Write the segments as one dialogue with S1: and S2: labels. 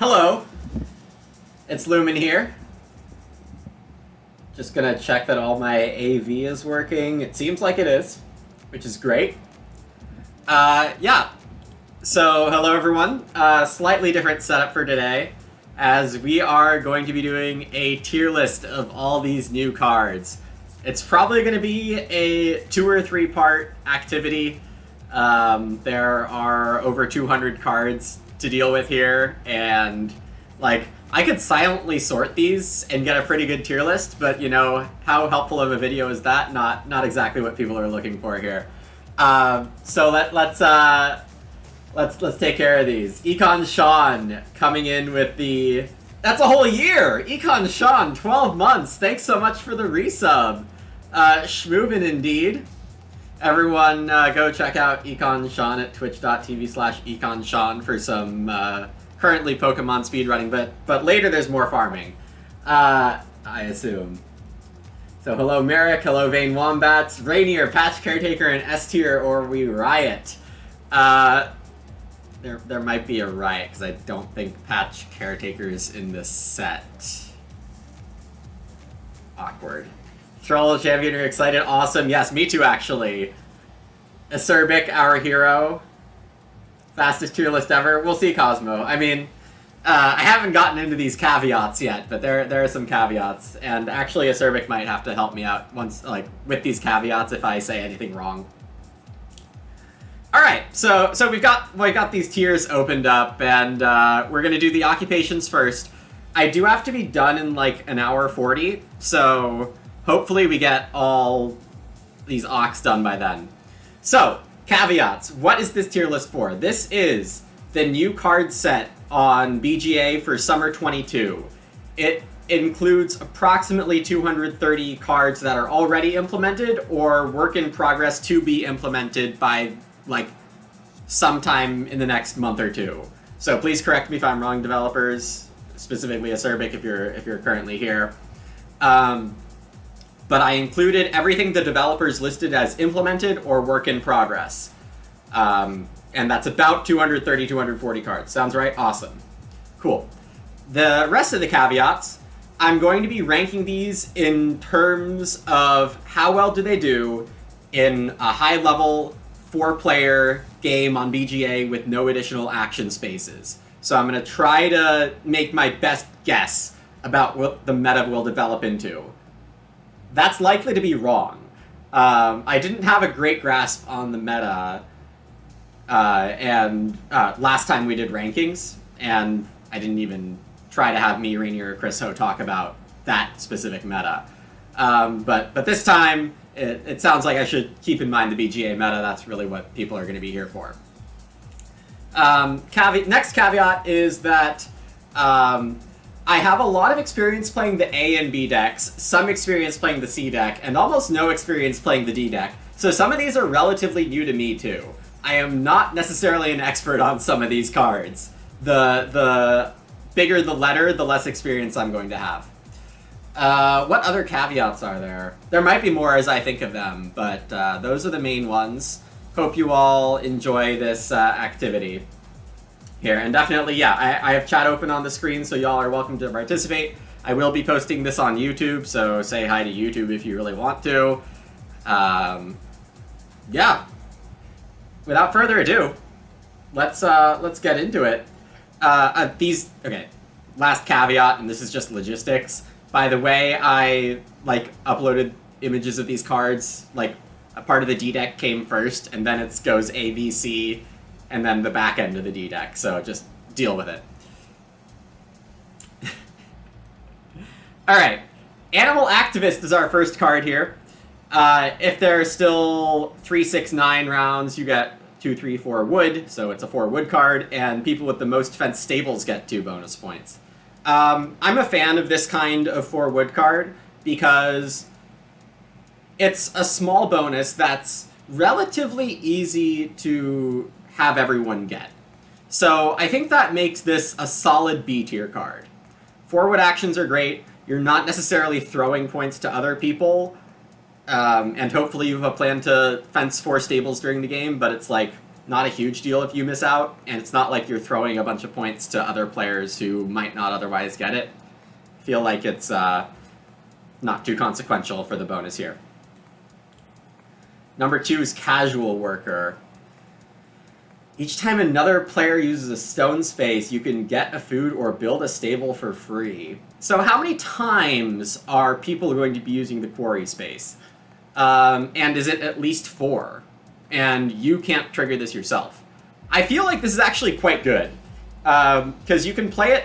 S1: Hello, it's Lumin here. Just gonna check that all my AV is working. It seems like it is, which is great. Yeah. So, hello everyone. Slightly different setup for today, as we are going to be doing a tier list of all these new cards. It's probably going to be a 2 or 3 part activity. There are over 200 cards to deal with here, and like I could silently sort these and get a pretty good tier list, but you know, how helpful of a video is that? Not exactly what people are looking for here. So let's take care of these. Econ Sean coming in with the... That's a whole year! Econ Sean, 12 months! Thanks so much for the resub! Schmoovin' indeed. Everyone go check out Econ Sean at twitch.tv/EconSean for some currently Pokemon speedrunning, but later there's more farming. I assume. So hello Merrick, hello Vane Wombats, Rainier, Patch Caretaker, and S tier, or we riot. There might be a riot, because I don't think Patch Caretaker's in this set. Awkward. Troll Champion, you're excited? Awesome. Yes, me too, actually. Acerbic, our hero. Fastest tier list ever. We'll see, Cosmo. I mean, I haven't gotten into these caveats yet, but there are some caveats. And actually, Acerbic might have to help me out once, like, with these caveats if I say anything wrong. Alright, so we got these tiers opened up, and we're gonna do the occupations first. I do have to be done in like an hour 40, so hopefully we get all these Ox done by then. So, caveats. What is this tier list for? This is the new card set on BGA for Summer 22. It includes approximately 230 cards that are already implemented or work in progress to be implemented by, like, sometime in the next month or two. So please correct me if I'm wrong, developers, specifically Acerbic if you're currently here. But I included everything the developers listed as implemented or work in progress. And that's about 230, 240 cards. Sounds right? Awesome. Cool. The rest of the caveats, I'm going to be ranking these in terms of how well do they do in a high-level 4-player game on BGA with no additional action spaces. So I'm going to try to make my best guess about what the meta will develop into. That's likely to be wrong. I didn't have a great grasp on the meta last time we did rankings, and I didn't even try to have me, Rainier, or Chris Ho talk about that specific meta. But this time, it sounds like I should keep in mind the BGA meta. That's really what people are going to be here for. Next caveat is that I have a lot of experience playing the A and B decks, some experience playing the C deck, and almost no experience playing the D deck. So some of these are relatively new to me too. I am not necessarily an expert on some of these cards. The bigger the letter, the less experience I'm going to have. What other caveats are there? There might be more as I think of them, but those are the main ones. Hope you all enjoy this activity here. And definitely, yeah, I have chat open on the screen, so y'all are welcome to participate. I will be posting this on YouTube, so say hi to YouTube if you really want to. Yeah. Without further ado, let's get into it. Okay, last caveat, and this is just logistics. By the way, I uploaded images of these cards. Like, a part of the D deck came first, and then it goes A, B, C, and then the back end of the D deck. So just deal with it. All right, Animal Activist is our first card here. If there are still 3, 6, 9 rounds, you get 2, 3, 4 wood, so it's a 4 wood card, and people with the most fenced stables get 2 bonus points. I'm a fan of this kind of 4 wood card because it's a small bonus that's relatively easy to have everyone get. So I think that makes this a solid B tier card. 4 wood actions are great. You're not necessarily throwing points to other people, and hopefully you have a plan to fence 4 stables during the game, but it's like, not a huge deal if you miss out, and it's not like you're throwing a bunch of points to other players who might not otherwise get it. I feel like it's not too consequential for the bonus here. Number 2 is Casual Worker. Each time another player uses a stone space, you can get a food or build a stable for free. So how many times are people going to be using the quarry space? And is it at least 4? And you can't trigger this yourself. I feel like this is actually quite good. Because you can play it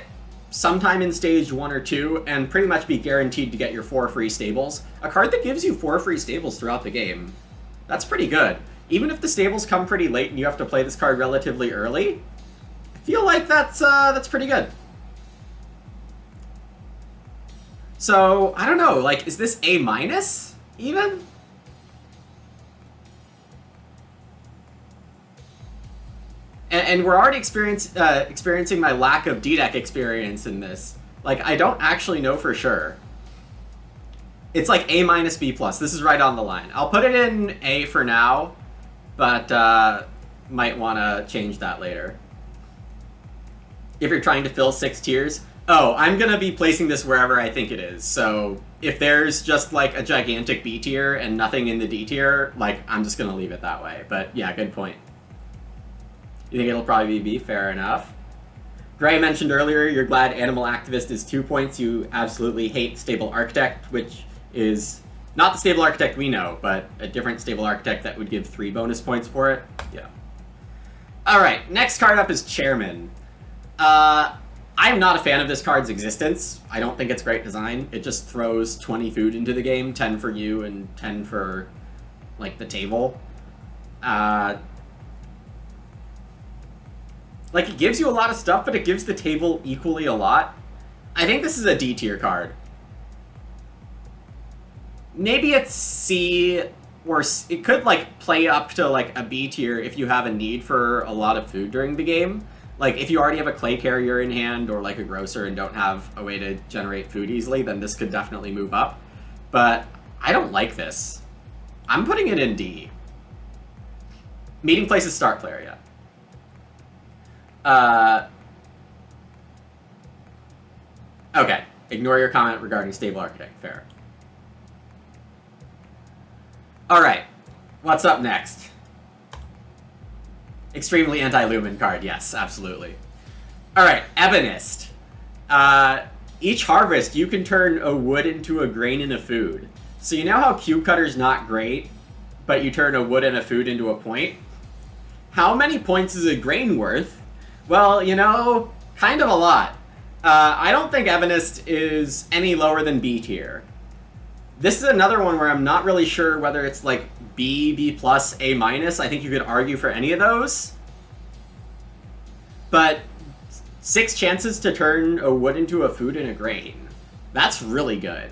S1: sometime in stage 1 or 2 and pretty much be guaranteed to get your 4 free stables. A card that gives you 4 free stables throughout the game. That's pretty good. Even if the stables come pretty late and you have to play this card relatively early, I feel like that's pretty good. So, I don't know, like, is this A- even? And we're already experiencing my lack of D-deck experience in this. Like, I don't actually know for sure. It's like A-, B+. This is right on the line. I'll put it in A for now, but might want to change that later. If you're trying to fill 6 tiers, oh, I'm going to be placing this wherever I think it is. So if there's just like a gigantic B tier and nothing in the D tier, like, I'm just going to leave it that way. But yeah, good point. You think it'll probably be B? Fair enough. Gray mentioned earlier, you're glad Animal Activist is 2 points. You absolutely hate Stable Architect, which is not the Stable Architect we know, but a different Stable Architect that would give 3 bonus points for it. Yeah. Alright, next card up is Chairman. I'm not a fan of this card's existence. I don't think it's great design. It just throws 20 food into the game, 10 for you and 10 for, like, the table. Like, it gives you a lot of stuff, but it gives the table equally a lot. I think this is a D tier card. Maybe it's C, or it could, like, play up to, like, a B tier if you have a need for a lot of food during the game. Like, if you already have a clay carrier in hand or, like, a grocer and don't have a way to generate food easily, then this could definitely move up. But I don't like this. I'm putting it in D. Meeting places start player, yeah. Okay, ignore your comment regarding Stable Architect, fair. Alright, what's up next? Extremely anti-Lumin card, yes, absolutely. Alright, Ebonist. Each harvest, you can turn a wood into a grain and a food. So you know how Cube Cutter's not great, but you turn a wood and a food into a point? How many points is a grain worth? Well, you know, kind of a lot. I don't think Ebonist is any lower than B tier. This is another one where I'm not really sure whether it's like B, B+, A-. I think you could argue for any of those. But 6 chances to turn a wood into a food and a grain. That's really good.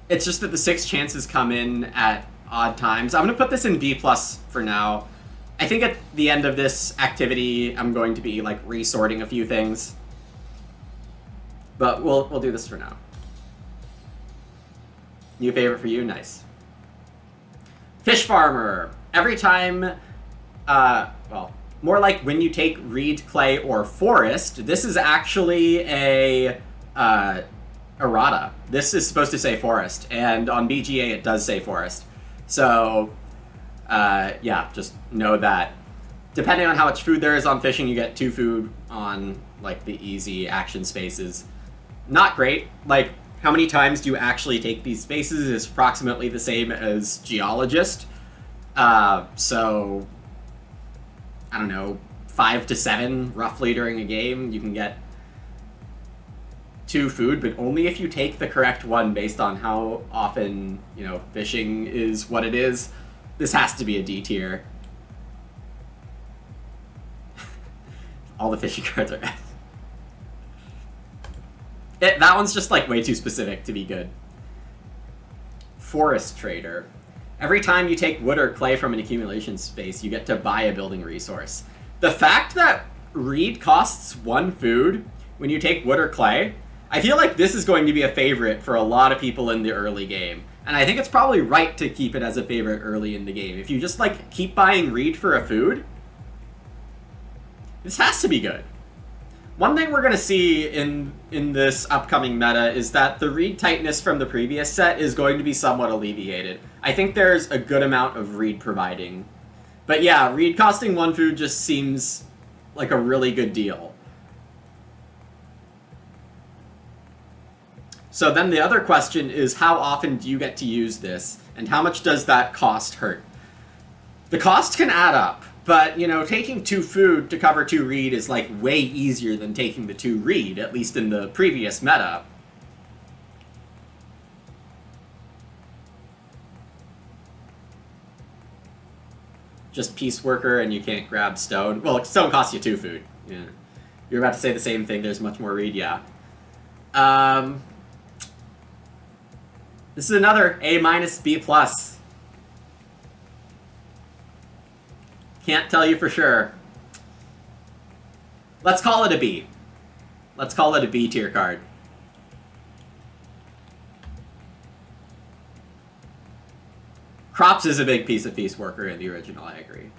S1: It's just that the 6 chances come in at odd times. I'm going to put this in B+ for now. I think at the end of this activity, I'm going to be like resorting a few things. But we'll do this for now. New favorite for you? Nice. Fish Farmer. Every time, well, more like when you take reed, clay, or forest, this is actually a errata. This is supposed to say forest, and on BGA it does say forest. So, yeah, just know that. Depending on how much food there is on fishing, you get 2 food on, like, the easy action spaces. Not great. Like, how many times do you actually take these spaces is approximately the same as Geologist. So, I don't know, 5 to 7 roughly during a game. You can get 2 food, but only if you take the correct one based on how often, you know, fishing is what it is. This has to be a D tier. All the fishing cards are F. That one's just, like, way too specific to be good. Forest Trader. Every time you take wood or clay from an accumulation space, you get to buy a building resource. The fact that reed costs 1 food when you take wood or clay, I feel like this is going to be a favorite for a lot of people in the early game. And I think it's probably right to keep it as a favorite early in the game. If you just, like, keep buying reed for a food, this has to be good. One thing we're going to see in this upcoming meta is that the reed tightness from the previous set is going to be somewhat alleviated. I think there's a good amount of reed providing. But yeah, reed costing 1 food just seems like a really good deal. So then the other question is, how often do you get to use this, and how much does that cost hurt? The cost can add up, but, you know, taking 2 food to cover 2 reed is, like, way easier than taking the 2 reed, at least in the previous meta. Just Peace Worker and you can't grab stone. Well, stone costs you 2 food. Yeah. You're about to say the same thing, there's much more reed, yeah. This is another A-, B+. Can't tell you for sure. Let's call it a B. Let's call it a B tier card. Crops is a big piece of Peace Worker in the original, I agree.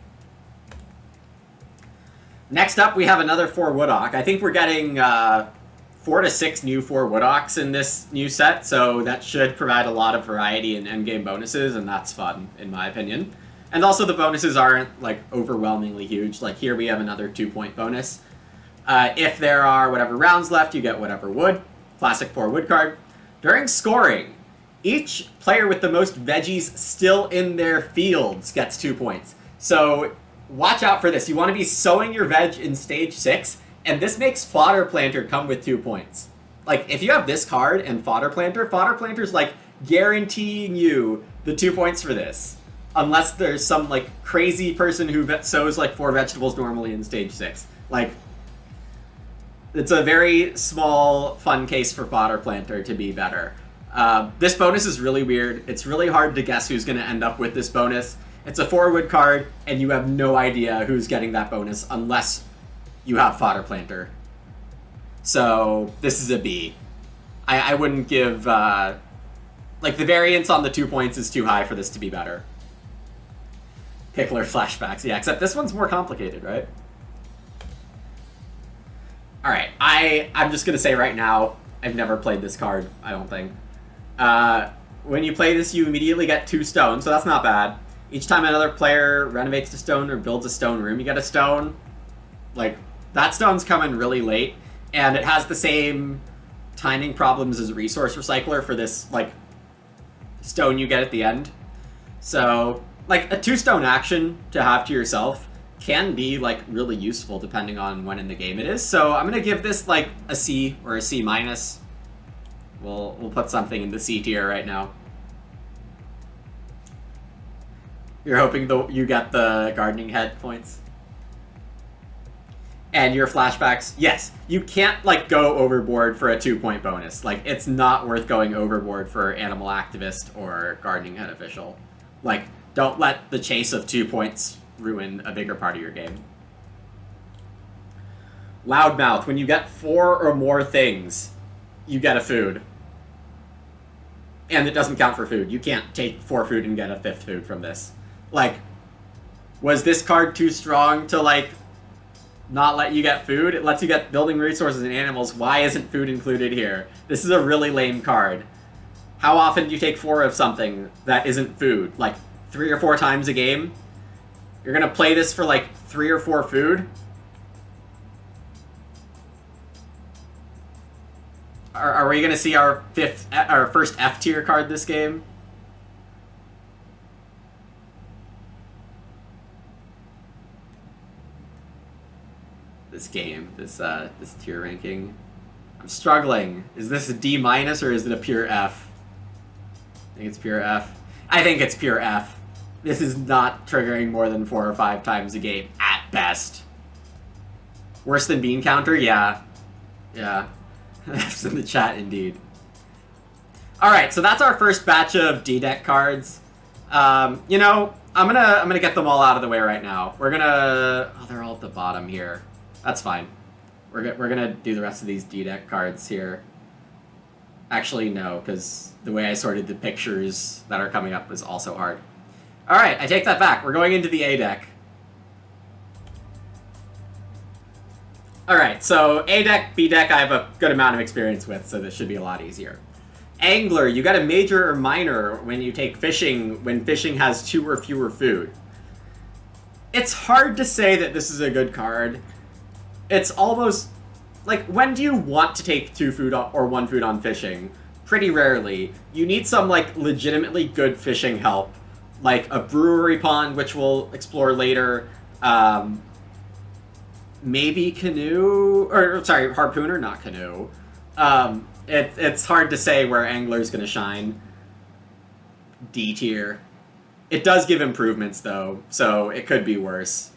S1: Next up, we have another 4 Woodhawk. I think we're getting 4 to 6 new 4 Woodhawks in this new set, so that should provide a lot of variety in endgame bonuses, and that's fun, in my opinion. And also the bonuses aren't, like, overwhelmingly huge. Like, here we have another 2-point bonus. If there are whatever rounds left, you get whatever wood. Classic 4 wood card. During scoring, each player with the most veggies still in their fields gets 2 points. So watch out for this. You want to be sowing your veg in stage 6, and this makes Fodder Planter come with 2 points. Like, if you have this card and Fodder Planter's, like, guaranteeing you the 2 points for this. Unless there's some, like, crazy person who sows, like, 4 vegetables normally in stage 6. Like, it's a very small, fun case for Fodder Planter to be better. This bonus is really weird. It's really hard to guess who's going to end up with this bonus. It's a 4 wood card, and you have no idea who's getting that bonus unless you have Fodder Planter. So, this is a B. I wouldn't give... like, the variance on the 2 points is too high for this to be better. Pickler flashbacks, yeah, except this one's more complicated, right? Alright, I'm just gonna say right now, I've never played this card, I don't think. When you play this, you immediately get 2 stone, so that's not bad. Each time another player renovates a stone or builds a stone room, you get a stone. Like, that stone's coming really late, and it has the same timing problems as a resource recycler for this, like, stone you get at the end. So, like, a 2-stone action to have to yourself can be, like, really useful depending on when in the game it is. So I'm gonna give this, like, a C or a C-. We'll put something in the C tier right now. You're hoping you get the gardening head points? And your flashbacks, yes, you can't, like, go overboard for a 2-point bonus. Like, it's not worth going overboard for Animal Activist or Gardening Head Official. Like, don't let the chase of 2 points ruin a bigger part of your game. Loudmouth, when you get 4 or more things, you get a food. And it doesn't count for food. You can't take 4 food and get a 5th food from this. Like, was this card too strong to, like, not let you get food? It lets you get building resources and animals. Why isn't food included here? This is a really lame card. How often do you take 4 of something that isn't food? Like, 3 or 4 times a game? You're gonna play this for, like, 3 or 4 food? Are we gonna see our first F tier card this game? This tier ranking. I'm struggling. Is this a D- or is it a pure F? I think it's pure F. I think it's pure F. This is not triggering more than 4 or 5 times a game, at best. Worse than Bean Counter? Yeah. Yeah. That's in the chat, indeed. Alright, so that's our first batch of D-deck cards. You know, I'm gonna get them all out of the way right now. We're gonna... Oh, they're all at the bottom here. That's fine. We're gonna do the rest of these D-deck cards here. Actually, no, because the way I sorted the pictures that are coming up is also hard. Alright, I take that back. We're going into the A deck. Alright, so A deck, B deck I have a good amount of experience with, so this should be a lot easier. Angler, you get a major or minor when you take fishing, when fishing has 2 or fewer food. It's hard to say that this is a good card. It's almost... like, when do you want to take 2 food or 1 food on fishing? Pretty rarely. You need some, like, legitimately good fishing help. Like a brewery pond, which we'll explore later. Maybe canoe, or sorry, harpooner, not canoe. It's hard to say where angler's gonna shine. D tier. It does give improvements though, so it could be worse.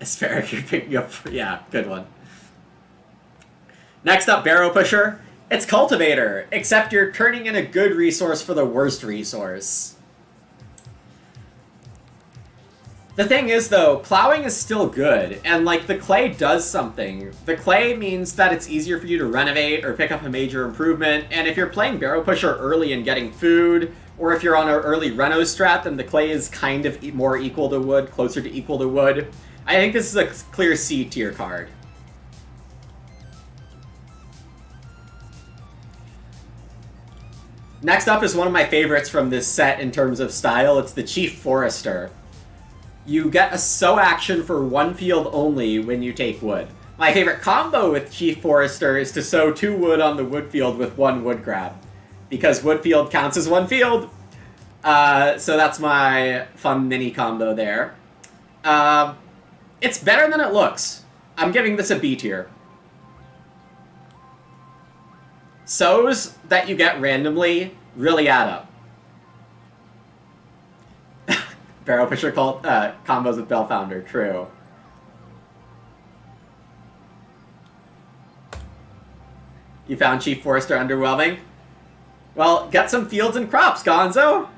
S1: Asparagus, you're picking up, yeah, good one. Next up, Barrow Pusher. It's Cultivator, except you're turning in a good resource for the worst resource. The thing is, though, plowing is still good, and, like, the clay does something. The clay means that it's easier for you to renovate or pick up a major improvement, and if you're playing Barrow Pusher early and getting food, or if you're on an early reno strat, then the clay is kind of more equal to wood, closer to equal to wood. I think this is a clear C tier card. Next up is one of my favorites from this set in terms of style. It's the Chief Forester. You get a sow action for 1 field only when you take wood. My favorite combo with Chief Forester is to sow 2 wood on the wood field with 1 wood grab, because wood field counts as 1 field. So that's my fun mini combo there. It's better than it looks. I'm giving this a B tier. Sows that you get randomly really add up. Barrow Pusher combos with Bell Founder, true. You found Chief Forester underwhelming? Well, get some fields and crops, Gonzo!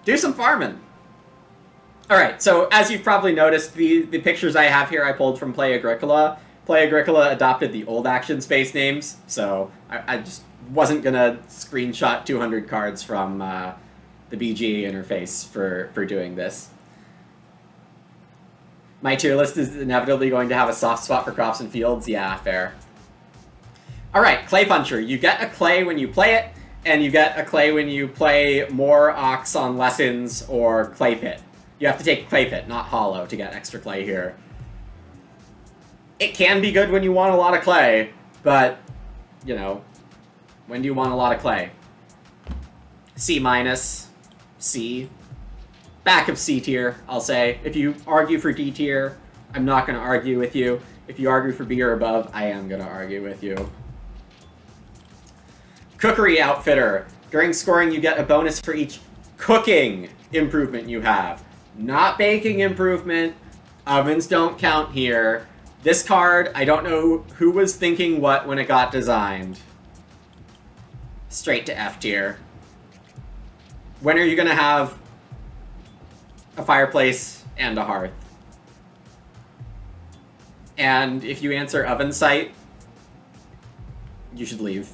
S1: Do some farming! Alright, so as you've probably noticed, the pictures I have here I pulled from Play Agricola. Play Agricola adopted the old action space names, so I just wasn't gonna screenshot 200 cards from the BGA interface for doing this. My tier list is inevitably going to have a soft spot for crops and fields. Yeah, fair. Alright, Clay Puncher. You get a clay when you play it, and you get a clay when you play more Ox on Lessons or Clay Pit. You have to take Clay Pit, not Hollow, to get extra clay here. It can be good when you want a lot of clay, but, you know, when do you want a lot of clay? C minus, C. Back of C tier, I'll say. If you argue for D tier, I'm not going to argue with you. If you argue for B or above, I am going to argue with you. Cookery Outfitter. During scoring, you get a bonus for each cooking improvement you have. Not baking improvement. Ovens don't count here. This card, I don't know who was thinking what when it got designed. Straight to F tier. When are you going to have a fireplace and a hearth? And if you answer oven site, you should leave.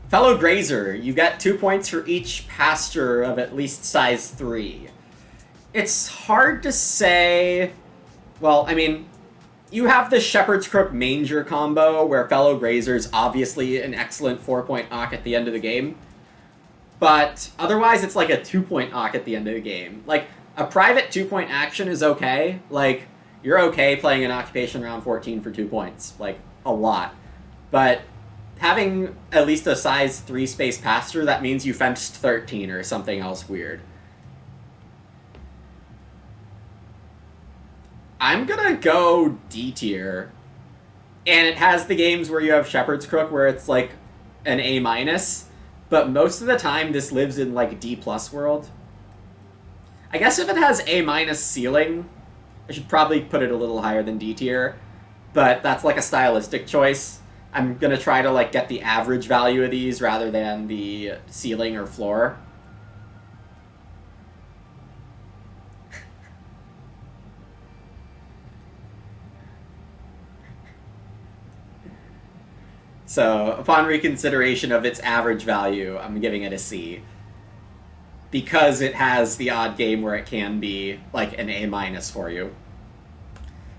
S1: Fellow Grazer, you get 2 points for each pasture of at least size 3. It's hard to say... Well, I mean, you have the Shepherd's Crook Manger combo, where Fellow Grazer's obviously an excellent 4-point Ock at the end of the game. But otherwise, it's like a 2-point Ock at the end of the game. Like, a private 2-point action is okay. Like, you're okay playing an Occupation round 14 for 2 points. Like, a lot. But having at least a size 3 space pasture, that means you fenced 13 or something else weird. I'm gonna go D tier. And it has the games where you have Shepherd's Crook where it's like an A minus, but most of the time this lives in like D plus world. I guess if it has A minus ceiling, I should probably put it a little higher than D tier, but that's like a stylistic choice. I'm gonna try to like get the average value of these rather than the ceiling or floor. So upon reconsideration of its average value, I'm giving it a C. Because it has the odd game where it can be like an A- for you.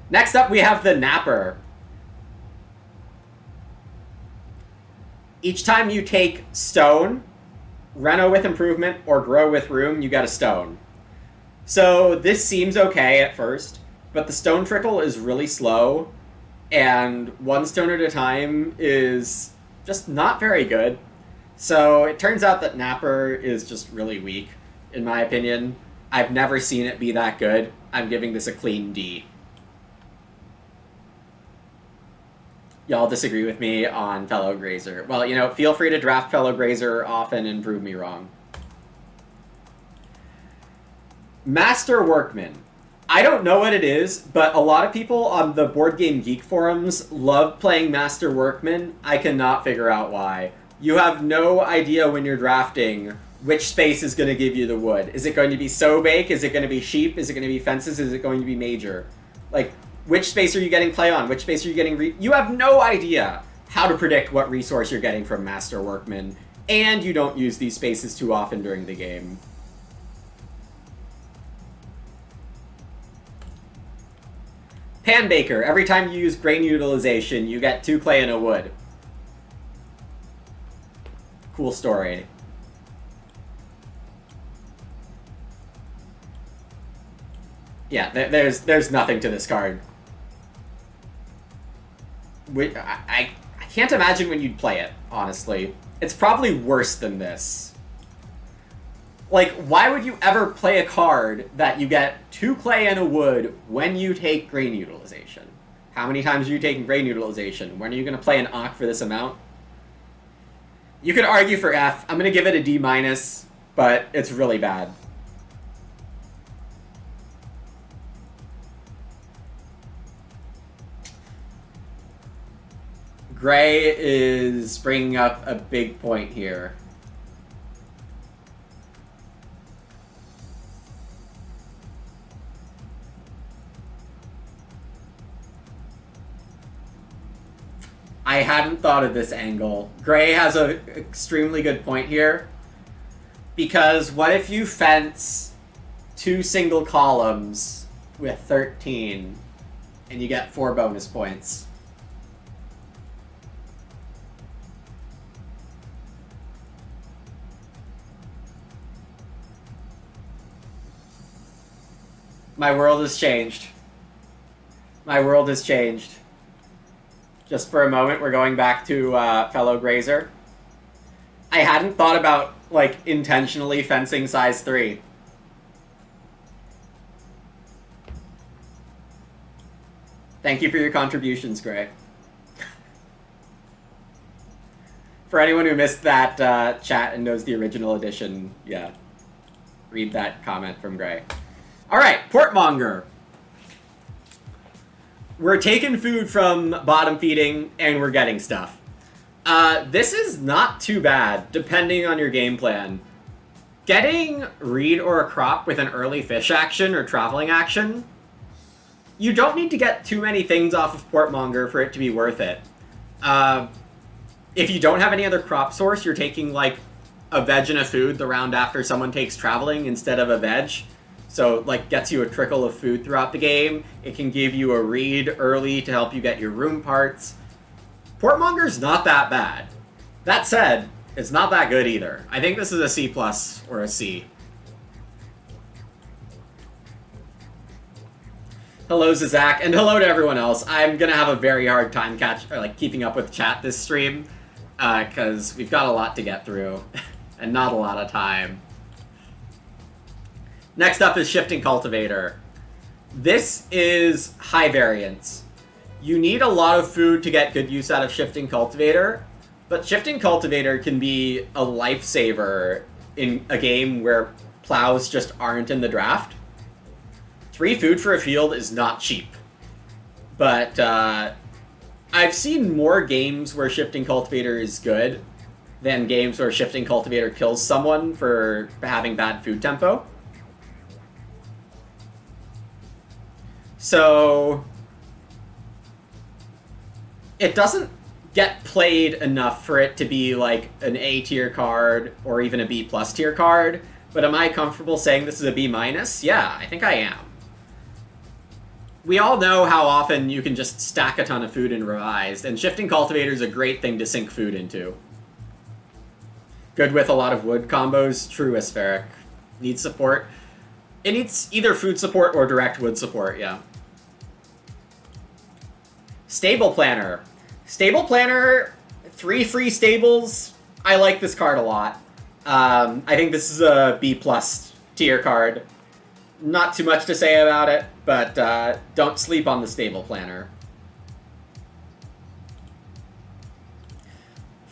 S1: Next up, we have the Napper. Each time you take Stone, Reno with Improvement, or Grow with Room, you get a Stone. So this seems okay at first, but the Stone trickle is really slow, and one stone at a time is just not very good. So it turns out that Napper is just really weak, in my opinion. I've never seen it be that good. I'm giving this a clean D. Y'all disagree with me on Fellow Grazer. Well, you know, feel free to draft Fellow Grazer often and prove me wrong. Master Workman. I don't know what it is, but a lot of people on the Board Game Geek forums love playing Master Workman. I cannot figure out why. You have no idea when you're drafting which space is going to give you the wood. Is it going to be Sobake? Is it going to be sheep? Is it going to be fences? Is it going to be major? Like, which space are you getting clay on? Which space are you getting... You have no idea how to predict what resource you're getting from Master Workman, and you don't use these spaces too often during the game. Pan Baker. Every time you use grain utilization, you get 2 clay and a wood. Cool story. Yeah, there's nothing to this card. I can't imagine when you'd play it, honestly. It's probably worse than this. Like, why would you ever play a card that you get 2 clay and a wood when you take grain utilization? How many times are you taking grain utilization? When are you going to play an Ankh for this amount? You could argue for F. I'm going to give it a D-, but it's really bad. Gray is bringing up a big point here. I hadn't thought of this angle. Gray has an extremely good point here. Because what if you fence 2 single columns with 13 and you get 4 bonus points? My world has changed. My world has changed. Just for a moment, we're going back to Fellow Grazer. I hadn't thought about, like, intentionally fencing size 3. Thank you for your contributions, Gray. For anyone who missed that chat and knows the original edition, yeah, read that comment from Gray. All right, Portmonger. We're taking food from bottom feeding, and we're getting stuff. This is not too bad, depending on your game plan. Getting reed or a crop with an early fish action or traveling action, you don't need to get too many things off of Portmonger for it to be worth it. If you don't have any other crop source, you're taking, like, a veg and a food the round after someone takes traveling instead of a veg. So, like, gets you a trickle of food throughout the game. It can give you a reed early to help you get your room parts. Portmonger's not that bad. That said, it's not that good either. I think this is a C+ or a C. Hello, Zizak, and hello to everyone else. I'm gonna have a very hard time keeping up with chat this stream, because we've got a lot to get through, and not a lot of time. Next up is Shifting Cultivator. This is high variance. You need a lot of food to get good use out of Shifting Cultivator, but Shifting Cultivator can be a lifesaver in a game where plows just aren't in the draft. 3 food for a field is not cheap, but I've seen more games where Shifting Cultivator is good than games where Shifting Cultivator kills someone for having bad food tempo. So it doesn't get played enough for it to be like an A tier card or even a B plus tier card. But am I comfortable saying this is a B minus? Yeah, I think I am. We all know how often you can just stack a ton of food in Revised, and Shifting Cultivator is a great thing to sink food into. Good with a lot of wood combos. True, Aspheric. Needs support. It needs either food support or direct wood support, yeah. Stable Planner. Stable Planner, 3 free stables. I like this card a lot. I think this is a B plus tier card. Not too much to say about it, but don't sleep on the Stable Planner.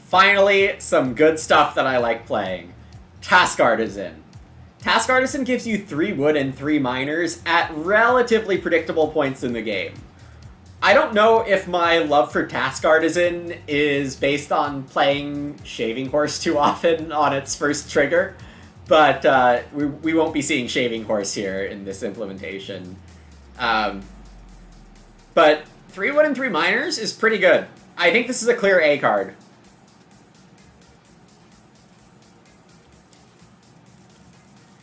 S1: Finally, some good stuff that I like playing. Task Artisan. Task Artisan gives you 3 wood and 3 miners at relatively predictable points in the game. I don't know if my love for Task Artisan is based on playing Shaving Horse too often on its first trigger, but we won't be seeing Shaving Horse here in this implementation. But 3 wood and 3 miners is pretty good. I think this is a clear A card.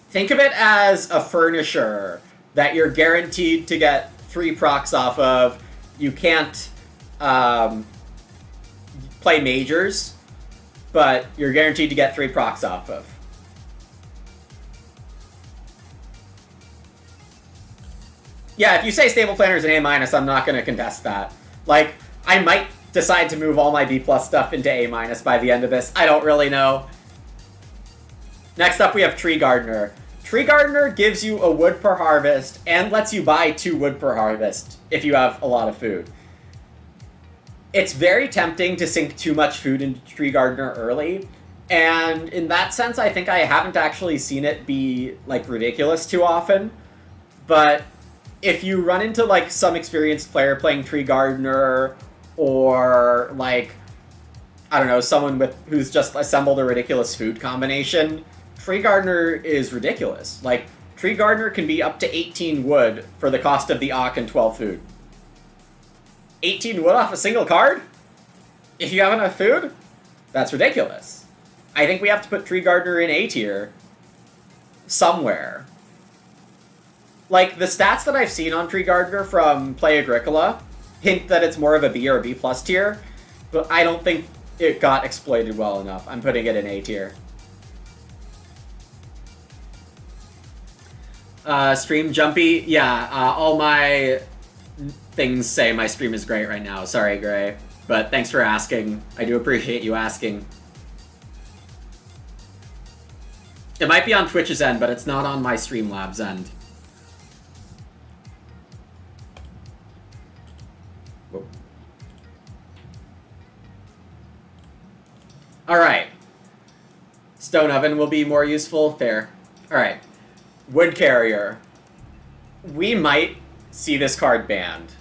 S1: Think of it as a furnisher that you're guaranteed to get 3 procs off of. You can't play majors, but you're guaranteed to get 3 procs off of. Yeah, if you say Stable Planner is an A-, I'm not going to contest that. Like, I might decide to move all my B+ stuff into A- by the end of this. I don't really know. Next up, we have Tree Gardener. Tree Gardener gives you a wood per harvest and lets you buy 2 wood per harvest if you have a lot of food. It's very tempting to sink too much food into Tree Gardener early, and in that sense, I think I haven't actually seen it be, like, ridiculous too often. But if you run into, like, some experienced player playing Tree Gardener, or, like, I don't know, someone who's just assembled a ridiculous food combination, Tree Gardener is ridiculous. Like, Tree Gardener can be up to 18 wood for the cost of the Auk and 12 food. 18 wood off a single card? If you have enough food? That's ridiculous. I think we have to put Tree Gardener in A tier. Somewhere. Like, the stats that I've seen on Tree Gardener from Play Agricola hint that it's more of a B or a B+ tier, but I don't think it got exploited well enough. I'm putting it in A tier. Stream Jumpy, yeah, all my things say my stream is great right now. Sorry, Gray, but thanks for asking. I do appreciate you asking. It might be on Twitch's end, but it's not on my Streamlabs end. Whoa. Alright. Stone Oven will be more useful. Fair. Alright. Wood Carrier. We might see this card banned.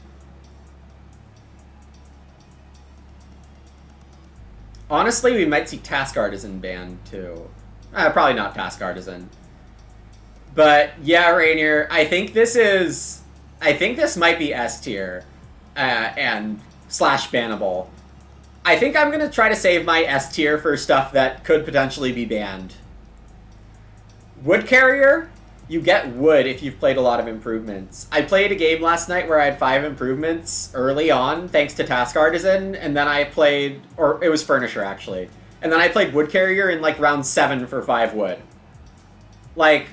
S1: Honestly, we might see Task Artisan banned too. Probably not Task Artisan. But yeah, Rainier, I think this might be S tier and slash bannable. I think I'm gonna try to save my S tier for stuff that could potentially be banned. Wood Carrier, you get wood if you've played a lot of improvements. I played a game last night where I had 5 improvements early on, thanks to Task Artisan, and then I played, or it was Furnisher actually, and then I played Wood Carrier in like round 7 for 5 wood. Like,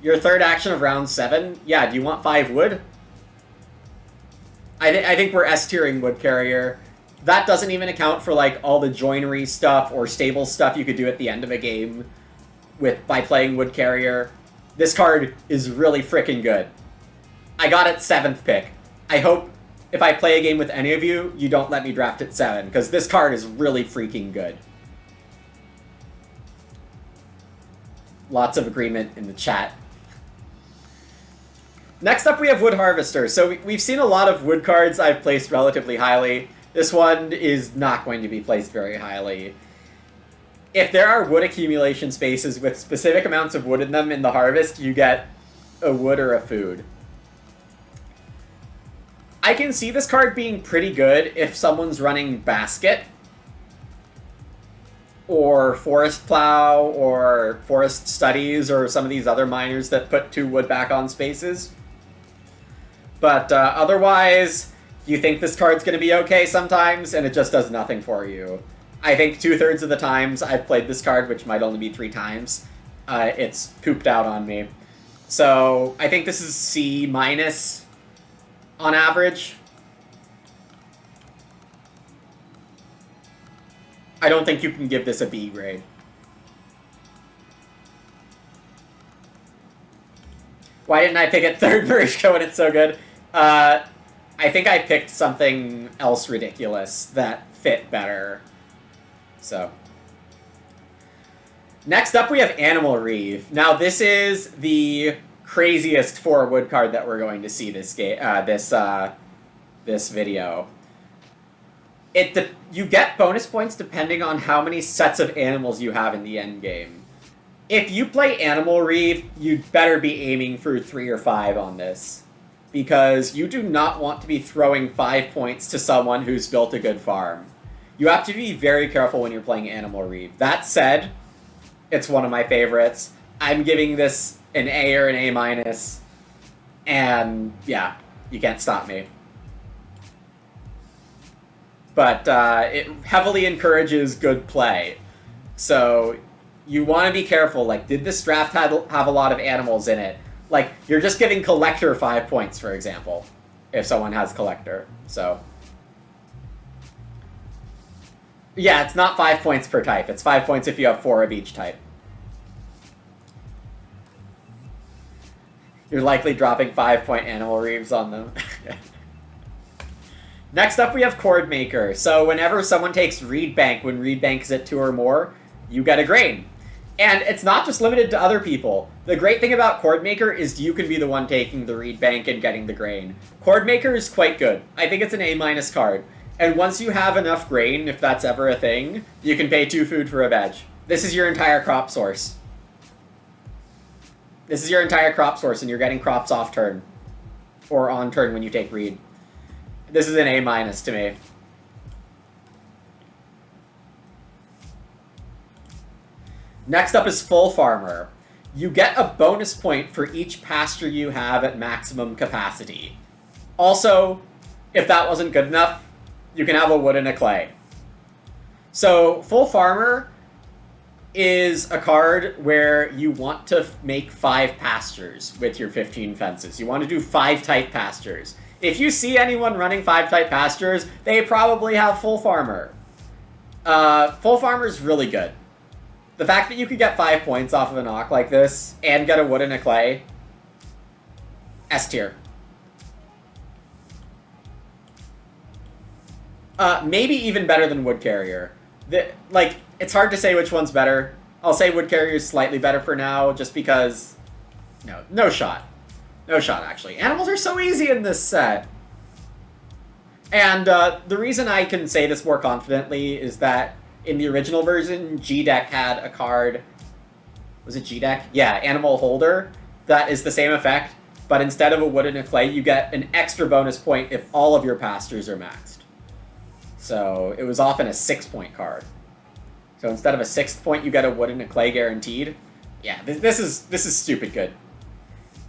S1: your third action of round 7, yeah, do you want 5 wood? I think we're S-tiering Wood Carrier. That doesn't even account for like all the joinery stuff or stable stuff you could do at the end of a game by playing Wood Carrier. This card is really freaking good. I got it 7th pick. I hope if I play a game with any of you, you don't let me draft it 7, because this card is really freaking good. Lots of agreement in the chat. Next up we have Wood Harvester. So we've seen a lot of wood cards I've placed relatively highly. This one is not going to be placed very highly. If there are wood accumulation spaces with specific amounts of wood in them in the harvest, you get a wood or a food. I can see this card being pretty good if someone's running Basket, or Forest Plow, or Forest Studies, or some of these other miners that put 2 wood back on spaces. But otherwise, you think this card's going to be okay sometimes, and it just does nothing for you. I think 2/3 of the times I've played this card, which might only be 3 times, it's pooped out on me. So I think this is C- on average. I don't think you can give this a B grade. Why didn't I pick it third Marishko when it's so good? I think I picked something else ridiculous that fit better. So. Next up we have Animal Reeve. Now this is the craziest 4-wood card that we're going to see this game, this video. You get bonus points depending on how many sets of animals you have in the end game. If you play Animal Reeve, you'd better be aiming for 3 or 5 on this, because you do not want to be throwing 5 points to someone who's built a good farm. You have to be very careful when you're playing Animal Reeve. That said, it's one of my favorites. I'm giving this an A or an A-, and yeah, you can't stop me. But it heavily encourages good play. So you want to be careful. Like, did this draft have a lot of animals in it? Like, you're just giving Collector 5 points, for example, if someone has Collector. So yeah, it's not 5 points per type. It's 5 points if you have 4 of each type. You're likely dropping 5-point Animal Reeves on them. Next up, we have Chord Maker. So whenever someone takes Reed Bank, when Reed Bank is at 2 or more, you get a grain. And it's not just limited to other people. The great thing about Chord Maker is you can be the one taking the Reed Bank and getting the grain. Chord Maker is quite good. I think it's an A- card. And once you have enough grain, if that's ever a thing, you can pay 2 food for a veg. This is your entire crop source. This is your entire crop source, and you're getting crops off turn. Or on turn when you take Reed. This is an A- to me. Next up is Full Farmer. You get a bonus point for each pasture you have at maximum capacity. Also, if that wasn't good enough, you can have a wood and a clay. So, Full Farmer is a card where you want to make 5 pastures with your 15 fences. You want to do 5 type pastures. If you see anyone running 5 type pastures, they probably have Full Farmer. Full Farmer is really good. The fact that you could get 5 points off of an Ock like this, and get a wood and a clay, S tier. Maybe even better than Wood Carrier. It's hard to say which one's better. I'll say Wood Carrier is slightly better for now, just because... No shot. No shot, actually. Animals are so easy in this set. And the reason I can say this more confidently is that in the original version, G-Deck had a card... Was it G-Deck? Yeah, Animal Holder. That is the same effect, but instead of a wood and a clay, you get an extra bonus point if all of your pastures are maxed. So it was often a 6-point card. So instead of a 6th point, you get a wood and a clay guaranteed. Yeah, this is stupid good.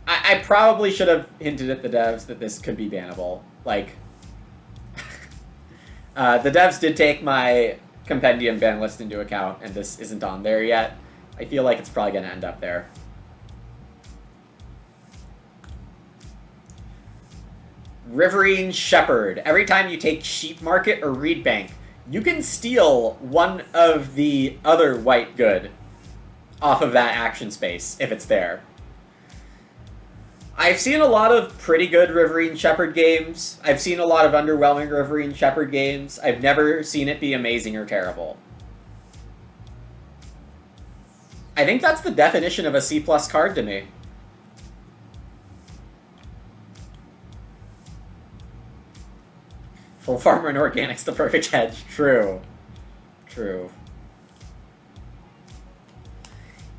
S1: I probably should have hinted at the devs that this could be bannable. Like, the devs did take my compendium ban list into account, and this isn't on there yet. I feel like it's probably going to end up there. Riverine Shepherd. Every time you take Sheep Market or Reed Bank, you can steal one of the other white good off of that action space, if it's there. I've seen a lot of pretty good Riverine Shepherd games. I've seen a lot of underwhelming Riverine Shepherd games. I've never seen it be amazing or terrible. I think that's the definition of a C+ card to me. Full Farmer and Organic's the perfect hedge. True. True.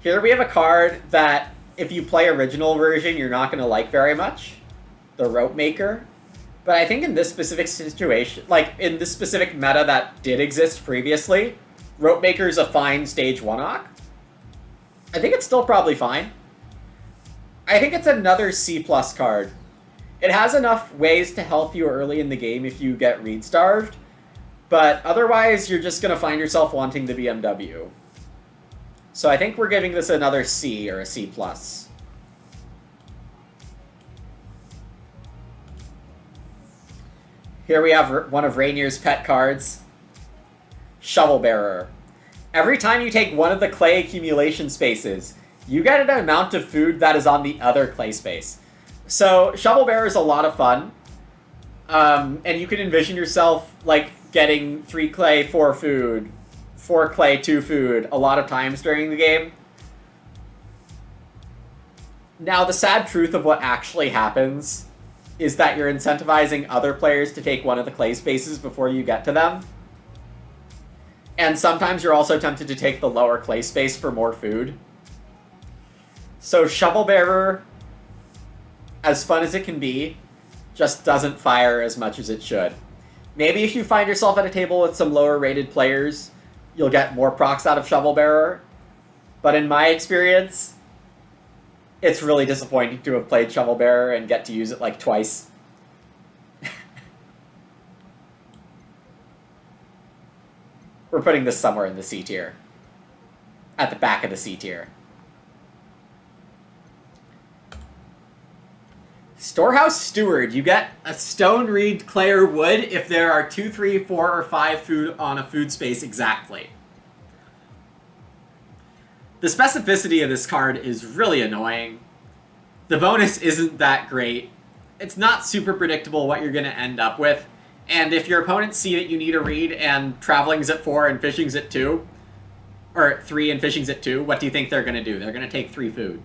S1: Here we have a card that, if you play original version, you're not going to like very much. The Rope Maker. But I think in this specific situation, like in this specific meta that did exist previously, Rope Maker's a fine stage 1-oc. I think it's still probably fine. I think it's another C+ card. It has enough ways to help you early in the game if you get read starved, but otherwise you're just going to find yourself wanting the BMW. So I think we're giving this another C or a C+. Here we have one of Rainier's pet cards, Shovel Bearer. Every time you take one of the clay accumulation spaces, you get an amount of food that is on the other clay space. So Shovel Bearer is a lot of fun, and you can envision yourself like getting 3 clay, 4 food, 4 clay, 2 food a lot of times during the game. Now, the sad truth of what actually happens is that you're incentivizing other players to take one of the clay spaces before you get to them. And sometimes you're also tempted to take the lower clay space for more food. So Shovel Bearer, as fun as it can be, just doesn't fire as much as it should. Maybe if you find yourself at a table with some lower rated players, you'll get more procs out of Shovel Bearer. But in my experience, it's really disappointing to have played Shovel Bearer and get to use it like twice. We're putting this somewhere in the C tier. At the back of the C tier. Storehouse Steward. You get a stone, reed, clay, or wood if there are 2, 3, 4, or 5 food on a food space exactly. The specificity of this card is really annoying. The bonus isn't that great. It's not super predictable what you're going to end up with. And if your opponents see that you need a read and traveling's at 4 and fishing's at 2, or 3 and fishing's at 2, what do you think they're going to do? They're going to take 3 food.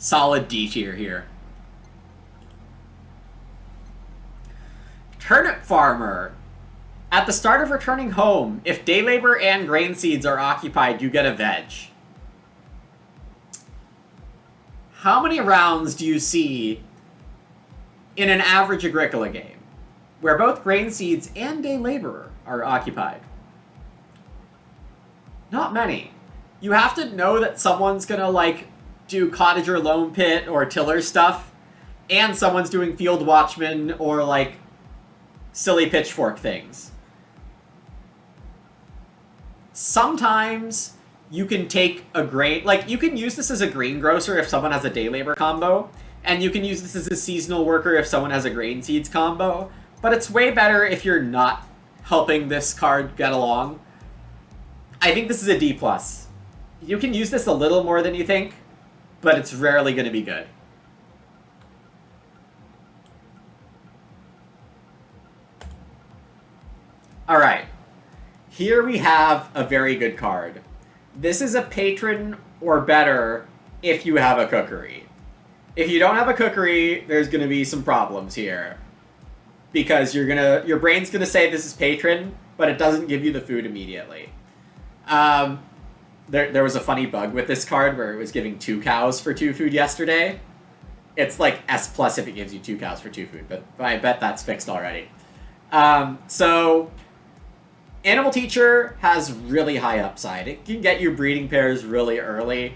S1: Solid D tier here. Turnip Farmer. At the start of returning home, if day labor and grain seeds are occupied, you get a veg. How many rounds do you see in an average Agricola game where both grain seeds and day laborer are occupied? Not many. You have to know that someone's gonna like do cottager loam pit or tiller stuff, and someone's doing field watchman or like silly pitchfork things. Sometimes you can take a grain, like you can use this as a greengrocer if someone has a day labor combo, and you can use this as a seasonal worker if someone has a grain seeds combo, but it's way better if you're not helping this card get along. I think this is a D+. You can use this a little more than you think, but it's rarely going to be good. Alright, here we have a very good card. This is a patron or better if you have a cookery. If you don't have a cookery, there's going to be some problems here. Because your brain's going to say this is patron, but it doesn't give you the food immediately. There was a funny bug with this card where it was giving 2 cows for 2 food yesterday. It's like S+ if it gives you 2 cows for 2 food, but I bet that's fixed already. So Animal Teacher has really high upside. It can get you breeding pairs really early.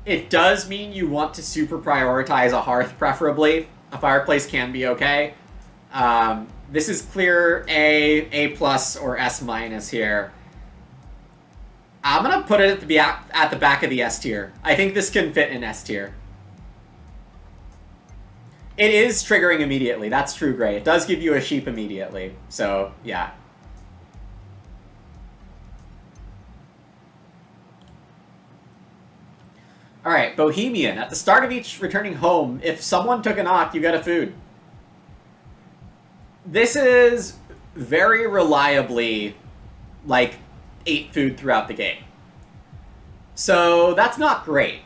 S1: It does mean you want to super prioritize a hearth, preferably. A fireplace can be okay. This is clear A+, or S- here. I'm going to put it at the back of the S tier. I think this can fit in S tier. It is triggering immediately. That's true, Gray. It does give you a sheep immediately. So, yeah. Alright, Bohemian. At the start of each returning home, if someone took a knock, you get a food. This is very reliably, like, 8 food throughout the game. So, that's not great.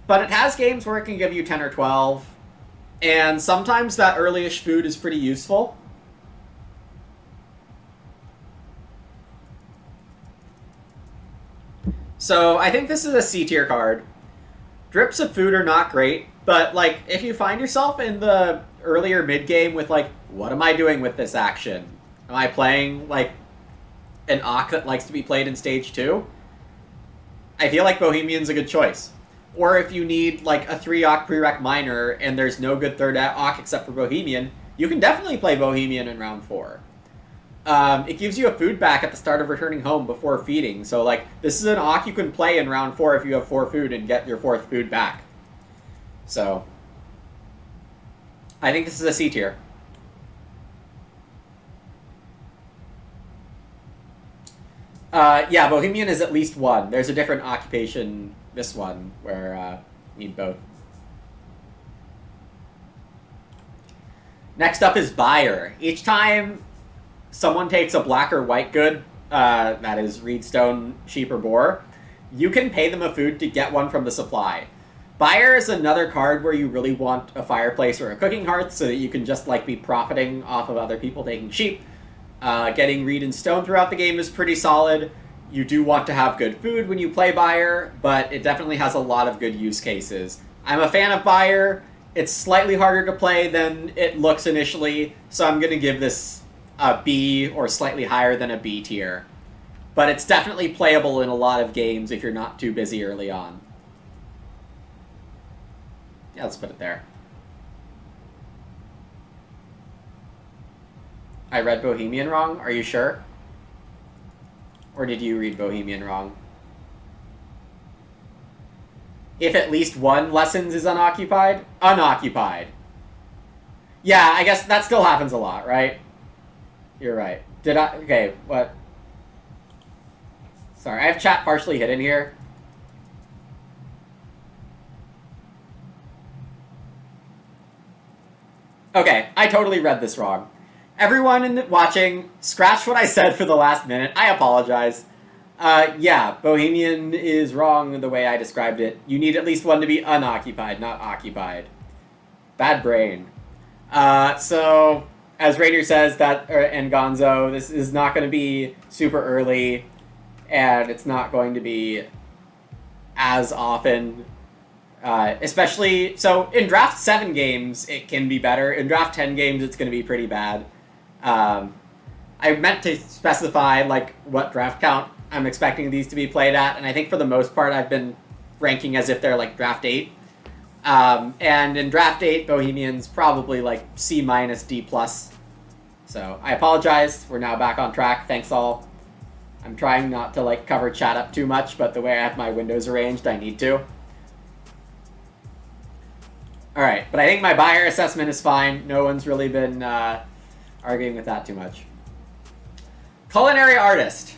S1: But it has games where it can give you 10 or 12. And sometimes that early-ish food is pretty useful. So I think this is a C tier card. Drips of food are not great, but like if you find yourself in the earlier mid-game with like, what am I doing with this action? Am I playing, like, an Ock that likes to be played in Stage 2? I feel like Bohemian's a good choice. Or if you need, like, a 3-Ock prereq minor and there's no good third Ock except for Bohemian, you can definitely play Bohemian in round 4. It gives you a food back at the start of returning home before feeding. So, like, this is an Ock you can play in round 4 if you have 4 food and get your 4th food back. So, I think this is a C tier. Yeah, Bohemian is at least 1. There's a different occupation, this one, where you need both. Next up is buyer. Each time someone takes a black or white good, that is reed, stone, sheep, or boar, you can pay them a food to get one from the supply. Buyer is another card where you really want a fireplace or a cooking hearth so that you can just, like, be profiting off of other people taking sheep. Getting reed and stone throughout the game is pretty solid. You do want to have good food when you play buyer, but it definitely has a lot of good use cases. I'm a fan of buyer. It's slightly harder to play than it looks initially, so I'm going to give this a B or slightly higher than a B tier. But it's definitely playable in a lot of games if you're not too busy early on. Yeah, let's put it there. I read Bohemian wrong? Are you sure? Or did you read Bohemian wrong? If at least 1 lessons is unoccupied? Unoccupied. Yeah, I guess that still happens a lot, right? You're right. Did I? Okay, what? Sorry, I have chat partially hidden here. Okay, I totally read this wrong. Everyone watching, scratch what I said for the last minute. I apologize. Yeah, Bohemian is wrong the way I described it. You need at least 1 to be unoccupied, not occupied. Bad brain. So, as Rainier says, and Gonzo, this is not going to be super early, and it's not going to be as often. Especially, so in draft 7 games, it can be better. In draft 10 games, it's going to be pretty bad. I meant to specify, like, what draft count I'm expecting these to be played at, and I think for the most part I've been ranking as if they're, like, draft 8. And in draft 8, Bohemian's probably, like, C-, D+. So, I apologize. We're now back on track. Thanks all. I'm trying not to, like, cover chat up too much, but the way I have my windows arranged, I need to. Alright, but I think my buyer assessment is fine. No one's really been arguing with that too much. Culinary artist.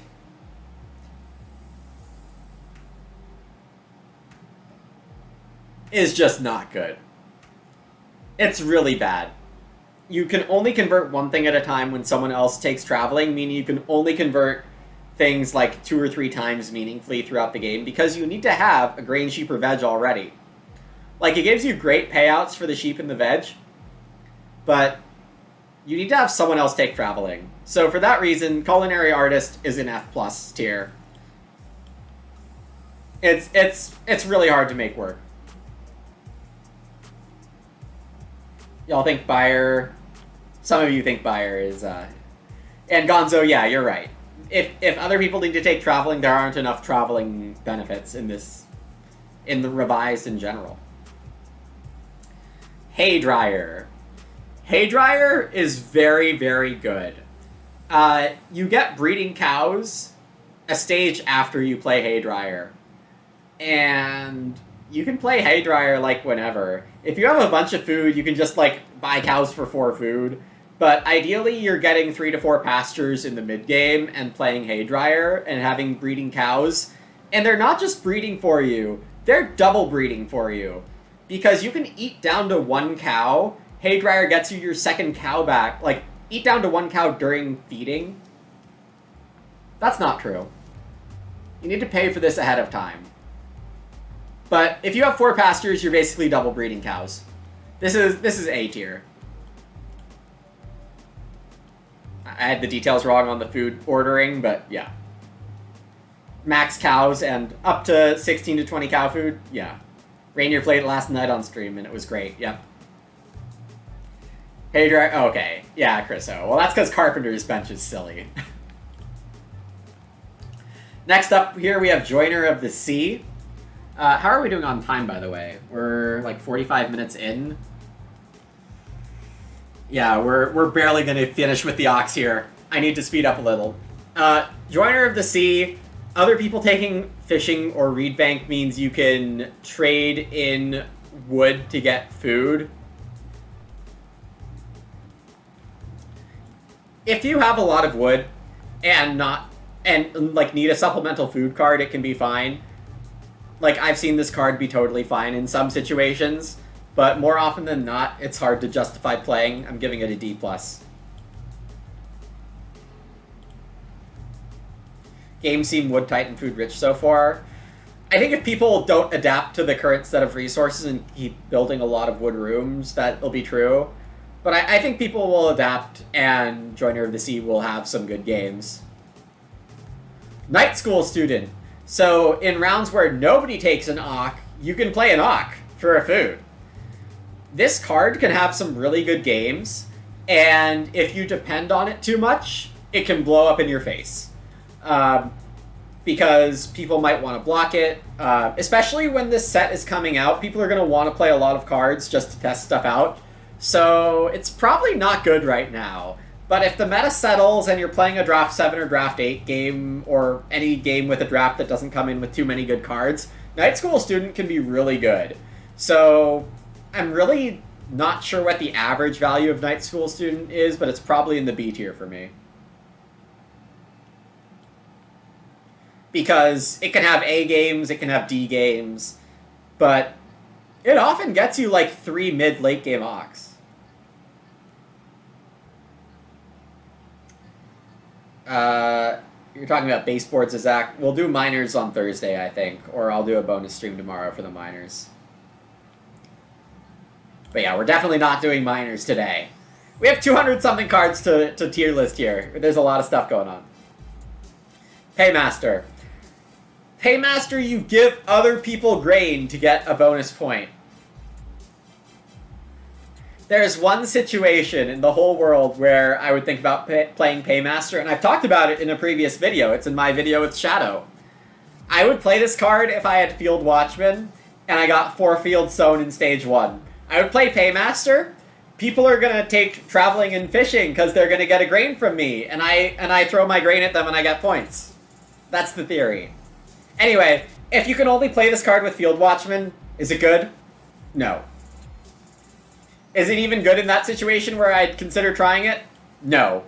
S1: Is just not good. It's really bad. You can only convert 1 thing at a time when someone else takes traveling, meaning you can only convert things like 2 or 3 times meaningfully throughout the game because you need to have a grain, sheep, or veg already. Like, it gives you great payouts for the sheep and the veg, but you need to have someone else take traveling. So for that reason, Culinary Artist is an F+ tier. It's really hard to make work. Y'all think buyer... Some of you think buyer is... And Gonzo, yeah, you're right. If other people need to take traveling, there aren't enough traveling benefits in the revised in general. Haydryer. Haydryer is very, very good. You get breeding cows a stage after you play Haydryer. And you can play Haydryer, like, whenever. If you have a bunch of food, you can just, like, buy cows for 4 food. But ideally, you're getting 3 to 4 pastures in the mid-game and playing Haydryer and having breeding cows. And they're not just breeding for you, they're double breeding for you. Because you can eat down to 1 cow. Haydryer gets you your 2nd cow back. Like, eat down to 1 cow during feeding. That's not true. You need to pay for this ahead of time. But if you have 4 pastures, you're basically double breeding cows. This is A tier. I had the details wrong on the food ordering, but yeah. Max cows and up to 16 to 20 cow food, yeah. Rainier played it last night on stream and it was great, yep. Hey, okay. Yeah, Chris O. Well, that's because Carpenter's bench is silly. Next up here, we have Joiner of the Sea. How are we doing on time, by the way? We're like 45 minutes in. Yeah, we're barely going to finish with the Ox here. I need to speed up a little. Joiner of the Sea. Other people taking fishing or reed bank means you can trade in wood to get food. If you have a lot of wood and like need a supplemental food card, it can be fine. Like, I've seen this card be totally fine in some situations, but more often than not, it's hard to justify playing. I'm giving it a D+. Games seem wood tight and food rich so far. I think if people don't adapt to the current set of resources and keep building a lot of wood rooms, that'll be true. But I think people will adapt, and Joiner of the Sea will have some good games. Night School Student. So in rounds where nobody takes an Auk, you can play an Auk for a food. This card can have some really good games, and if you depend on it too much, it can blow up in your face. Because people might want to block it. Especially when this set is coming out, people are going to want to play a lot of cards just to test stuff out. So it's probably not good right now. But if the meta settles and you're playing a Draft 7 or Draft 8 game, or any game with a draft that doesn't come in with too many good cards, Night School Student can be really good. So I'm really not sure what the average value of Night School Student is, but it's probably in the B tier for me. Because it can have A games, it can have D games, but it often gets you like 3 mid-late game Ox. You're talking about baseboards, Zach. We'll do minors on Thursday, I think, or I'll do a bonus stream tomorrow for the minors. But yeah, we're definitely not doing minors today. We have 200-something cards to tier list here. There's a lot of stuff going on. Paymaster. Paymaster, you give other people grain to get a bonus point. There's one situation in the whole world where I would think about playing Paymaster, and I've talked about it in a previous video. It's in my video with Shadow. I would play this card if I had Field Watchman, and I got 4 fields sown in stage 1. I would play Paymaster. People are going to take traveling and fishing because they're going to get a grain from me, and I throw my grain at them and I get points. That's the theory. Anyway, if you can only play this card with Field Watchman, is it good? No. Is it even good in that situation where I'd consider trying it? No.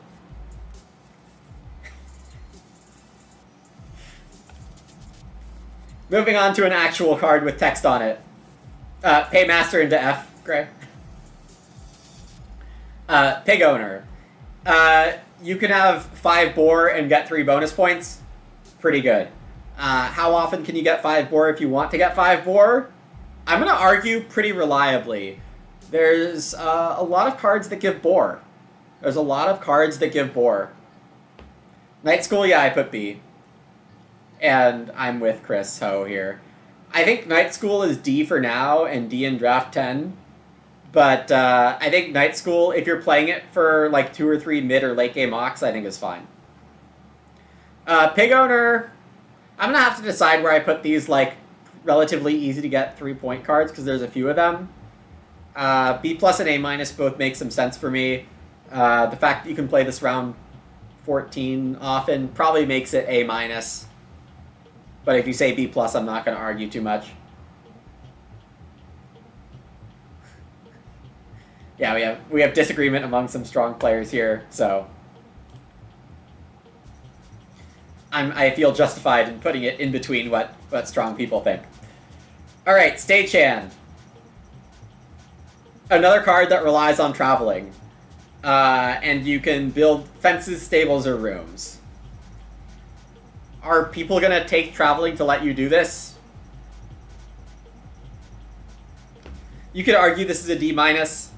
S1: Moving on to an actual card with text on it. Paymaster into F, Gray. Pig Owner. You can have 5 boar and get 3 bonus points. Pretty good. How often can you get 5 boar if you want to get 5 boar? I'm going to argue pretty reliably. There's a lot of cards that give boar. There's a lot of cards that give boar. Night School, yeah, I put B. And I'm with Chris Ho here. I think Night School is D for now and D in Draft 10. But I think Night School, if you're playing it for like 2 or 3 mid or late game Ox, I think is fine. Pig Owner, I'm going to have to decide where I put these like relatively easy to get 3-point cards because there's a few of them. B plus and A minus both make some sense for me. The fact that you can play this round 14 often probably makes it A minus. But if you say B plus, I'm not going to argue too much. Yeah, we have disagreement among some strong players here, so I feel justified in putting it in between what strong people think. All right, Stagehand. Another card that relies on traveling. And you can build fences, stables, or rooms. Are people going to take traveling to let you do this? You could argue this is a D minus.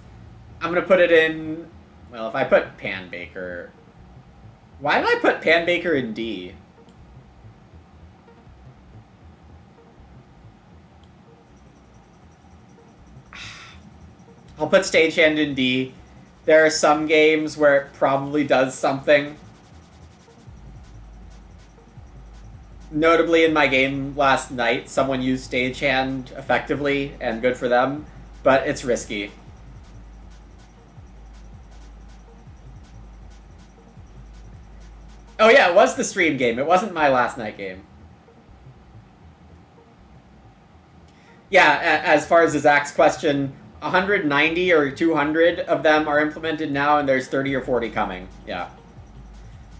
S1: I'm going to put it in... Well, if I put Pan Baker... Why did I put Pan Baker in D? I'll put Stagehand in D. There are some games where it probably does something. Notably, in my game last night, someone used stagehand effectively, and good for them, but it's risky. Oh yeah, it was the stream game. It wasn't my last night game. Yeah, as far as Zach's question, 190 or 200 of them are implemented now, and there's 30 or 40 coming. Yeah.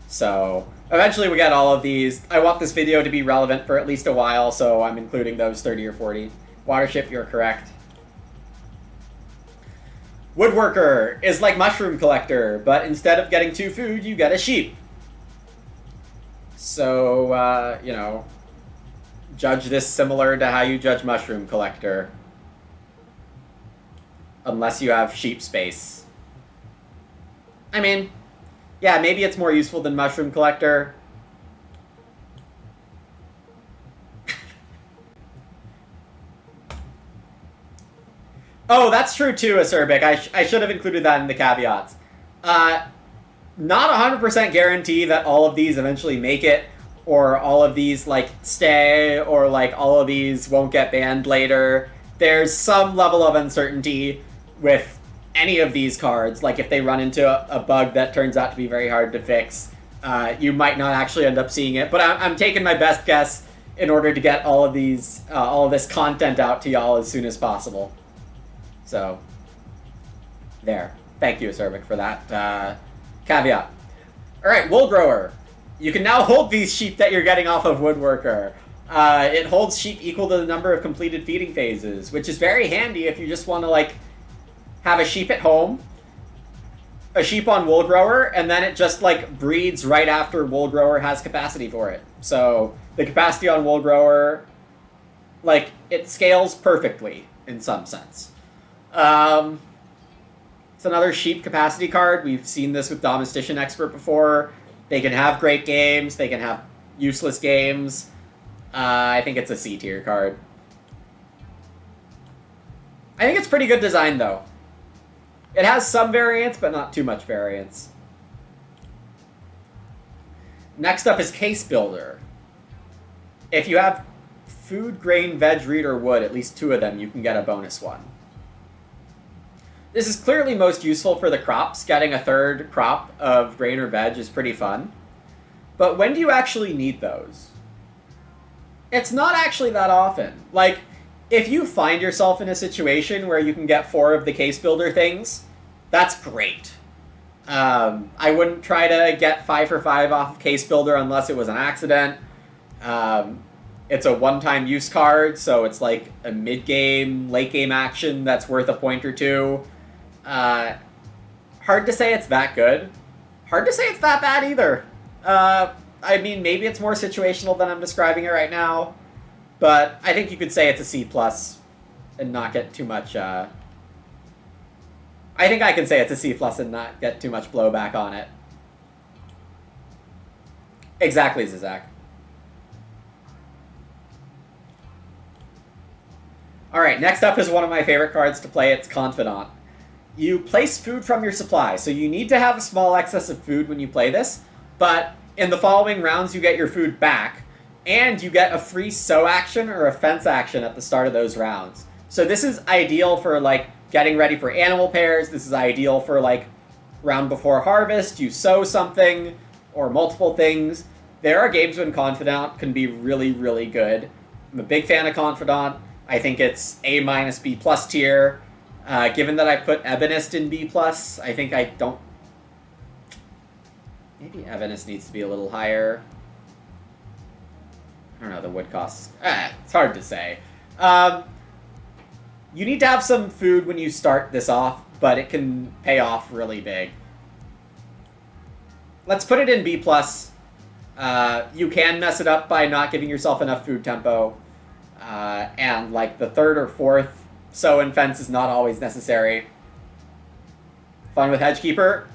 S1: So, eventually we get all of these. I want this video to be relevant for at least a while, so I'm including those 30 or 40. Watership, you're correct. Woodworker is like mushroom collector, but instead of getting 2 food, you get a sheep. So, you know, judge this similar to how you judge mushroom collector. Unless you have sheep space. I mean, yeah, maybe it's more useful than mushroom collector. Oh, that's true too, Acerbic. I should have included that in the caveats. Not 100% guarantee that all of these eventually make it, or all of these, like, stay, or, like, all of these won't get banned later. There's some level of uncertainty with any of these cards. Like, if they run into a bug that turns out to be very hard to fix, you might not actually end up seeing it. But I'm taking my best guess in order to get all of these, all of this content out to y'all as soon as possible. So, there. Thank you, Acerbic, for that caveat. Alright, Wool Grower. You can now hold these sheep that you're getting off of Woodworker. It holds sheep equal to the number of completed feeding phases, which is very handy if you just want to, like, have a sheep at home, a sheep on Wool Grower, and then it just, like, breeds right after Wool Grower has capacity for it. So, the capacity on Wool Grower, like, it scales perfectly, in some sense. It's another sheep capacity card. We've seen this with Domestician Expert before. They can have great games. They can have useless games. I think it's a C tier card. I think it's pretty good design, though. It has some variance, but not too much variance. Next up is Case Builder. If you have food, grain, veg, reed, or wood, at least 2 of them, you can get a bonus one. This is clearly most useful for the crops. Getting a 3rd crop of grain or veg is pretty fun. But when do you actually need those? It's not actually that often. Like, if you find yourself in a situation where you can get 4 of the Case Builder things, that's great. I wouldn't try to get 5 for 5 off of Case Builder unless it was an accident. It's a one-time use card, so it's like a mid-game, late-game action that's worth a point or 2. Hard to say it's that good. Hard to say it's that bad either. I mean, maybe it's more situational than I'm describing it right now, but I think you could say it's a C+ and not get too much, I think I can say it's a C+ and not get too much blowback on it. Exactly, Zizak. Alright, next up is one of my favorite cards to play. It's Confidant. You place food from your supply, so you need to have a small excess of food when you play this, but in the following rounds you get your food back, and you get a free sow action or a fence action at the start of those rounds. So this is ideal for, like, getting ready for animal pairs. This is ideal for, like, round before harvest, you sow something, or multiple things. There are games when Confidant can be really, really good. I'm a big fan of Confidant. I think it's A- B+ tier. Given that I put Ebonist in B+, I think I don't... Maybe Ebonist needs to be a little higher. I don't know, the wood costs... it's hard to say. You need to have some food when you start this off, but it can pay off really big. Let's put it in B+. You can mess it up by not giving yourself enough food tempo. And, like, the 3rd or 4th sow and fence is not always necessary. Fun with Hedgekeeper?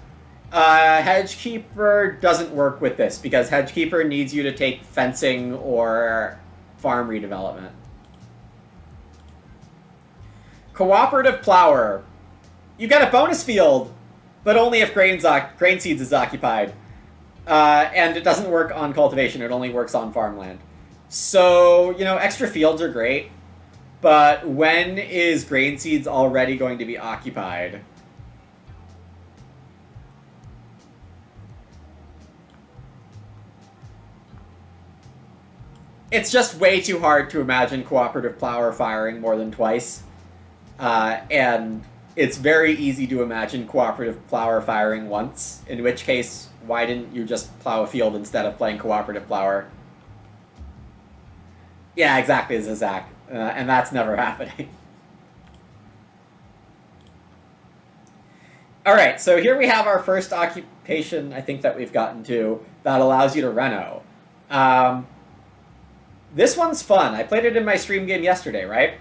S1: Hedgekeeper doesn't work with this, because Hedgekeeper needs you to take fencing or farm redevelopment. Cooperative Plower. You get a bonus field! but only if grain seeds is occupied. And it doesn't work on cultivation, it only works on farmland. So, you know, extra fields are great, but when is grain seeds already going to be occupied? It's just way too hard to imagine cooperative plower firing more than twice. And it's very easy to imagine cooperative plower firing once, in which case, why didn't you just plow a field instead of playing cooperative plower? Yeah, exactly, Zach. And that's never happening. Alright, so here we have our first occupation, I think, that we've gotten to, that allows you to reno. This one's fun. I played it in my stream game yesterday, right?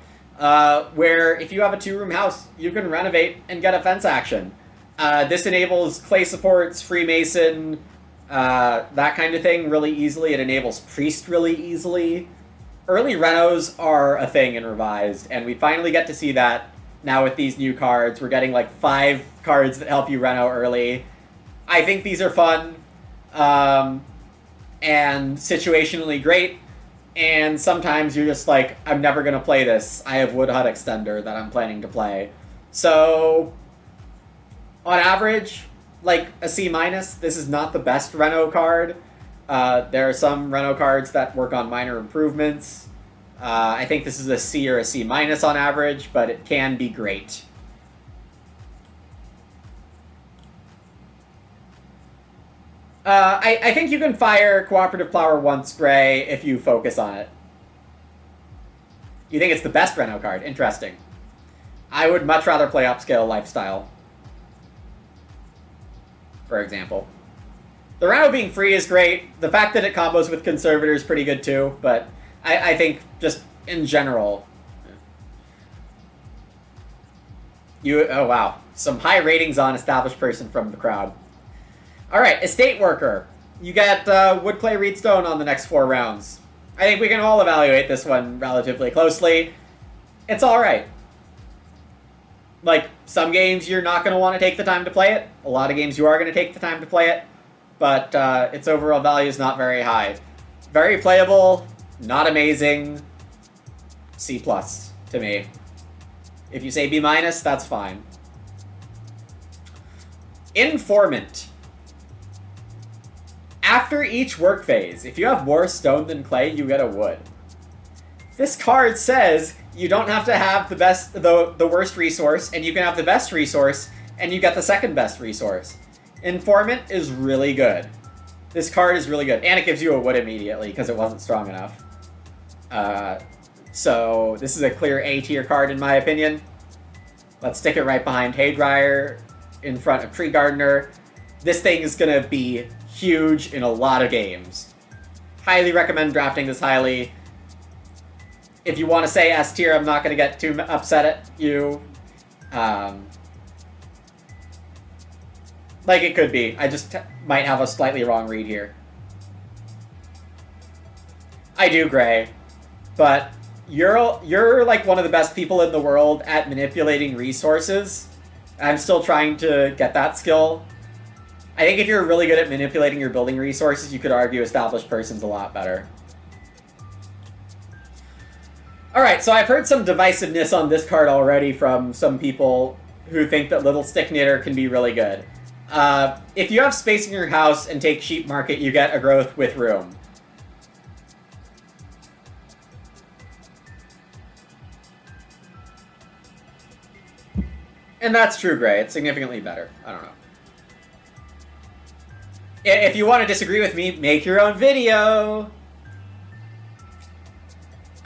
S1: Where if you have a 2-room house, you can renovate and get a fence action. This enables clay supports, Freemason, that kind of thing really easily. It enables priest really easily. Early renos are a thing in Revised, and we finally get to see that now with these new cards. We're getting like 5 cards that help you reno early. I think these are fun, and situationally great. And sometimes you're just like, I'm never going to play this. I have Wood Hut Extender that I'm planning to play. So, on average, like a C-. This is not the best reno card. There are some reno cards that work on minor improvements. I think this is a C or a C- on average, but it can be great. I think you can fire Cooperative Plower once, Gray, if you focus on it. You think it's the best reno card? Interesting. I would much rather play Upscale Lifestyle, for example. The reno being free is great. The fact that it combos with Conservator is pretty good too, but I think just in general... Oh wow, some high ratings on Established Person from the crowd. Alright, Estate Worker. You get Wood, Clay, Reed, Stone on the next 4 rounds. I think we can all evaluate this one relatively closely. It's alright. Like, some games you're not going to want to take the time to play it. A lot of games you are going to take the time to play it. But its overall value is not very high. Very playable, not amazing. C+ to me. If you say B-, that's fine. Informant. After each work phase, if you have more stone than clay, you get a wood. This card says you don't have to have the worst resource, and you can have the best resource, and you get the second best resource. Informant is really good. This card is really good, and it gives you a wood immediately because it wasn't strong enough. So this is a clear A tier card in my opinion. Let's stick it right behind Haydryer, in front of Tree Gardener. This thing is going to be huge in a lot of games. Highly recommend drafting this highly. If you want to say S tier, I'm not going to get too upset at you. Like it could be. I just might have a slightly wrong read here. I do, Gray. But you're like one of the best people in the world at manipulating resources. I'm still trying to get that skill. I think if you're really good at manipulating your building resources, you could argue Established Person's a lot better. Alright, so I've heard some divisiveness on this card already from some people who think that Little Stick Knitter can be really good. If you have space in your house and take Sheep Market, you get a growth with room. And that's true, Gray. It's significantly better. I don't know. If you want to disagree with me, make your own video!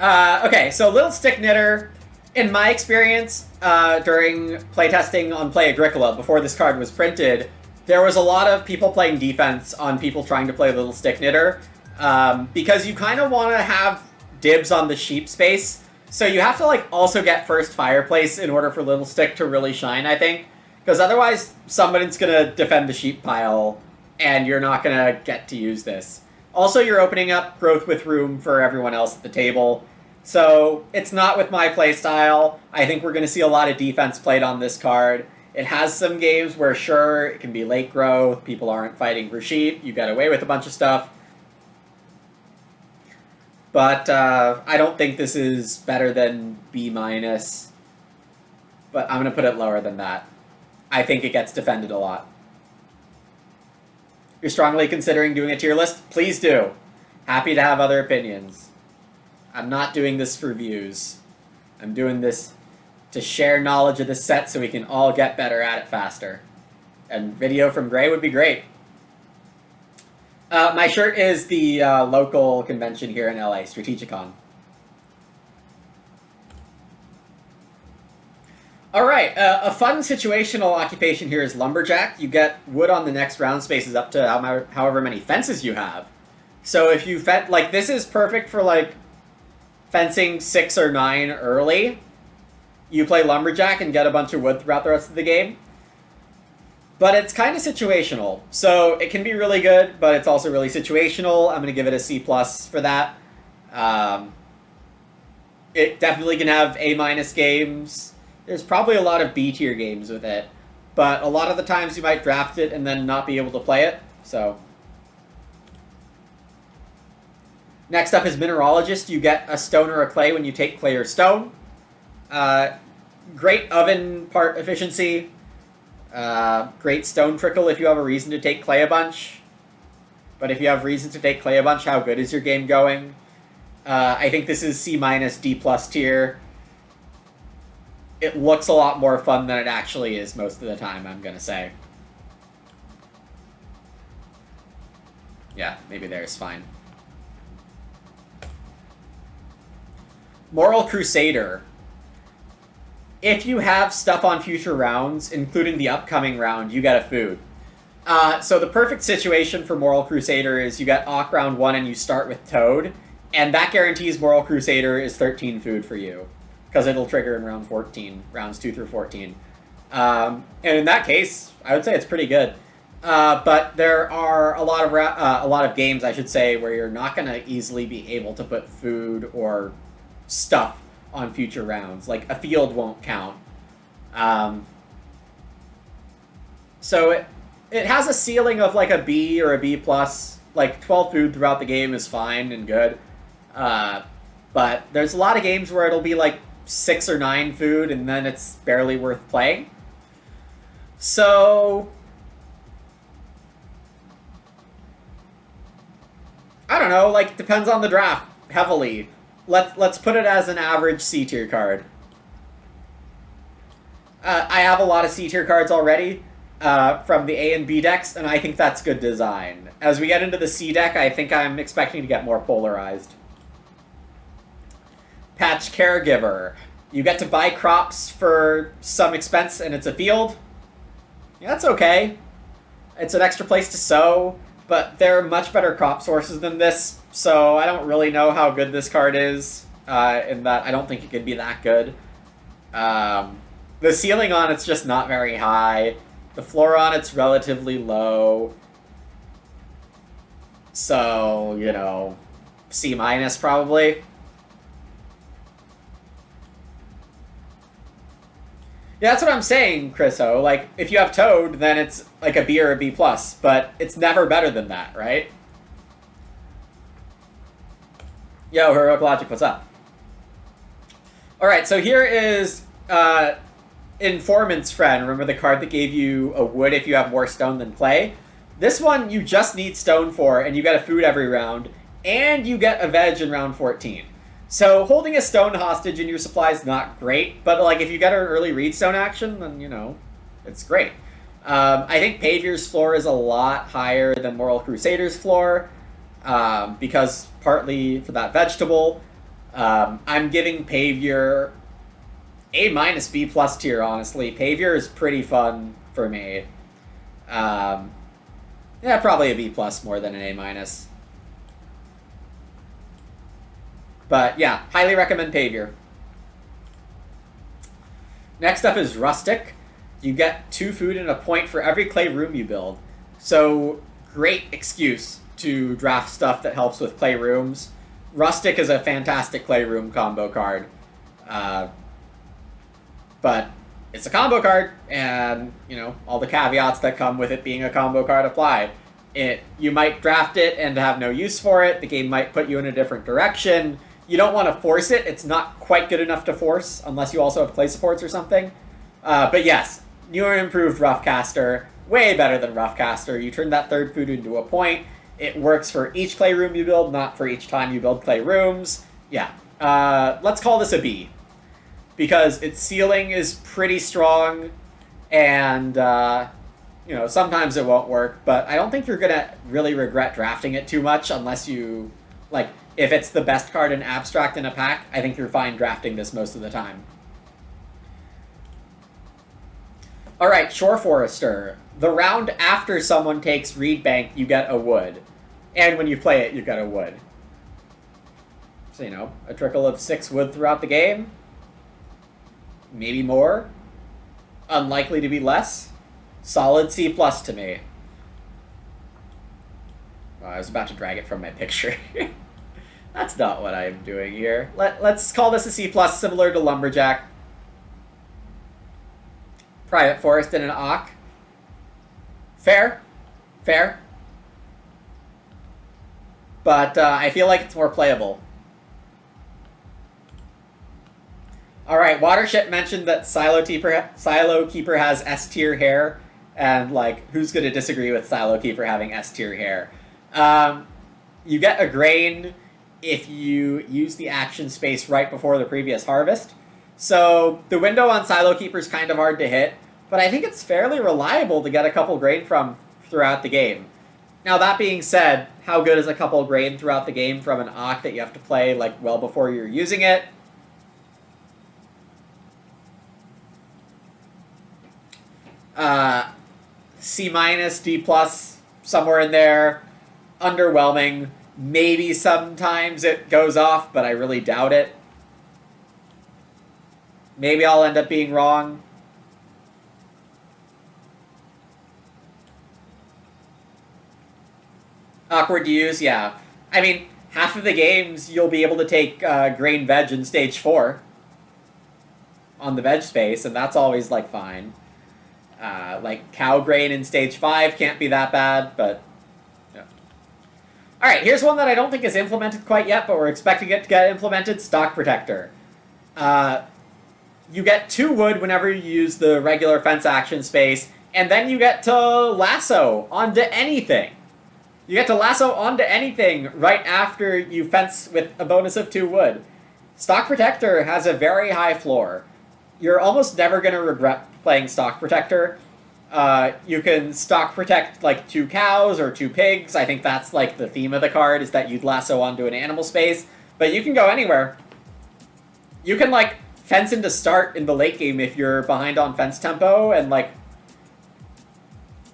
S1: Okay, so Little Stick Knitter, in my experience, during playtesting on Play Agricola, before this card was printed, there was a lot of people playing defense on people trying to play Little Stick Knitter, because you kind of want to have dibs on the sheep space, so you have to like also get first fireplace in order for Little Stick to really shine, I think, because otherwise somebody's going to defend the sheep pile, and you're not going to get to use this. Also, you're opening up growth with room for everyone else at the table. So, it's not with my playstyle. I think we're going to see a lot of defense played on this card. It has some games where, sure, it can be late growth, people aren't fighting for sheep, you get away with a bunch of stuff. But I don't think this is better than B-. But I'm going to put it lower than that. I think it gets defended a lot. You're strongly considering doing a tier list? Please do. Happy to have other opinions. I'm not doing this for views. I'm doing this to share knowledge of this set so we can all get better at it faster. And video from Gray would be great. My shirt is the local convention here in LA, Strategicon. Alright, a fun situational occupation here is Lumberjack. You get wood on the next round spaces up to however many fences you have. So if you like, this is perfect for like fencing 6 or 9 early. You play Lumberjack and get a bunch of wood throughout the rest of the game. But it's kind of situational. So it can be really good, but it's also really situational. I'm going to give it a C+ for that. It definitely can have A- games. There's probably a lot of B tier games with it. But a lot of the times you might draft it and then not be able to play it. So next up is Mineralogist. You get a stone or a clay when you take clay or stone. Great oven part efficiency. Great stone trickle if you have a reason to take clay a bunch. But if you have reason to take clay a bunch, how good is your game going? I think this is C-, D+ tier. It looks a lot more fun than it actually is most of the time, I'm gonna say. Yeah, maybe there's fine. Moral Crusader. If you have stuff on future rounds, including the upcoming round, you get a food. So the perfect situation for Moral Crusader is you get Awk round 1 and you start with Toad, and that guarantees Moral Crusader is 13 food for you, because it'll trigger in round 14, rounds 2 through 14. And in that case, I would say it's pretty good. But there are a lot of games, I should say, where you're not going to easily be able to put food or stuff on future rounds. Like, a field won't count. So it has a ceiling of like a B or a B+. Like, 12 food throughout the game is fine and good. But there's a lot of games where it'll be like 6 or 9 food, and then it's barely worth playing. So I don't know, like, depends on the draft heavily. Let's put it as an average C tier card. I have a lot of C tier cards already from the A and B decks, and I think that's good design. As we get into the C deck, I think I'm expecting to get more polarized. Patch Caregiver. You get to buy crops for some expense, and it's a field. Yeah, that's okay. It's an extra place to sow, but there are much better crop sources than this, so I don't really know how good this card is, in that I don't think it could be that good. The ceiling on it's just not very high. The floor on it's relatively low. So, you know, C- probably. Yeah, that's what I'm saying, Chris-O. Like, if you have Toad, then it's like a B or a B+, but it's never better than that, right? Yo, Heroic Logic, what's up? Alright, so here is Informant's Friend. Remember the card that gave you a wood if you have more stone than clay? This one you just need stone for, and you get a food every round, and you get a veg in round 14. So holding a stone hostage in your supply is not great, but like if you get an early readstone action, then, you know, it's great. I think Paviour's floor is a lot higher than Moral Crusader's floor, because partly for that vegetable. I'm giving Paviour A- B+ tier, honestly. Paviour is pretty fun for me. Yeah, probably a B+ more than an A-. But yeah, highly recommend Paviour. Next up is Rustic. You get 2 food and a point for every clay room you build. So, great excuse to draft stuff that helps with clay rooms. Rustic is a fantastic clay room combo card. But it's a combo card, and, you know, all the caveats that come with it being a combo card apply. You might draft it and have no use for it. The game might put you in a different direction. You don't want to force it. It's not quite good enough to force, unless you also have play supports or something. But yes, new and improved Roughcaster, way better than Roughcaster. You turn that third food into a point. It works for each clay room you build, not for each time you build clay rooms. Yeah, let's call this a B, because its ceiling is pretty strong, and you know, sometimes it won't work, but I don't think you're gonna really regret drafting it too much unless you, like, if it's the best card in Abstract in a pack, I think you're fine drafting this most of the time. Alright, Shore Forester. The round after someone takes Reed Bank, you get a wood. And when you play it, you get a wood. So, you know, a trickle of 6 wood throughout the game. Maybe more. Unlikely to be less. Solid C+ to me. Oh, I was about to drag it from my picture. That's not what I'm doing here. Let's call this a C+, similar to Lumberjack. Private Forest and an Ock. Fair. Fair. But I feel like it's more playable. Alright, Watership mentioned that Silo Keeper has S-tier hair. And, like, who's going to disagree with Silo Keeper having S-tier hair? You get a grain if you use the action space right before the previous harvest. So the window on Silo Keeper is kind of hard to hit, but I think it's fairly reliable to get a couple grain from throughout the game. Now, that being said, how good is a couple grain throughout the game from an Ock that you have to play, like, well before you're using it? C-, D+, somewhere in there. Underwhelming. Maybe sometimes it goes off, but I really doubt it. Maybe I'll end up being wrong. Awkward to use, yeah. I mean, half of the games you'll be able to take grain veg in stage 4 on the veg space, and that's always, like, fine. Like, cow grain in stage 5 can't be that bad, but... Yeah. Alright, here's one that I don't think is implemented quite yet, but we're expecting it to get implemented. Stock Protector. You get 2 wood whenever you use the regular fence action space, and then you get to lasso onto anything. You get to lasso onto anything right after you fence with a bonus of 2 wood. Stock Protector has a very high floor. You're almost never going to regret playing Stock Protector. You can Stock Protect, like, 2 cows or 2 pigs. I think that's, like, the theme of the card, is that you'd lasso onto an animal space. But you can go anywhere. You can, like, fence into start in the late game if you're behind on fence tempo, and, like,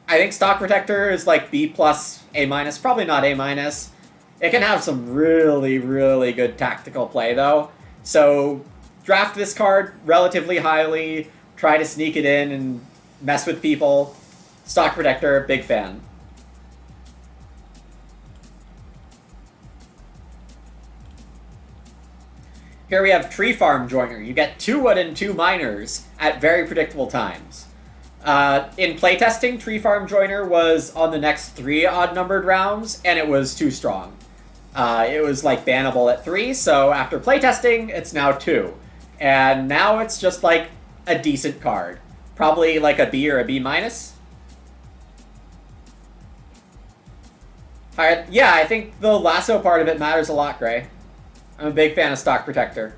S1: I think Stock Protector is, like, B+, A-, probably not A-. It can have some really, really good tactical play, though. So draft this card relatively highly, try to sneak it in and mess with people. Stock Protector, big fan. Here we have Tree Farm Joiner. You get 2 wood and 2 miners at very predictable times. In playtesting, Tree Farm Joiner was on the next 3 odd-numbered rounds, and it was too strong. It was, like, bannable at 3, so after playtesting, it's now 2. And now it's just, like, a decent card. Probably, like, a B or a B-. Yeah, I think the lasso part of it matters a lot, Gray. I'm a big fan of Stock Protector.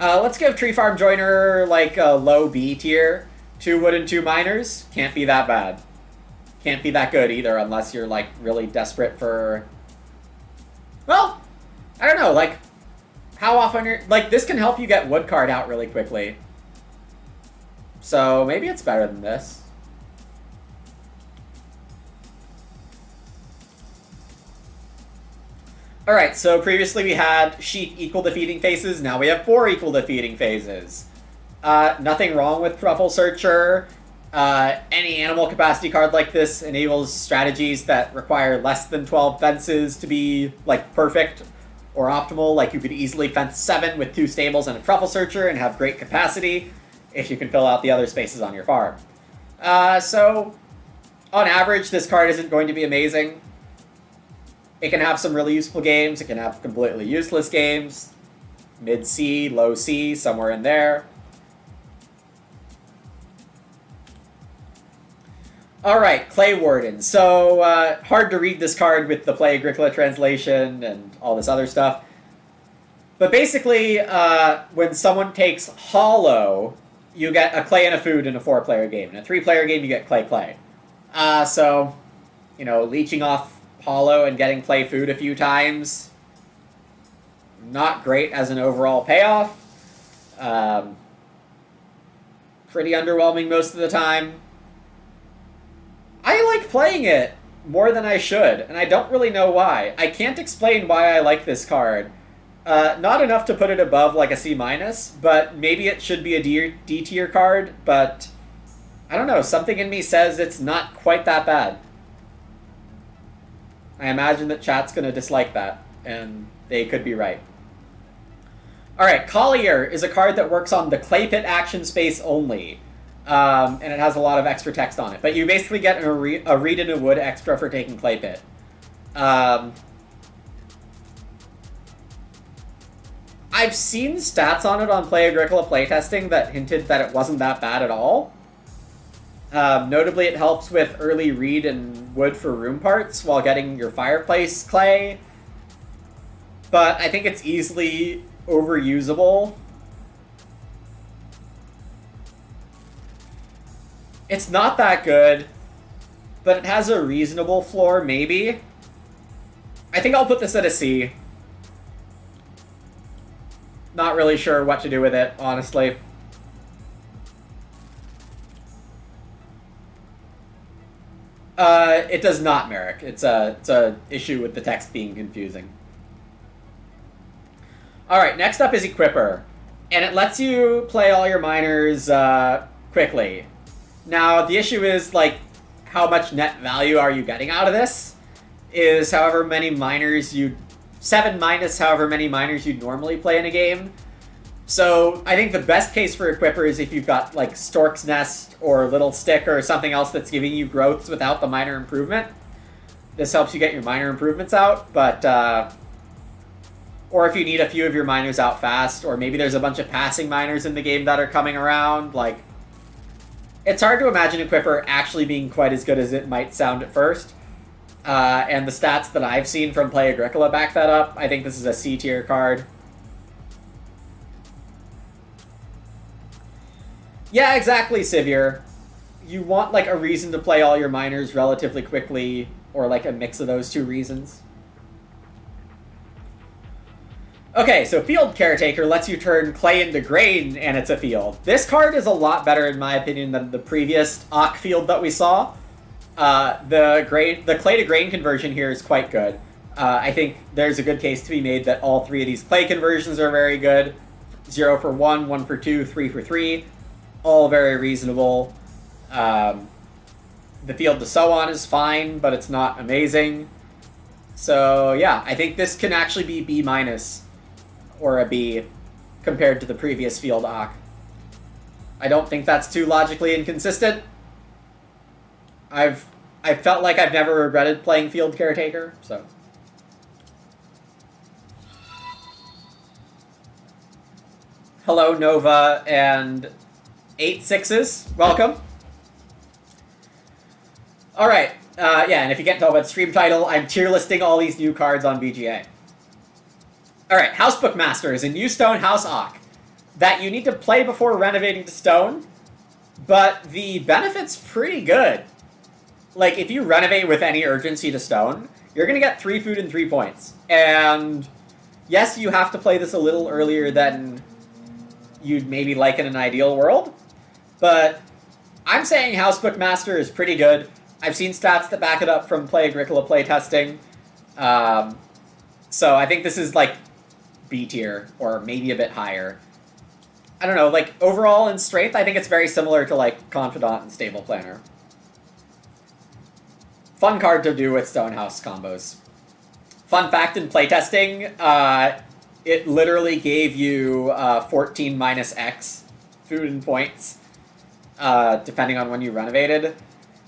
S1: Let's give Tree Farm Joiner, like, a low B tier. 2 wood and 2 miners. Can't be that bad. Can't be that good either, unless you're, like, really desperate for... Well, I don't know, like, how often you're... Like, this can help you get wood card out really quickly. So, maybe it's better than this. Alright, so previously we had sheep equal defeating phases, now we have 4 equal defeating phases. Nothing wrong with Truffle Searcher. Any animal capacity card like this enables strategies that require less than 12 fences to be, like, perfect, or optimal. Like, you could easily fence 7 with 2 stables and a truffle searcher and have great capacity if you can fill out the other spaces on your farm. So, on average, this card isn't going to be amazing. It can have some really useful games. It can have completely useless games. Mid-C, low-C, somewhere in there. Alright, Clay Warden. So, hard to read this card with the Play Agricola translation and all this other stuff. But basically, when someone takes Hollow, you get a Clay and a Food in a 4-player game. In a 3-player game, you get Clay. So, you know, leeching off Hollow and getting Clay Food a few times, not great as an overall payoff. Pretty underwhelming most of the time. I like playing it more than I should, and I don't really know why. I can't explain why I like this card. Not enough to put it above like a C-, but maybe it should be a D tier card, but I don't know, something in me says it's not quite that bad. I imagine that chat's going to dislike that, and they could be right. Alright, Collier is a card that works on the Clay Pit action space only. And it has a lot of extra text on it. But you basically get a Reed in a Wood extra for taking Clay Pit. I've seen stats on it on Play Agricola playtesting that hinted that it wasn't that bad at all. Notably, it helps with early Reed and Wood for room parts while getting your fireplace clay. But I think it's easily overusable. It's not that good, but it has a reasonable floor, maybe. I think I'll put this at a C. Not really sure what to do with it, honestly. It does not, Merrick. It's a issue with the text being confusing. Alright, next up is Equipper. And it lets you play all your miners quickly. Now, the issue is, like, how much net value are you getting out of this? Is however many miners you... 7 minus however many miners you'd normally play in a game. So, I think the best case for Equipper is if you've got, like, Stork's Nest or Little Stick or something else that's giving you growths without the miner improvement. This helps you get your miner improvements out, but... or if you need a few of your miners out fast, or maybe there's a bunch of passing miners in the game that are coming around, like... It's hard to imagine Equipper actually being quite as good as it might sound at first. And the stats that I've seen from Play Agricola back that up. I think this is a C tier card. Yeah, exactly, Sivir. You want, like, a reason to play all your miners relatively quickly, or, like, a mix of those two reasons. Okay, so Field Caretaker lets you turn clay into grain, and it's a field. This card is a lot better, in my opinion, than the previous Ock field that we saw. The clay to grain conversion here is quite good. I think there's a good case to be made that all 3 of these clay conversions are very good. 0 for 1, 1 for 2, 3 for 3. All very reasonable. The field to sow on is fine, but it's not amazing. So, yeah, I think this can actually be B-, or a B, compared to the previous field Ock. I don't think that's too logically inconsistent. I felt like I've never regretted playing Field Caretaker, so... Hello, Nova, and 8 6s. Welcome. Alright, yeah, and if you can't tell by the stream title, I'm tier listing all these new cards on BGA. Alright, Housebook Master is a new stone house Ock that you need to play before renovating to stone, but the benefit's pretty good. Like, if you renovate with any urgency to stone, you're going to get 3 food and 3 points. And yes, you have to play this a little earlier than you'd maybe like in an ideal world, but I'm saying Housebook Master is pretty good. I've seen stats that back it up from Play Agricola playtesting. So I think this is, like, B tier, or maybe a bit higher. I don't know, like, overall in strength, I think it's very similar to, like, Confidant and Stable Planner. Fun card to do with Stonehouse combos. Fun fact in playtesting, it literally gave you 14 minus X food and points, depending on when you renovated.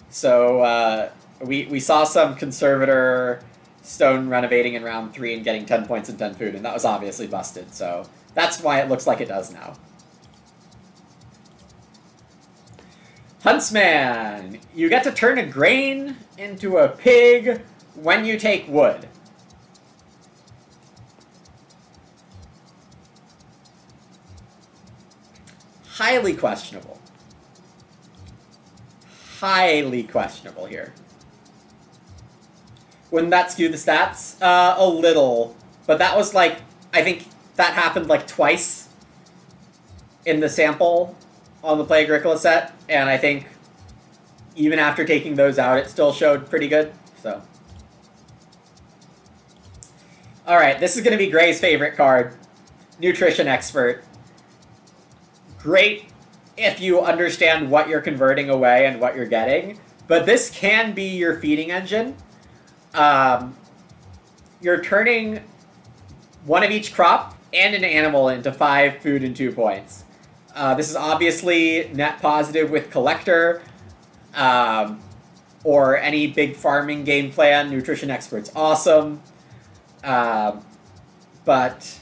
S1: So we saw some conservator stone renovating in round 3 and getting 10 points and 10 food, and that was obviously busted. So that's why it looks like it does now. Huntsman, you get to turn a grain into a pig when you take wood. Highly questionable. Highly questionable here. Wouldn't that skew the stats? A little. But that was like, I think that happened like twice in the sample on the Play Agricola set, and I think even after taking those out, it still showed pretty good, so. Alright, this is going to be Gray's favorite card. Nutrition Expert. Great if you understand what you're converting away and what you're getting, but this can be your feeding engine. You're turning one of each crop and an animal into 5 food and 2 points. This is obviously net positive with Collector, or any big farming game plan. Nutrition Expert's awesome. But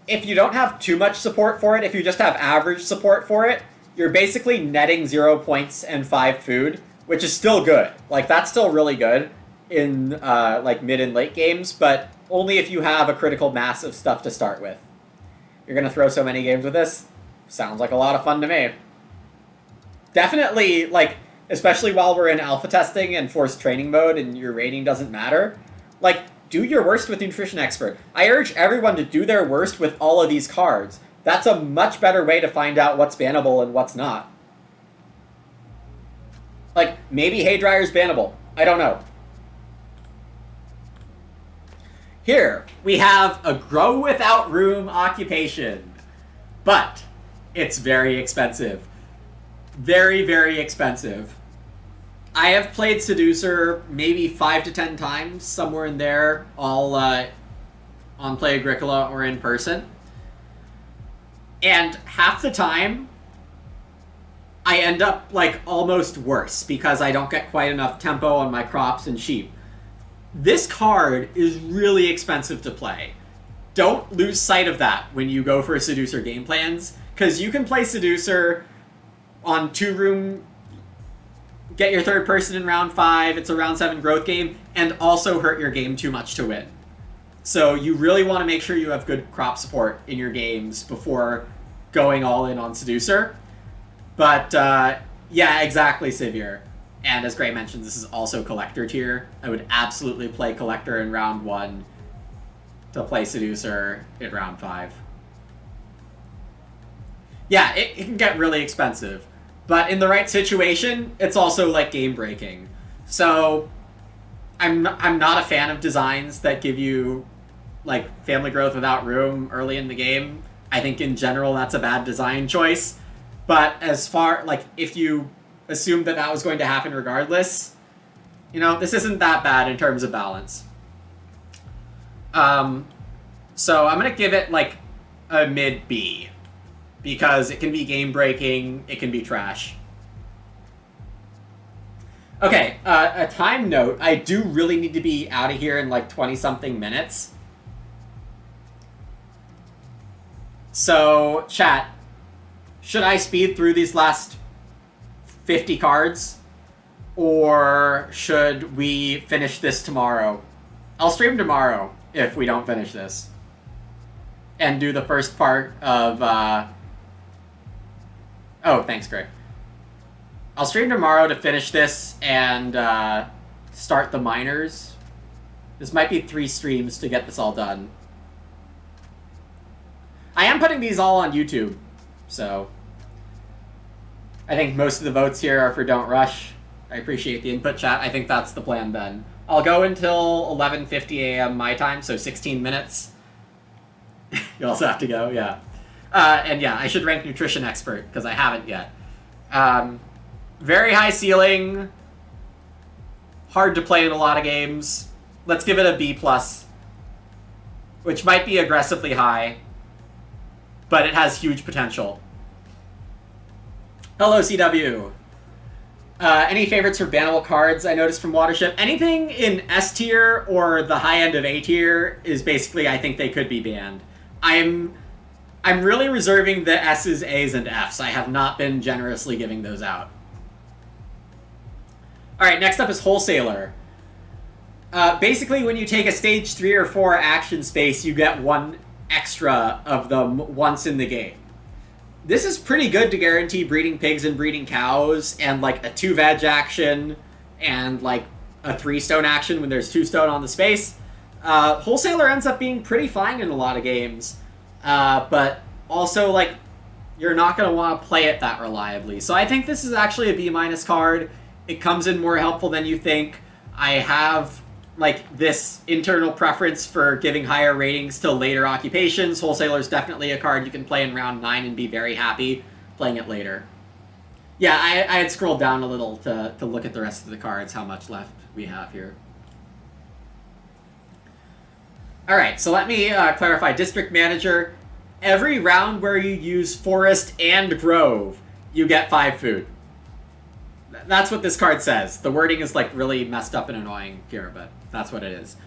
S1: if you don't have too much support for it, if you just have average support for it, you're basically netting 0 points and 5 food, which is still good. Like, that's still really good in, like, mid and late games, but only if you have a critical mass of stuff to start with. You're gonna throw so many games with this? Sounds like a lot of fun to me. Definitely, like, especially while we're in alpha testing and forced training mode and your rating doesn't matter, like, do your worst with Nutrition Expert. I urge everyone to do their worst with all of these cards. That's a much better way to find out what's bannable and what's not. Like, maybe Haydryer's bannable. I don't know. Here, we have a grow without room occupation. But it's very expensive. Very, very expensive. I have played Seducer maybe 5 to 10 times, somewhere in there, all on Play Agricola or in person. And half the time, I end up like almost worse because I don't get quite enough tempo on my crops and sheep. This card is really expensive to play. Don't lose sight of that when you go for Seducer game plans, because you can play Seducer on 2-room, get your third person in round 5, it's a round 7 growth game, and also hurt your game too much to win. So you really want to make sure you have good crop support in your games before going all in on Seducer. But yeah, exactly, Sivir. And as Gray mentioned, this is also Collector tier. I would absolutely play Collector in round 1 to play Seducer in round 5. Yeah, it can get really expensive. But in the right situation, it's also like game breaking. So I'm not a fan of designs that give you like family growth without room early in the game. I think in general that's a bad design choice. But as far, like, if you assume that that was going to happen regardless, you know, this isn't that bad in terms of balance. So I'm going to give it like a mid B, because it can be game breaking, it can be trash. Okay, a time note, I do really need to be out of here in like 20-something minutes. So, chat, should I speed through these last 50 cards? Or should we finish this tomorrow? I'll stream tomorrow if we don't finish this. And do the first part of... Oh, thanks, Greg. I'll stream tomorrow to finish this and start the minors. This might be 3 streams to get this all done. I am putting these all on YouTube, so... I think most of the votes here are for Don't Rush. I appreciate the input, chat. I think that's the plan then. I'll go until 11:50 a.m. my time, so 16 minutes. You also have to go, yeah. And yeah, I should rank Nutrition Expert, because I haven't yet. Very high ceiling. Hard to play in a lot of games. let's give it a B+, which might be aggressively high, but it has huge potential. Hello, CW. Any favorites for bannable cards I noticed from Watership? Anything in S tier or the high end of A tier is basically, I think they could be banned. I'm really reserving the S's, A's, and F's. I have not been generously giving those out. Alright, next up is Wholesaler. Basically, when you take a stage 3 or 4 action space, you get one extra of them once in the game. This is pretty good to guarantee breeding pigs and breeding cows, and like a 2-veg action, and like a 3-stone action when there's 2 stone on the space. Wholesaler ends up being pretty fine in a lot of games, but also like you're not going to want to play it that reliably. So I think this is actually a B- card. It comes in more helpful than you think. I have like this internal preference for giving higher ratings to later occupations. Wholesaler's definitely a card you can play in round 9 and be very happy playing it later. Yeah, I had scrolled down a little to look at the rest of the cards, how much left we have here. Alright, so let me clarify. District Manager, every round where you use Forest and Grove, you get 5 food. That's what this card says. The wording is like really messed up and annoying here, but that's what it is.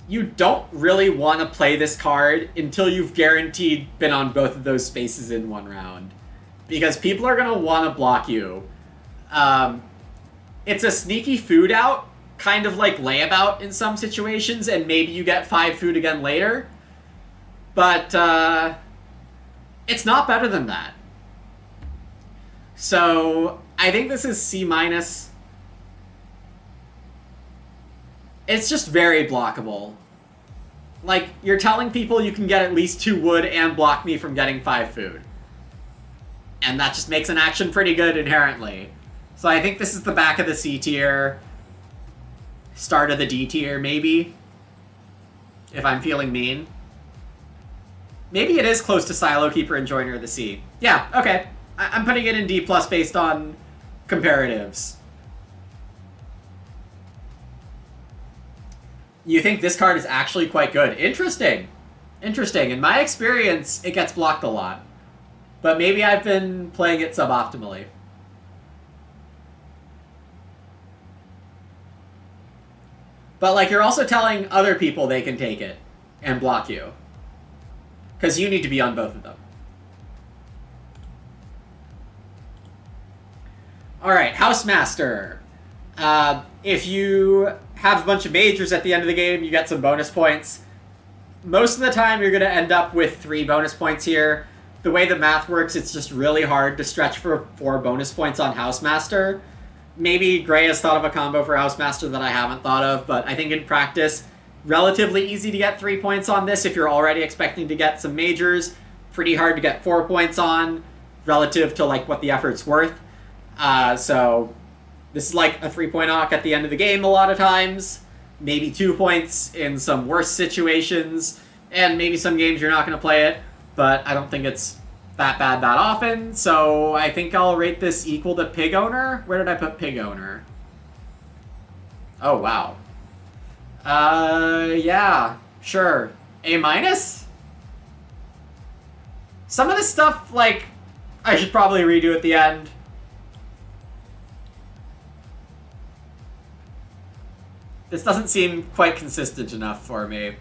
S1: You don't really want to play this card until you've guaranteed been on both of those spaces in one round, because people are going to want to block you. It's a sneaky food out, kind of like layabout in some situations, and maybe you get 5 food again later, but it's not better than that. So I think this is C-. It's just very blockable. Like, you're telling people you can get at least 2 wood and block me from getting 5 food. And that just makes an action pretty good inherently. So I think this is the back of the C tier. Start of the D tier, maybe. If I'm feeling mean. Maybe it is close to Silo Keeper and Joiner of the Sea. Yeah, okay. I'm putting it in D+ based on comparatives. You think this card is actually quite good. Interesting. Interesting. In my experience, it gets blocked a lot. But maybe I've been playing it suboptimally. But, like, you're also telling other people they can take it and block you. Because you need to be on both of them. Alright, Housemaster. If you have a bunch of majors at the end of the game, you get some bonus points. Most of the time, you're going to end up with 3 bonus points here. The way the math works, it's just really hard to stretch for 4 bonus points on Housemaster. Maybe Gray has thought of a combo for Housemaster that I haven't thought of, but I think in practice, relatively easy to get 3 points on this if you're already expecting to get some majors. Pretty hard to get 4 points on, relative to like what the effort's worth. So this is like a 3-point arc at the end of the game a lot of times. Maybe 2 points in some worse situations. And maybe some games you're not going to play it. But I don't think it's that bad that often. So I think I'll rate this equal to Pig Owner. Where did I put Pig Owner? Oh, wow. Yeah. Sure. A-? Some of this stuff, like, I should probably redo at the end. This doesn't seem quite consistent enough for me.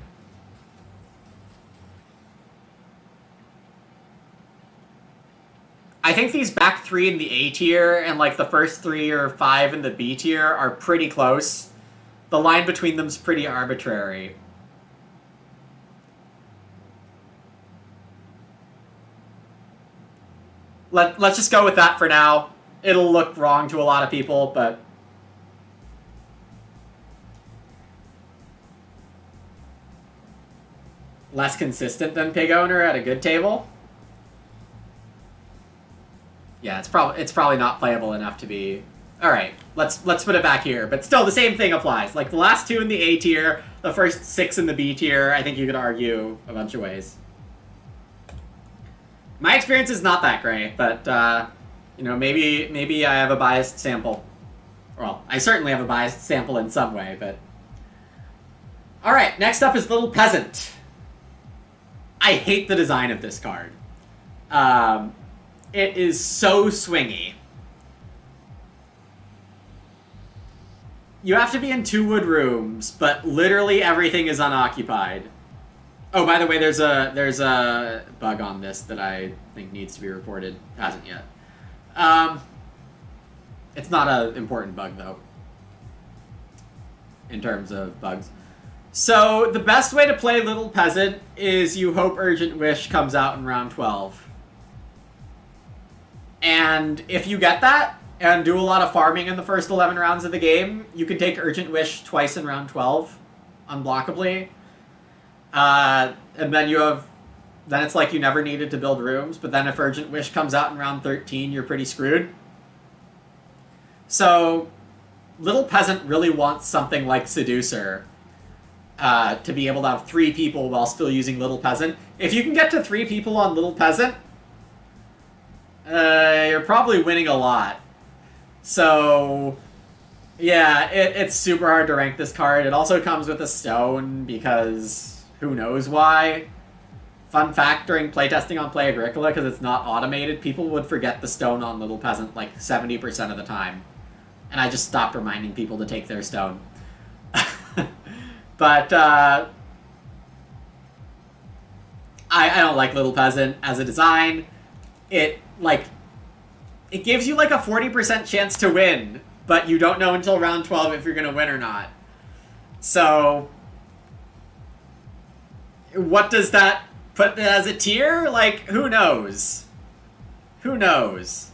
S1: I think these back 3 in the A tier and like the first 3 or 5 in the B tier are pretty close. The line between them's pretty arbitrary. Let's just go with that for now. It'll look wrong to a lot of people, but... less consistent than Pig Owner at a good table? Yeah, it's probably not playable enough to be... Alright, let's put it back here. But still, the same thing applies. Like, the last 2 in the A tier, the first 6 in the B tier, I think you could argue a bunch of ways. My experience is not that great, but, you know, maybe I have a biased sample. Well, I certainly have a biased sample in some way, but Alright, next up is Little Peasant. I hate the design of this card. It is so swingy. You have to be in 2 wood rooms, but literally everything is unoccupied. Oh, by the way, there's a bug on this that I think needs to be reported. Hasn't yet. It's not an important bug, though, in terms of bugs. So, the best way to play Little Peasant is you hope Urgent Wish comes out in round 12. And if you get that, and do a lot of farming in the first 11 rounds of the game, you can take Urgent Wish twice in round 12, unblockably. And then you have... Then it's like you never needed to build rooms, but then if Urgent Wish comes out in round 13, you're pretty screwed. So, Little Peasant really wants something like Seducer to be able to have 3 people while still using Little Peasant. If you can get to 3 people on Little Peasant, you're probably winning a lot. So, yeah, it's super hard to rank this card. It also comes with a stone because who knows why. Fun fact, during playtesting on Play Agricola, because it's not automated, people would forget the stone on Little Peasant like 70% of the time. And I just stopped reminding people to take their stone. But, I don't like Little Peasant as a design. It gives you like a 40% chance to win, but you don't know until round 12 if you're going to win or not. So, what does that put it as a tier? Like, who knows? Who knows?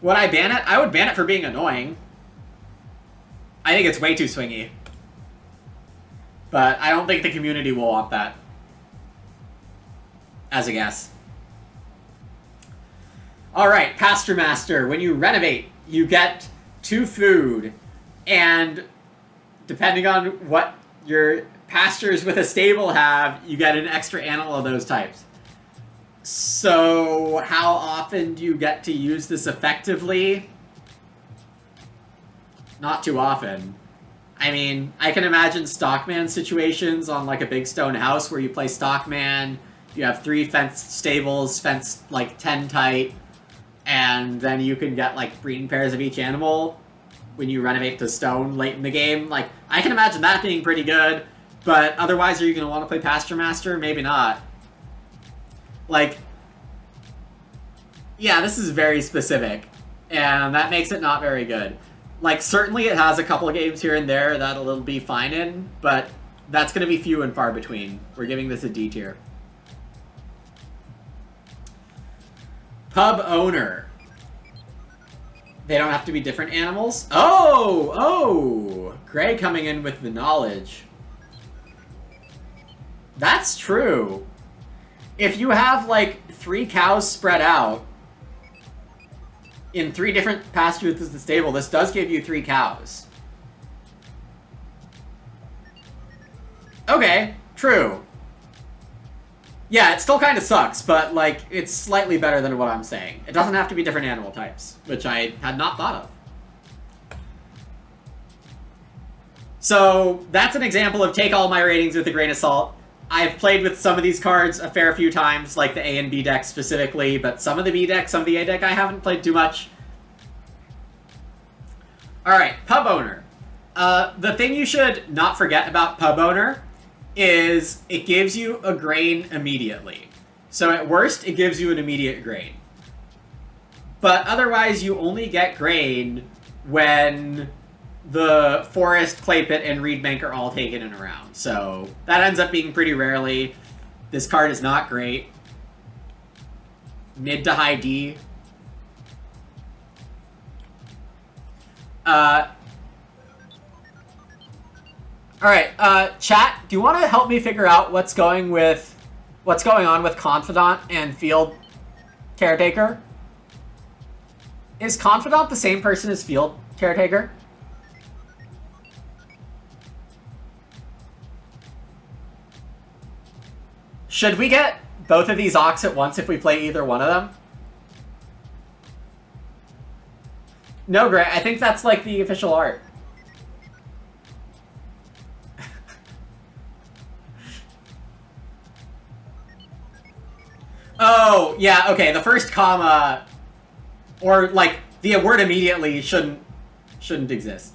S1: Would I ban it? I would ban it for being annoying. I think it's way too swingy. But I don't think the community will want that. As a guess. Alright, Pasture Master. When you renovate, you get 2 food. And depending on what your pastures with a stable have, you get an extra animal of those types. So, how often do you get to use this effectively? Not too often. I mean, I can imagine Stockman situations on like a big stone house where you play Stockman, you have 3 fenced stables, fenced like 10 tight, and then you can get like breeding pairs of each animal when you renovate to stone late in the game. Like, I can imagine that being pretty good, but otherwise are you going to want to play Pasture Master? Maybe not. Like, yeah, this is very specific, and that makes it not very good. Like, certainly it has a couple of games here and there that it'll be fine in, but that's going to be few and far between. We're giving this a D tier. Pub owner. They don't have to be different animals? Oh! Gray coming in with the knowledge. That's true. If you have, like, 3 cows spread out in 3 different pastures in the stable, this does give you 3 cows. Okay, true. Yeah, it still kind of sucks, but, like, it's slightly better than what I'm saying. It doesn't have to be different animal types, which I had not thought of. So, that's an example of take all my ratings with a grain of salt. I've played with some of these cards a fair few times, like the A and B deck specifically, but some of the B deck, some of the A deck, I haven't played too much. Alright, Pub Owner. The thing you should not forget about Pub Owner is it gives you a grain immediately. So at worst, it gives you an immediate grain. But otherwise, you only get grain when the Forest, Clay Pit, and Reed Bank are all taken in a round. So that ends up being pretty rarely. This card is not great. Mid to high D. Alright, chat, do you want to help me figure out what's going on with Confidant and Field Caretaker? Is Confidant the same person as Field Caretaker? Should we get both of these Ox at once if we play either one of them? No, Gray, I think that's like the official art. Oh, yeah, okay, the first comma, or, like, the word immediately shouldn't exist.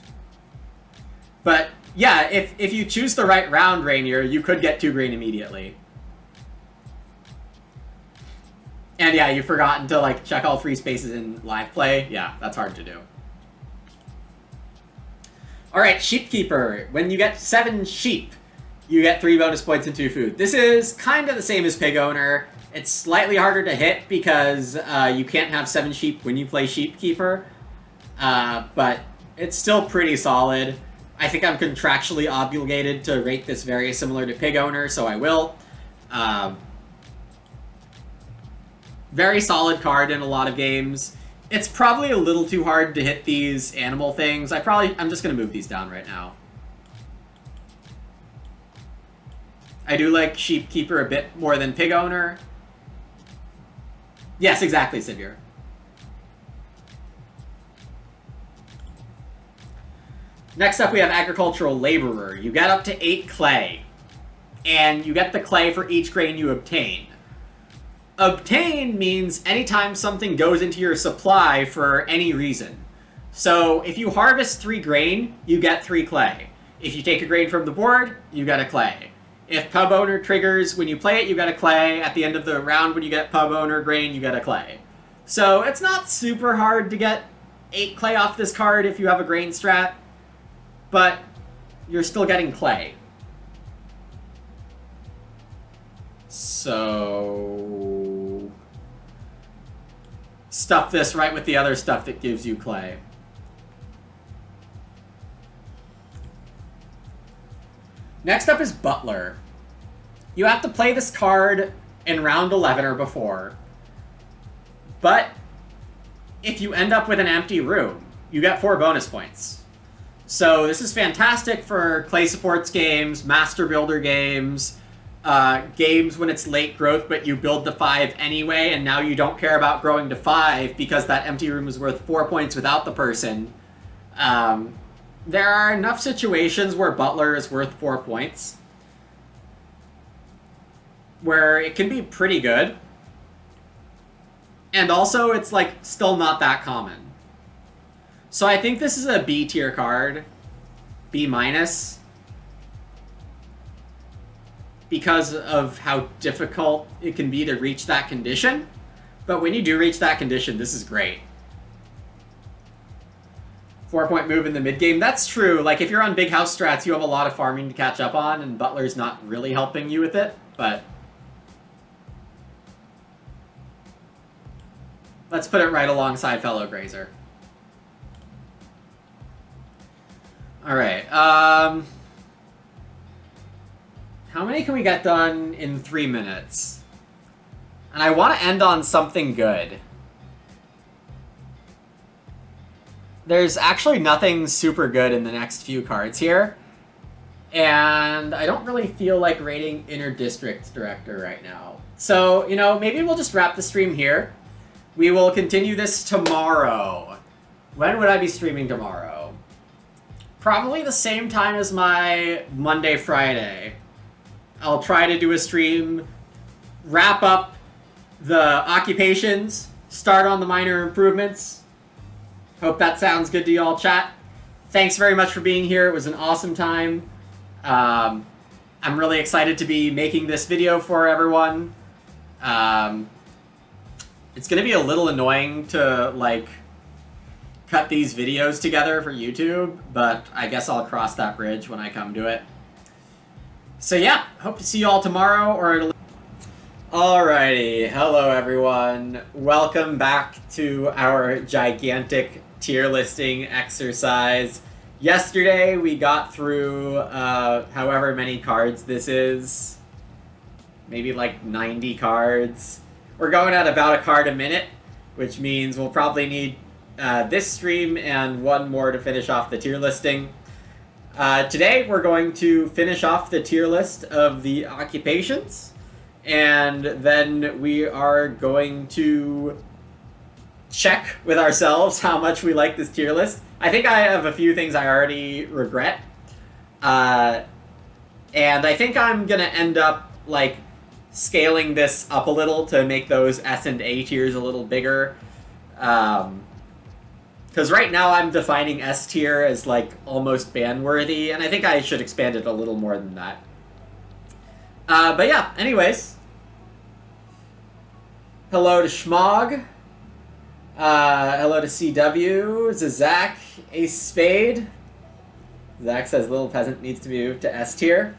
S1: But, yeah, if you choose the right round, Rainier, you could get 2 green immediately. And yeah, you've forgotten to, like, check all 3 spaces in live play. Yeah, that's hard to do. Alright, Sheepkeeper. When you get 7 sheep, you get 3 bonus points and 2 food. This is kind of the same as Pig Owner. It's slightly harder to hit because you can't have 7 sheep when you play Sheepkeeper. But it's still pretty solid. I think I'm contractually obligated to rate this very similar to Pig Owner, so I will. Very solid card in a lot of games. It's probably a little too hard to hit these animal things. I'm just going to move these down right now. I do like Sheepkeeper a bit more than Pig Owner. Yes, exactly, Sivir. Next up, we have Agricultural Laborer. You get up to 8 clay, and you get the clay for each grain you obtain. Obtain means anytime something goes into your supply for any reason. So if you harvest 3 grain, you get 3 clay. If you take a grain from the board, you get a clay. If Pub Owner triggers when you play it, you get a clay. At the end of the round, when you get Pub Owner grain, you get a clay. So it's not super hard to get 8 clay off this card if you have a grain strat, but you're still getting clay. So stuff this right with the other stuff that gives you clay. Next up is Butler. You have to play this card in round 11 or before, but if you end up with an empty room, you get 4 bonus points. So this is fantastic for clay supports games, master builder games, games when it's late growth but you build to 5 anyway and now you don't care about growing to 5 because that empty room is worth 4 points without the person. There are enough situations where Butler is worth 4 points where it can be pretty good, and also it's like still not that common. So I think this is a B tier card, B minus, because of how difficult it can be to reach that condition. But when you do reach that condition, this is great. 4-point move in the mid game. That's true. Like if you're on big house strats, you have a lot of farming to catch up on, and Butler's not really helping you with it, but let's put it right alongside Fellow Grazer. Alright, how many can we get done in 3 minutes? And I want to end on something good. There's actually nothing super good in the next few cards here. And I don't really feel like rating Inner District Director right now. So, you know, maybe we'll just wrap the stream here. We will continue this tomorrow. When would I be streaming tomorrow? Probably the same time as my Monday, Friday. I'll try to do a stream, wrap up the occupations, start on the minor improvements. Hope that sounds good to y'all, chat. Thanks very much for being here. It was an awesome time. I'm really excited to be making this video for everyone. It's going to be a little annoying to, like, cut these videos together for YouTube, but I guess I'll cross that bridge when I come to it. So yeah, hope to see you all tomorrow, or it'll... Alrighty, hello everyone. Welcome back to our gigantic tier listing exercise. Yesterday we got through however many cards this is. Maybe like 90 cards. We're going at about a card a minute, which means we'll probably need this stream and one more to finish off the tier listing. Today we're going to finish off the tier list of the occupations, and then we are going to check with ourselves how much we like this tier list. I think I have a few things I already regret, and I think I'm gonna end up like scaling this up a little to make those S and A tiers a little bigger. Because right now I'm defining S tier as like almost ban-worthy, and I think I should expand it a little more than that. But yeah, anyways. Hello to Schmog. Hello to CW. Zach. Ace Spade. Zach says Little Peasant needs to be moved to S tier.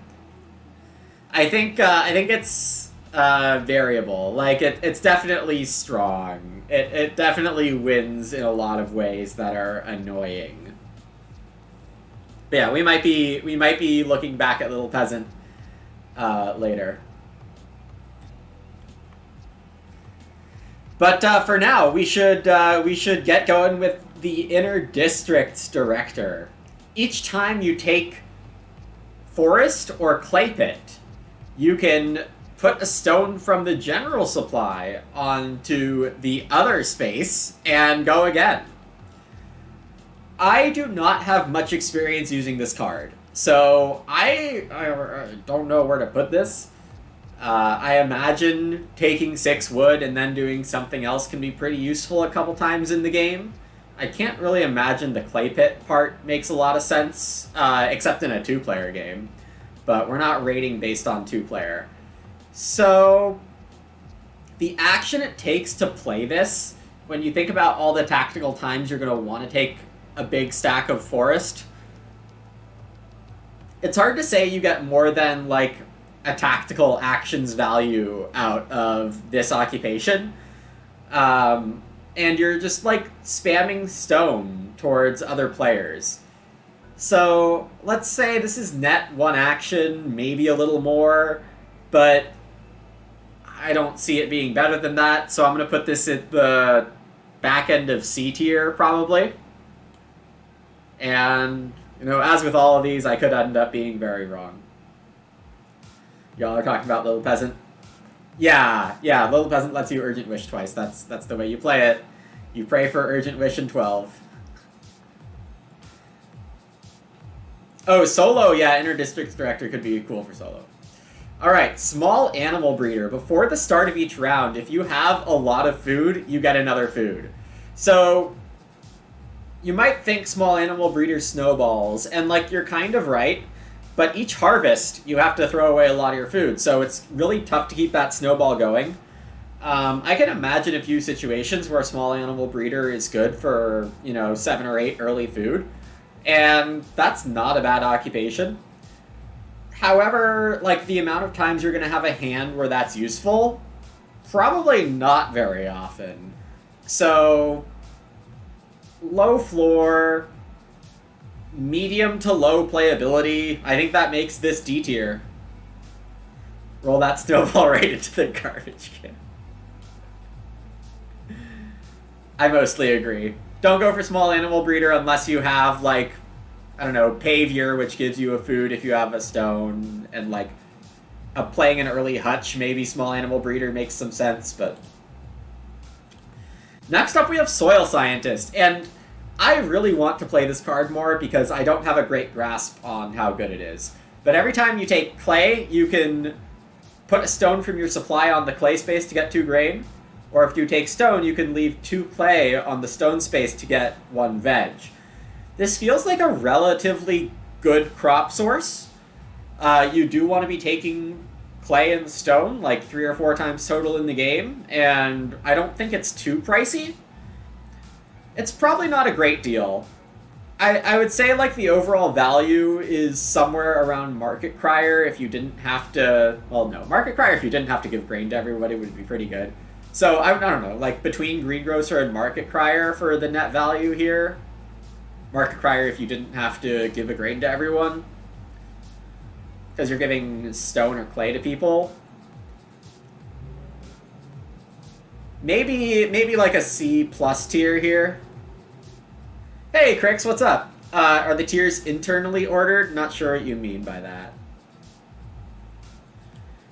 S1: I think it's variable. Like it's definitely strong. It definitely wins in a lot of ways that are annoying. But yeah, we might be looking back at Little Peasant later. But for now, we should get going with the Inner District Director. Each time you take Forest or Clay Pit, you can put a stone from the general supply onto the other space and go again. I do not have much experience using this card, so I don't know where to put this. I imagine taking 6 wood and then doing something else can be pretty useful a couple times in the game. I can't really imagine the clay pit part makes a lot of sense, except in a 2-player game. But we're not rating based on 2-player. So, the action it takes to play this, when you think about all the tactical times you're going to want to take a big stack of forest, it's hard to say you get more than, like, a tactical actions value out of this occupation. And you're just, like, spamming stone towards other players. So, let's say this is net 1 action, maybe a little more, but I don't see it being better than that, so I'm going to put this at the back end of C tier, probably. And, you know, as with all of these, I could end up being very wrong. Y'all are talking about Little Peasant. Yeah, Little Peasant lets you Urgent Wish twice. That's the way you play it. You pray for Urgent Wish in 12. Oh, solo, yeah, Inner District Director could be cool for solo. Alright, Small Animal Breeder. Before the start of each round, if you have a lot of food, you get another food. So, you might think Small Animal Breeder snowballs, and like, you're kind of right, but each harvest, you have to throw away a lot of your food, so it's really tough to keep that snowball going. I can imagine a few situations where a Small Animal Breeder is good for, you know, 7 or 8 early food, and that's not a bad occupation. However, like, the amount of times you're going to have a hand where that's useful, probably not very often. So, low floor, medium to low playability, I think that makes this D tier. Roll that snowball right into the garbage can. I mostly agree. Don't go for Small Animal Breeder unless you have, like, I don't know, Pavior, which gives you a food if you have a stone, and, like, playing an early Hutch, maybe Small Animal Breeder makes some sense, but... Next up we have Soil Scientist, and I really want to play this card more because I don't have a great grasp on how good it is. But every time you take clay, you can put a stone from your supply on the clay space to get 2 grain, or if you take stone, you can leave 2 clay on the stone space to get 1 veg. This feels like a relatively good crop source. You do want to be taking clay and stone, like 3 or 4 times total in the game, and I don't think it's too pricey. It's probably not a great deal. I would say, like, the overall value is somewhere around Market Crier if you didn't have to... Well, no, Market Crier if you didn't have to give grain to everybody would be pretty good. So, I don't know, like, between Greengrocer and Market Crier for the net value here. Market Crier if you didn't have to give a grain to everyone. Because you're giving stone or clay to people. Maybe like a C plus tier here. Hey, Crix, what's up? Are the tiers internally ordered? Not sure what you mean by that.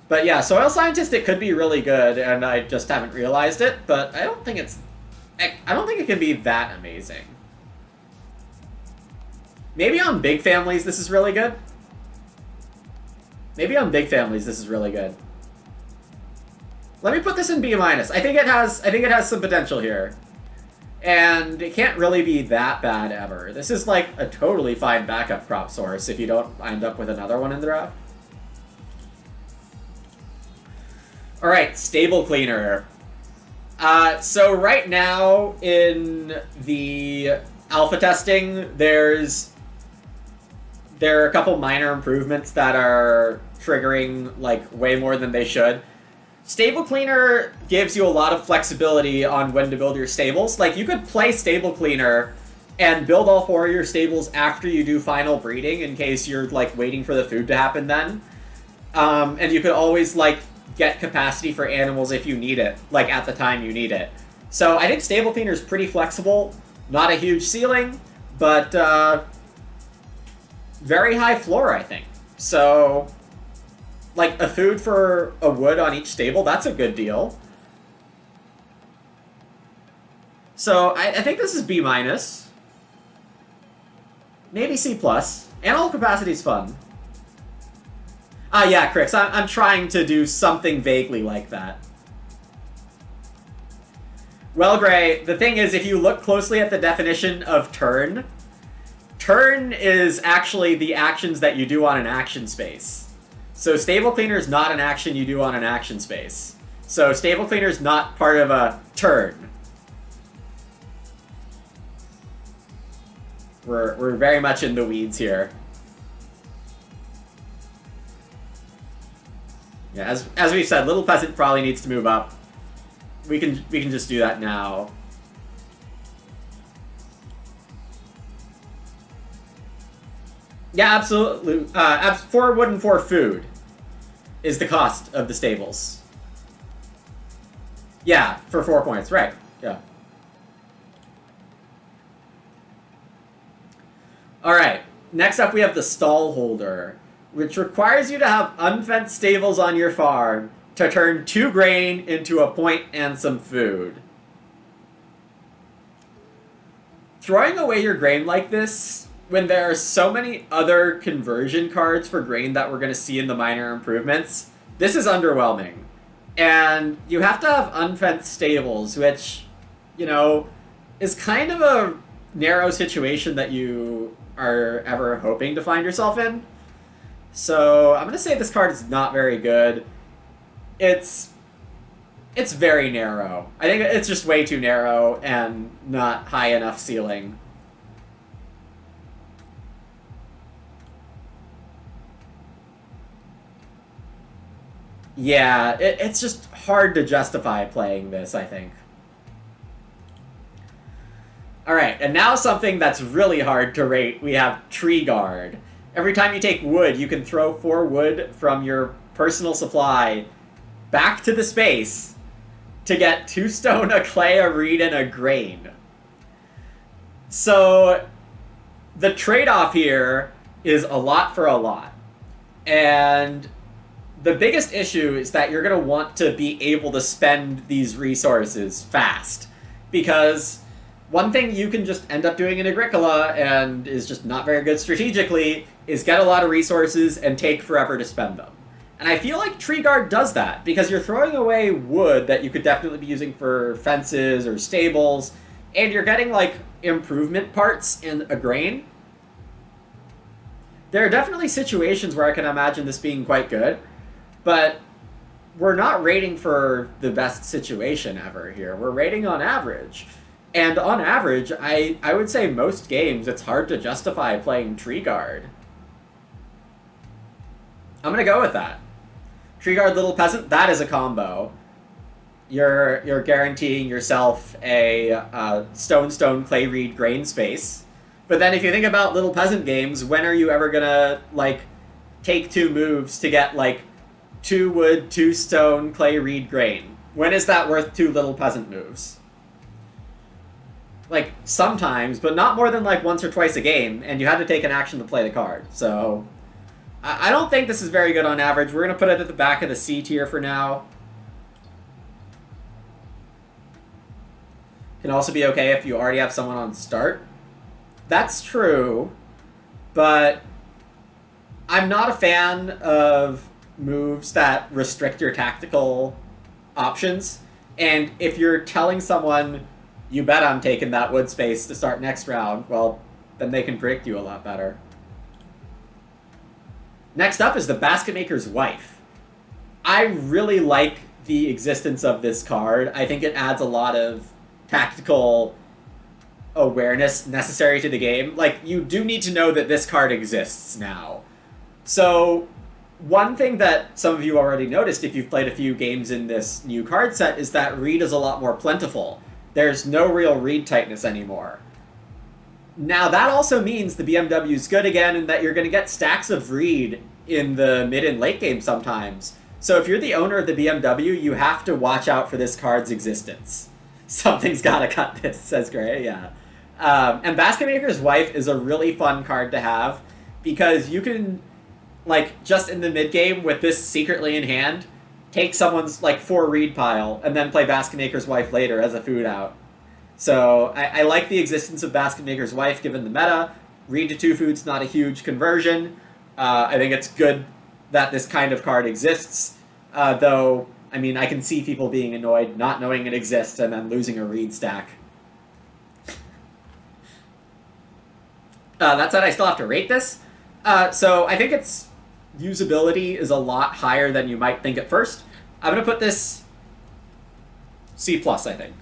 S1: But yeah, Soil Scientist, it could be really good, and I just haven't realized it, but I don't think it can be that amazing. Maybe on big families this is really good. Maybe on big families this is really good. Let me put this in B-. I think it has some potential here. And it can't really be that bad ever. This is like a totally fine backup crop source if you don't end up with another one in the draft. Alright, stable cleaner. So right now in the alpha testing, there are a couple minor improvements that are triggering like way more than they should. Stable Cleaner gives you a lot of flexibility on when to build your stables. Like, you could play Stable Cleaner and build all 4 of your stables after you do final breeding in case you're, like, waiting for the food to happen then. And you could always, like, get capacity for animals if you need it, like, at the time you need it. So I think Stable Cleaner is pretty flexible. Not a huge ceiling, but very high floor, I think. So, like, a food for a wood on each stable, that's a good deal. So, I think this is B-. Maybe C+. Animal capacity is fun. Yeah, Crix, I'm trying to do something vaguely like that. Well, Gray, the thing is, if you look closely at the definition of turn is actually the actions that you do on an action space. So Stable Cleaner is not an action you do on an action space. So Stable Cleaner is not part of a turn. We're very much in the weeds here. Yeah, as we've said, Little Peasant probably needs to move up. We can just do that now. Yeah, absolutely. 4 wood and 4 food is the cost of the stables. Yeah, for 4 points, right. Yeah. Alright, next up we have the stall holder, which requires you to have unfenced stables on your farm to turn 2 grain into a point and some food. Throwing away your grain like this, when there are so many other conversion cards for grain that we're going to see in the minor improvements, this is underwhelming. And you have to have unfenced stables, which, you know, is kind of a narrow situation that you are ever hoping to find yourself in. So I'm going to say this card is not very good. It's very narrow. I think it's just way too narrow and not high enough ceiling. Yeah, it's just hard to justify playing this, I think. Alright, and now something that's really hard to rate. We have Tree Guard. Every time you take wood, you can throw 4 wood from your personal supply back to the space to get 2 stone, a clay, a reed, and a grain. So the trade-off here is a lot for a lot. And the biggest issue is that you're going to want to be able to spend these resources fast. Because one thing you can just end up doing in Agricola, and is just not very good strategically, is get a lot of resources and take forever to spend them. And I feel like Tree Guard does that, because you're throwing away wood that you could definitely be using for fences or stables, and you're getting, like, improvement parts in a grain. There are definitely situations where I can imagine this being quite good, but we're not rating for the best situation ever here. We're rating on average. And on average, I would say most games, it's hard to justify playing Tree Guard. I'm going to go with that. Tree Guard, Little Peasant, that is a combo. You're guaranteeing yourself a stone, clay, reed, grain space. But then if you think about Little Peasant games, when are you ever going to, like, take 2 moves to get, like, 2 wood, 2 stone, clay, reed, grain? When is that worth 2 Little Peasant moves? Like, sometimes, but not more than, like, once or twice a game, and you had to take an action to play the card. So I don't think this is very good on average. We're going to put it at the back of the C tier for now. Can also be okay if you already have someone on start. That's true, but I'm not a fan of moves that restrict your tactical options. And if you're telling someone, you bet I'm taking that wood space to start next round, well, then they can predict you a lot better. Next up is the Basket Maker's Wife. I really like the existence of this card. I think it adds a lot of tactical awareness necessary to the game. Like, you do need to know that this card exists now. So, one thing that some of you already noticed if you've played a few games in this new card set is that read is a lot more plentiful. There's no real read tightness anymore. Now, that also means the BMW's good again, and that you're going to get stacks of read in the mid and late game sometimes. So if you're the owner of the BMW, you have to watch out for this card's existence. Something's got to cut this, says Gray, yeah. And Basket Maker's Wife is a really fun card to have, because you can, like, just in the mid game with this secretly in hand, take someone's, like, 4 read pile, and then play Basket Maker's Wife later as a food out. So I like the existence of Basket Maker's Wife given the meta. Read to 2 food's not a huge conversion. I think it's good that this kind of card exists, though, I mean, I can see people being annoyed not knowing it exists and then losing a read stack. That said, I still have to rate this. So I think its usability is a lot higher than you might think at first. I'm going to put this C+, I think.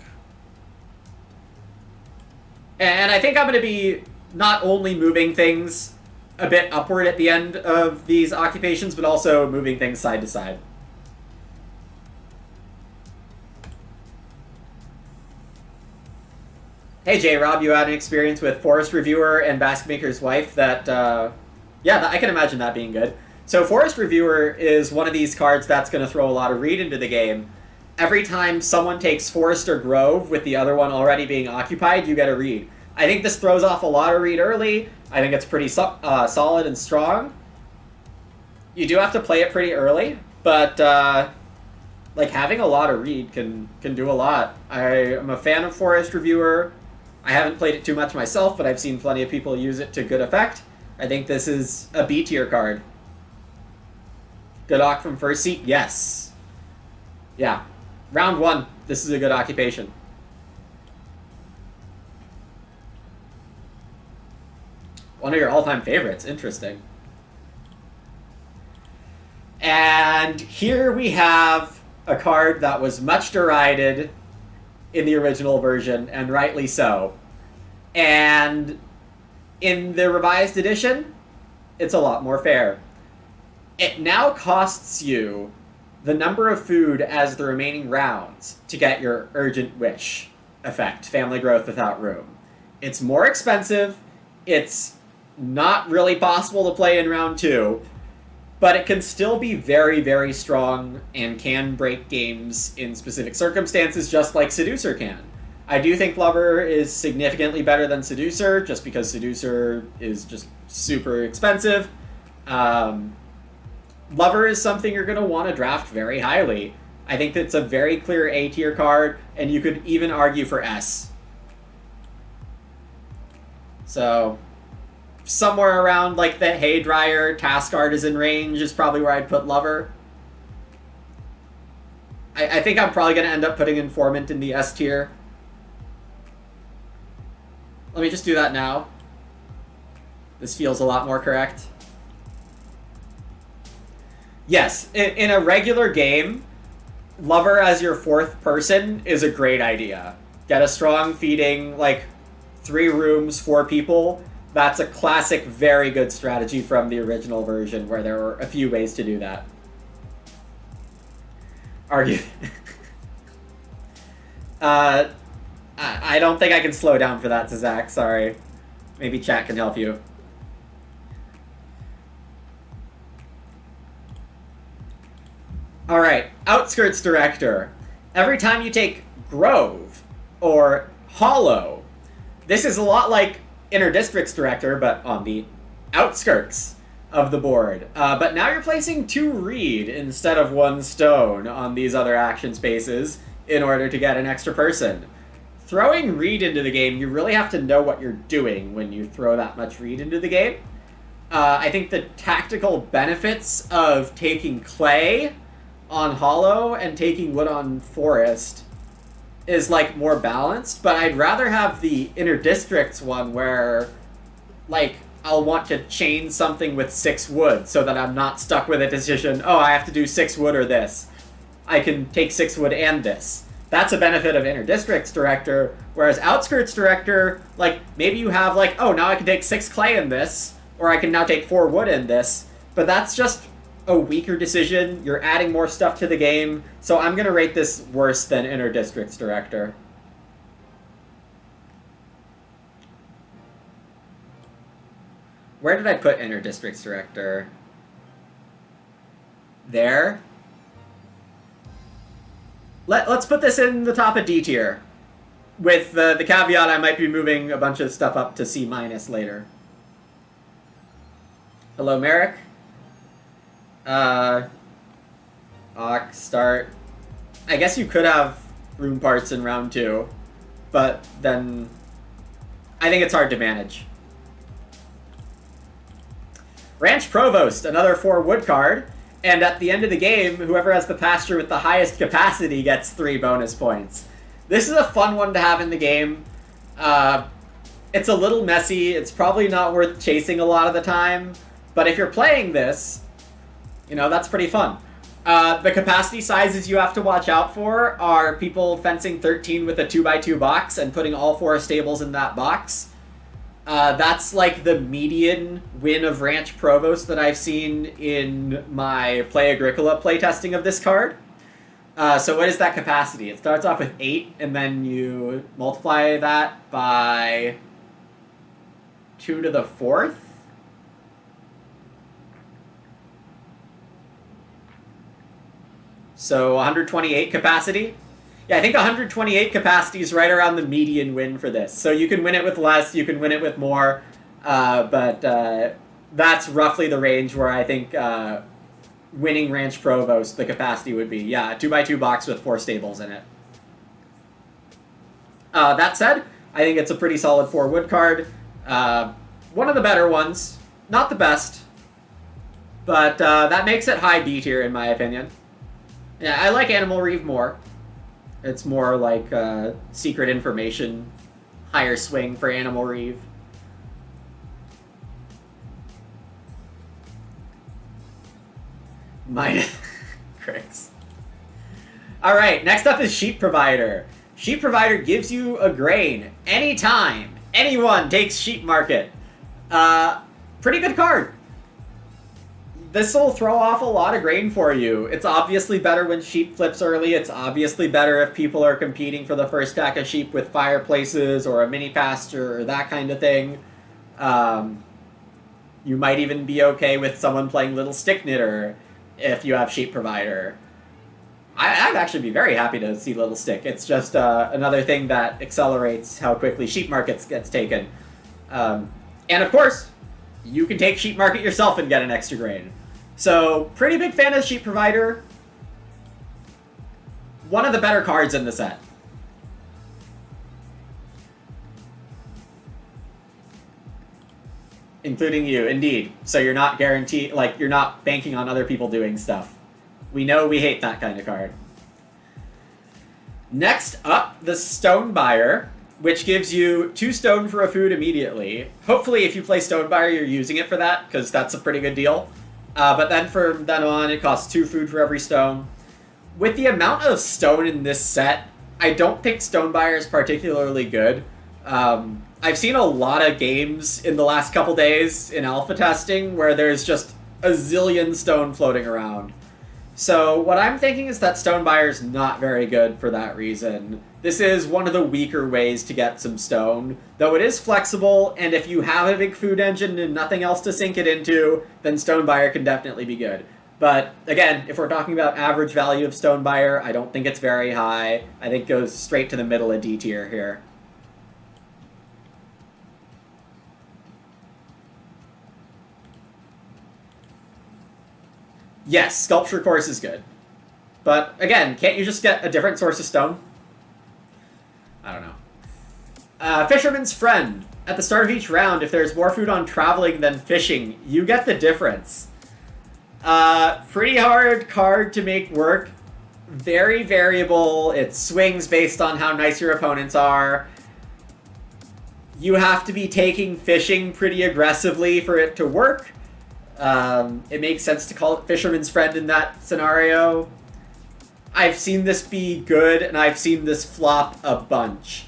S1: And I think I'm going to be not only moving things a bit upward at the end of these occupations, but also moving things side to side. Hey J-Rob, you had an experience with Forest Reviewer and Basket Maker's Wife that, yeah, I can imagine that being good. So Forest Reviewer is one of these cards that's going to throw a lot of read into the game. Every time someone takes Forest or Grove with the other one already being occupied, you get a read. I think this throws off a lot of read early. I think it's pretty solid and strong. You do have to play it pretty early, but like having a lot of read can do a lot. I am a fan of Forest Reviewer. I haven't played it too much myself, but I've seen plenty of people use it to good effect. I think this is a B tier card. Good oc from first seat? Yes. Yeah. Round 1, this is a good occupation. One of your all-time favorites. Interesting. And here we have a card that was much derided in the original version, and rightly so. And in the revised edition, it's a lot more fair. It now costs you the number of food as the remaining rounds to get your Urgent Wish effect, Family Growth Without Room. It's more expensive, it's not really possible to play in round 2, but it can still be very, very strong and can break games in specific circumstances, just like Seducer can. I do think Lover is significantly better than Seducer, just because Seducer is just super expensive. Lover is something you're going to want to draft very highly. I think that's a very clear A tier card, and you could even argue for S. So, somewhere around like the Haydryer, Task Artisan range is probably where I'd put Lover. I think I'm probably going to end up putting Informant in the S tier. Let me just do that now. This feels a lot more correct. Yes, in a regular game, Lover as your 4th person is a great idea. Get a strong feeding, like 3 rooms, 4 people. That's a classic, very good strategy from the original version, where there were a few ways to do that. Argue. I don't think I can slow down for that, Zach, sorry. Maybe chat can help you. Alright, Outskirts Director. Every time you take Grove or Hollow, this is a lot like Inner Districts Director, but on the outskirts of the board. But now you're placing 2 reed instead of 1 stone on these other action spaces in order to get an extra person. Throwing reed into the game, you really have to know what you're doing when you throw that much reed into the game. I think the tactical benefits of taking clay on Hollow and taking wood on Forest is like more balanced, but I'd rather have the Inner Districts one where like I'll want to chain something with 6 wood so that I'm not stuck with a decision, oh, I have to do 6 wood or this. I can take 6 wood and this. That's a benefit of Inner Districts Director, whereas Outskirts Director, like, maybe you have, like, oh, now I can take 6 clay in this, or I can now take 4 wood in this, but that's just a weaker decision. You're adding more stuff to the game, so I'm going to rate this worse than Inner Districts Director. Where did I put Inner Districts Director? There? Let's put this in the top of D tier, with the caveat I might be moving a bunch of stuff up to C- later. Hello, Merrick. Start. I guess you could have room parts in round 2, but then I think it's hard to manage. Ranch Provost, another 4 wood card. And at the end of the game, whoever has the pasture with the highest capacity gets 3 bonus points. This is a fun one to have in the game. It's a little messy. It's probably not worth chasing a lot of the time. But if you're playing this, you know, that's pretty fun. The capacity sizes you have to watch out for are people fencing 13 with a 2x2 box and putting all 4 stables in that box. That's like the median win of Ranch Provost that I've seen in my Play Agricola playtesting of this card. So what is that capacity? It starts off with 8, and then you multiply that by 2 to the 4th? So 128 capacity? Yeah, I think 128 capacity is right around the median win for this. So you can win it with less, you can win it with more, but that's roughly the range where I think winning Ranch Provost, the capacity would be. Yeah, a 2x2 box with 4 stables in it. That said, I think it's a pretty solid 4 wood card. One of the better ones. Not the best, but that makes it high B tier in my opinion. Yeah, I like Animal Reeve more. It's more like secret information, higher swing for Animal Reeve. Mine, Cricks. Alright, next up is Sheep Provider. Sheep Provider gives you a grain anytime anyone takes Sheep Market. Pretty good card. This will throw off a lot of grain for you. It's obviously better when sheep flips early. It's obviously better if people are competing for the first stack of sheep with fireplaces or a mini pasture or that kind of thing. You might even be okay with someone playing Little Stick Knitter if you have Sheep Provider. I'd actually be very happy to see Little Stick. It's just another thing that accelerates how quickly Sheep Markets gets taken. And of course, you can take Sheep Market yourself and get an extra grain. So, pretty big fan of Sheep Provider. One of the better cards in the set. Including you, indeed. So you're not guaranteed, like, you're not banking on other people doing stuff. We know we hate that kind of card. Next up, the Stone Buyer, which gives you 2 stone for a food immediately. Hopefully, if you play Stone Buyer, you're using it for that, because that's a pretty good deal. But then from then on, it costs 2 food for every stone. With the amount of stone in this set, I don't think Stone Buyer is particularly good. I've seen a lot of games in the last couple days in alpha testing where there's just a zillion stone floating around. So what I'm thinking is that Stone Buyer's not very good for that reason. This is one of the weaker ways to get some stone, though it is flexible, and if you have a big food engine and nothing else to sink it into, then Stone Buyer can definitely be good. But again, if we're talking about average value of Stone Buyer, I don't think it's very high. I think it goes straight to the middle of D tier here. Yes, Sculpture Course is good. But again, can't you just get a different source of stone? I don't know. Fisherman's Friend. At the start of each round, if there's more food on traveling than fishing, you get the difference. Pretty hard card to make work. Very variable. It swings based on how nice your opponents are. You have to be taking fishing pretty aggressively for it to work. It makes sense to call it Fisherman's Friend in that scenario. I've seen this be good, and I've seen this flop a bunch.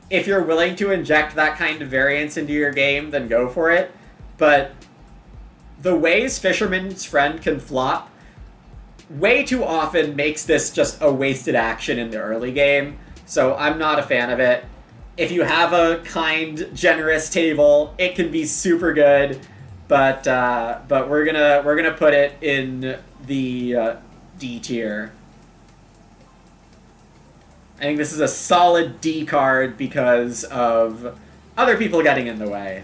S1: If you're willing to inject that kind of variance into your game, then go for it. But the ways Fisherman's Friend can flop way too often makes this just a wasted action in the early game. So I'm not a fan of it. If you have a kind, generous table, it can be super good, but we're gonna put it in the D tier. I think this is a solid D card because of other people getting in the way.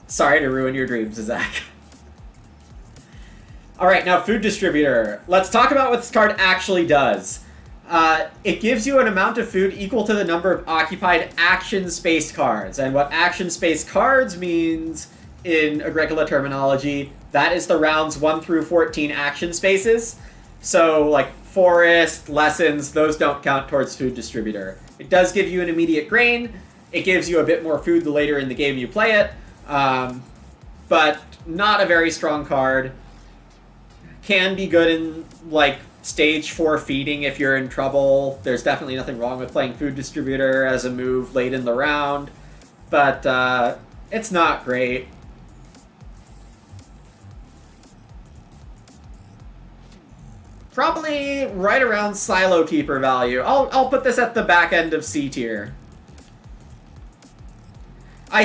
S1: Sorry to ruin your dreams, Zach. Alright, now Food Distributor. Let's talk about what this card actually does. It gives you an amount of food equal to the number of occupied action space cards. And what action space cards means in Agricola terminology, that is the rounds 1 through 14 action spaces. So, like, forest, lessons, those don't count towards Food Distributor. It does give you an immediate grain. It gives you a bit more food the later in the game you play it. But not a very strong card. Can be good in, like, stage 4 feeding if you're in trouble. There's definitely nothing wrong with playing Food Distributor as a move late in the round. But it's not great. Probably right around Silo Keeper value. I'll put this at the back end of C tier. I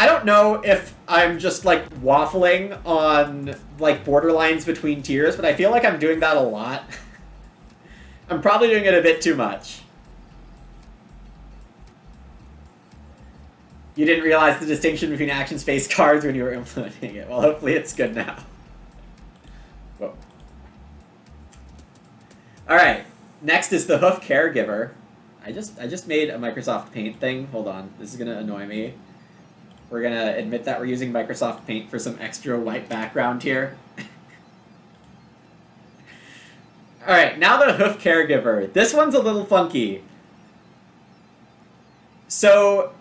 S1: don't know if I'm just, like, waffling on, like, borderlines between tiers, but I feel like I'm doing that a lot. I'm probably doing it a bit too much. You didn't realize the distinction between action space cards when you were implementing it. Well, hopefully it's good now. Whoa. Alright, next is the Hoof Caregiver. I just made a Microsoft Paint thing. Hold on, this is gonna annoy me. We're gonna admit that we're using Microsoft Paint for some extra white background here. Alright, now the Hoof Caregiver. This one's a little funky. So,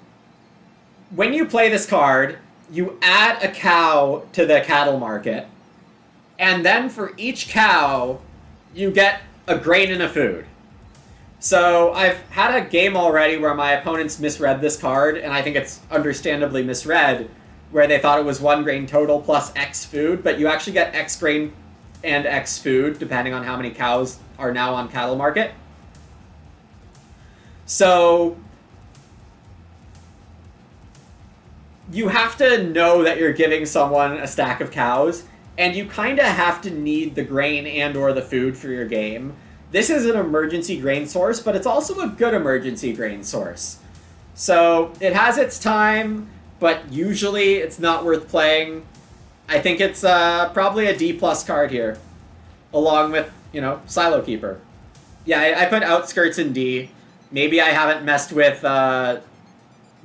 S1: when you play this card, you add a cow to the cattle market, and then for each cow, you get a grain and a food. So I've had a game already where my opponents misread this card, and I think it's understandably misread, where they thought it was 1 grain total plus X food, but you actually get X grain and X food, depending on how many cows are now on cattle market. So you have to know that you're giving someone a stack of cows, and you kind of have to need the grain and or the food for your game. This is an emergency grain source, but it's also a good emergency grain source. So it has its time, but usually it's not worth playing. I think it's probably a D+ card here, along with, you know, Silo Keeper. Yeah, I put Outskirts in D. Maybe I haven't messed with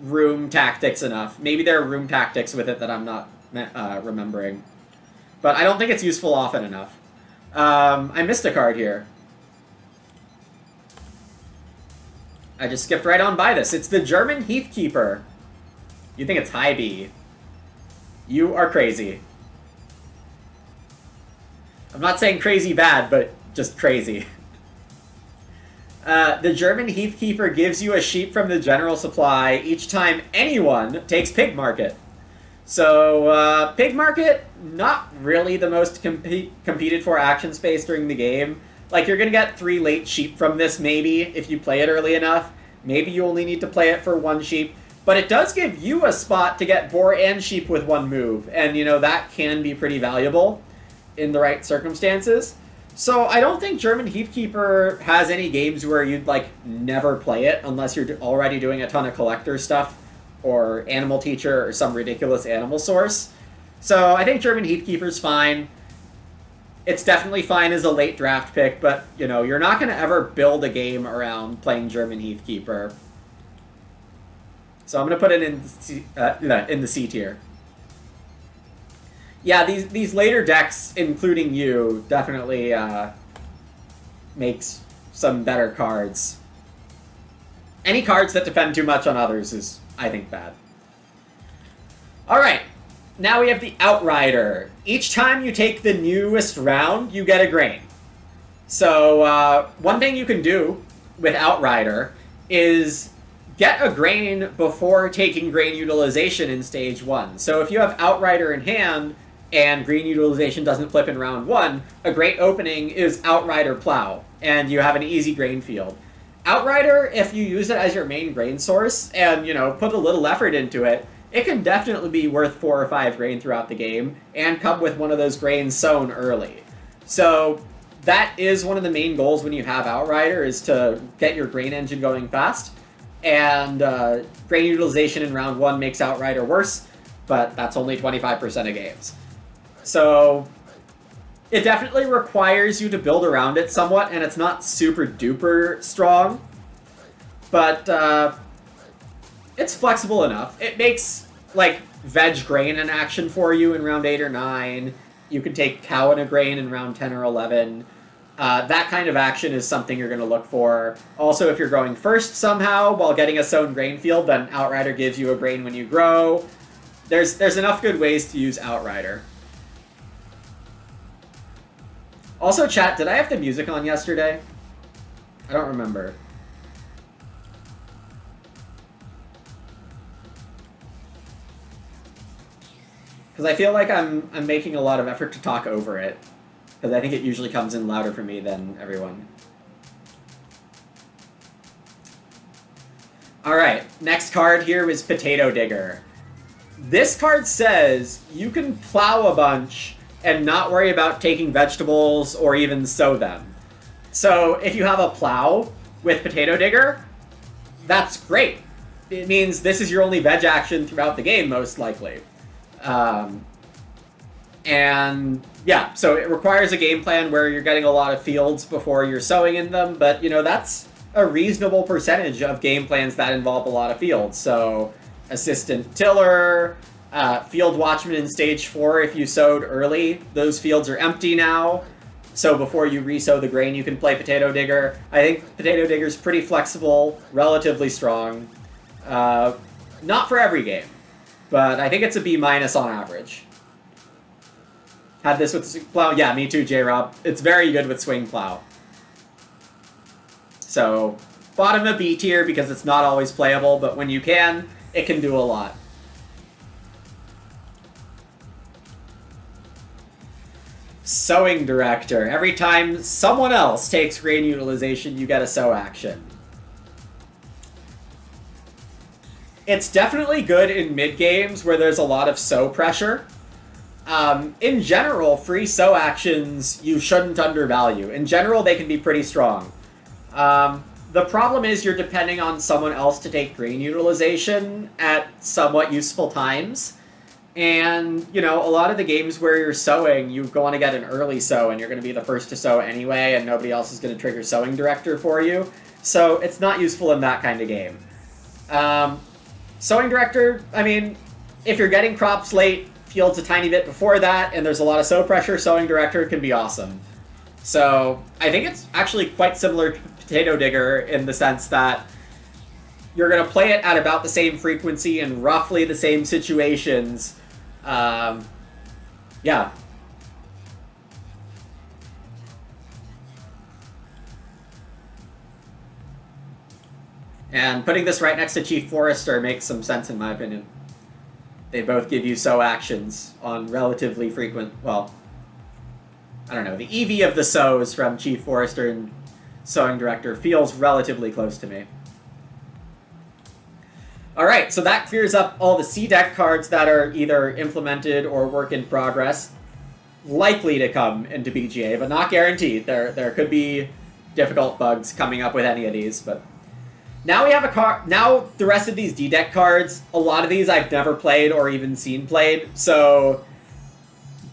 S1: room tactics enough. Maybe there are room tactics with it that I'm not remembering. But I don't think it's useful often enough. I missed a card here. I just skipped right on by this. It's the German Heathkeeper. You think it's high B. You are crazy. I'm not saying crazy bad, but just crazy. The German Heathkeeper gives you a sheep from the general supply each time anyone takes Pig Market. So, Pig Market, not really the most competed for action space during the game. Like, you're gonna get 3 late sheep from this, maybe, if you play it early enough. Maybe you only need to play it for 1 sheep. But it does give you a spot to get boar and sheep with 1 move. And, you know, that can be pretty valuable in the right circumstances. So I don't think German Heathkeeper has any games where you'd, like, never play it unless you're already doing a ton of collector stuff or Animal Teacher or some ridiculous animal source. So I think German Heathkeeper's fine. It's definitely fine as a late draft pick, but, you know, you're not going to ever build a game around playing German Heathkeeper. So I'm going to put it in the C tier. Yeah, these later decks, including you, definitely makes some better cards. Any cards that depend too much on others is, I think, bad. Alright, now we have the Outrider. Each time you take the newest round, you get a grain. So, one thing you can do with Outrider is get a grain before taking grain utilization in stage 1. So if you have Outrider in hand, and grain utilization doesn't flip in round 1, a great opening is Outrider Plow, and you have an easy grain field. Outrider, if you use it as your main grain source, and, you know, put a little effort into it, it can definitely be worth 4 or 5 grain throughout the game, and come with one of those grains sown early. So that is one of the main goals when you have Outrider, is to get your grain engine going fast, and grain utilization in round 1 makes Outrider worse, but that's only 25% of games. So it definitely requires you to build around it somewhat, and it's not super duper strong, but it's flexible enough. It makes, like, veg grain in action for you in round 8 or 9. You can take cow in a grain in round 10 or 11. That kind of action is something you're going to look for. Also, if you're growing first somehow while getting a sown grain field, then Outrider gives you a grain when you grow. There's enough good ways to use Outrider. Also, chat, did I have the music on yesterday? I don't remember. Because I feel like I'm making a lot of effort to talk over it. Because I think it usually comes in louder for me than everyone. Alright, next card here is Potato Digger. This card says you can plow a bunch and not worry about taking vegetables or even sow them. So if you have a plow with Potato Digger, that's great. It means this is your only veg action throughout the game, most likely. And yeah, so it requires a game plan where you're getting a lot of fields before you're sowing in them, but you know, that's a reasonable percentage of game plans that involve a lot of fields. So Assistant Tiller, Field Watchman in Stage 4, if you sowed early, those fields are empty now. So before you resow the grain, you can play Potato Digger. I think Potato Digger's pretty flexible, relatively strong. Not for every game, but I think it's a B- on average. Had this with Swing Plow? Yeah, me too, J-Rob. It's very good with Swing Plow. So, bottom of B tier because it's not always playable, but when you can, it can do a lot. Sowing Director. Every time someone else takes grain utilization, you get a sow action. It's definitely good in mid-games where there's a lot of sow pressure. In general, free sow actions you shouldn't undervalue. In general, they can be pretty strong. The problem is you're depending on someone else to take grain utilization at somewhat useful times. And, you know, a lot of the games where you're sowing, you want to get an early sow, and you're going to be the first to sow anyway, and nobody else is going to trigger Sowing Director for you. So it's not useful in that kind of game. Sowing Director, I mean, if you're getting crops late, fields a tiny bit before that, and there's a lot of sow pressure, Sowing Director can be awesome. So I think it's actually quite similar to Potato Digger in the sense that you're going to play it at about the same frequency in roughly the same situations. Yeah. And putting this right next to Chief Forester makes some sense in my opinion. They both give you sow actions on relatively frequent, well, I don't know, the EV of the sows from Chief Forester and Sowing Director feels relatively close to me. Alright, so that clears up all the C-Deck cards that are either implemented or work in progress. Likely to come into BGA, but not guaranteed. There could be difficult bugs coming up with any of these, but... Now we have a card. Now the rest of these D-Deck cards, a lot of these I've never played or even seen played, so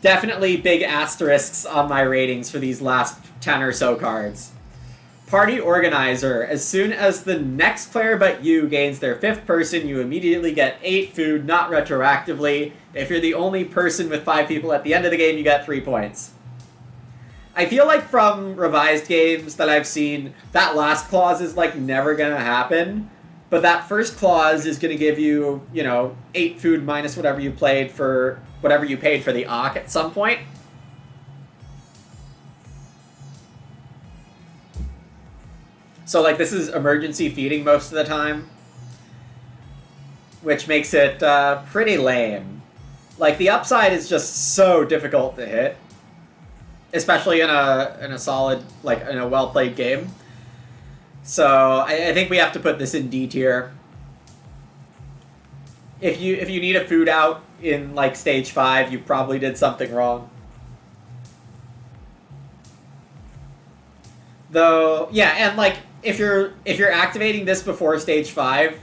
S1: definitely big asterisks on my ratings for these last 10 or so cards. Party Organizer. As soon as the next player but you gains their 5th person, you immediately get 8 food, not retroactively. If you're the only person with 5 people at the end of the game, you get 3 points. I feel like from revised games that I've seen, that last clause is like never gonna happen. But that first clause is gonna give you, 8 food minus whatever you paid for the Ak at some point. So, like, this is emergency feeding most of the time, which makes it pretty lame. Like, the upside is just so difficult to hit, especially in a solid, like, in a well-played game. So, I think we have to put this in D tier. If you need a food out in, like, stage 5, you probably did something wrong. Though, yeah, and, like, if you're activating this before stage 5,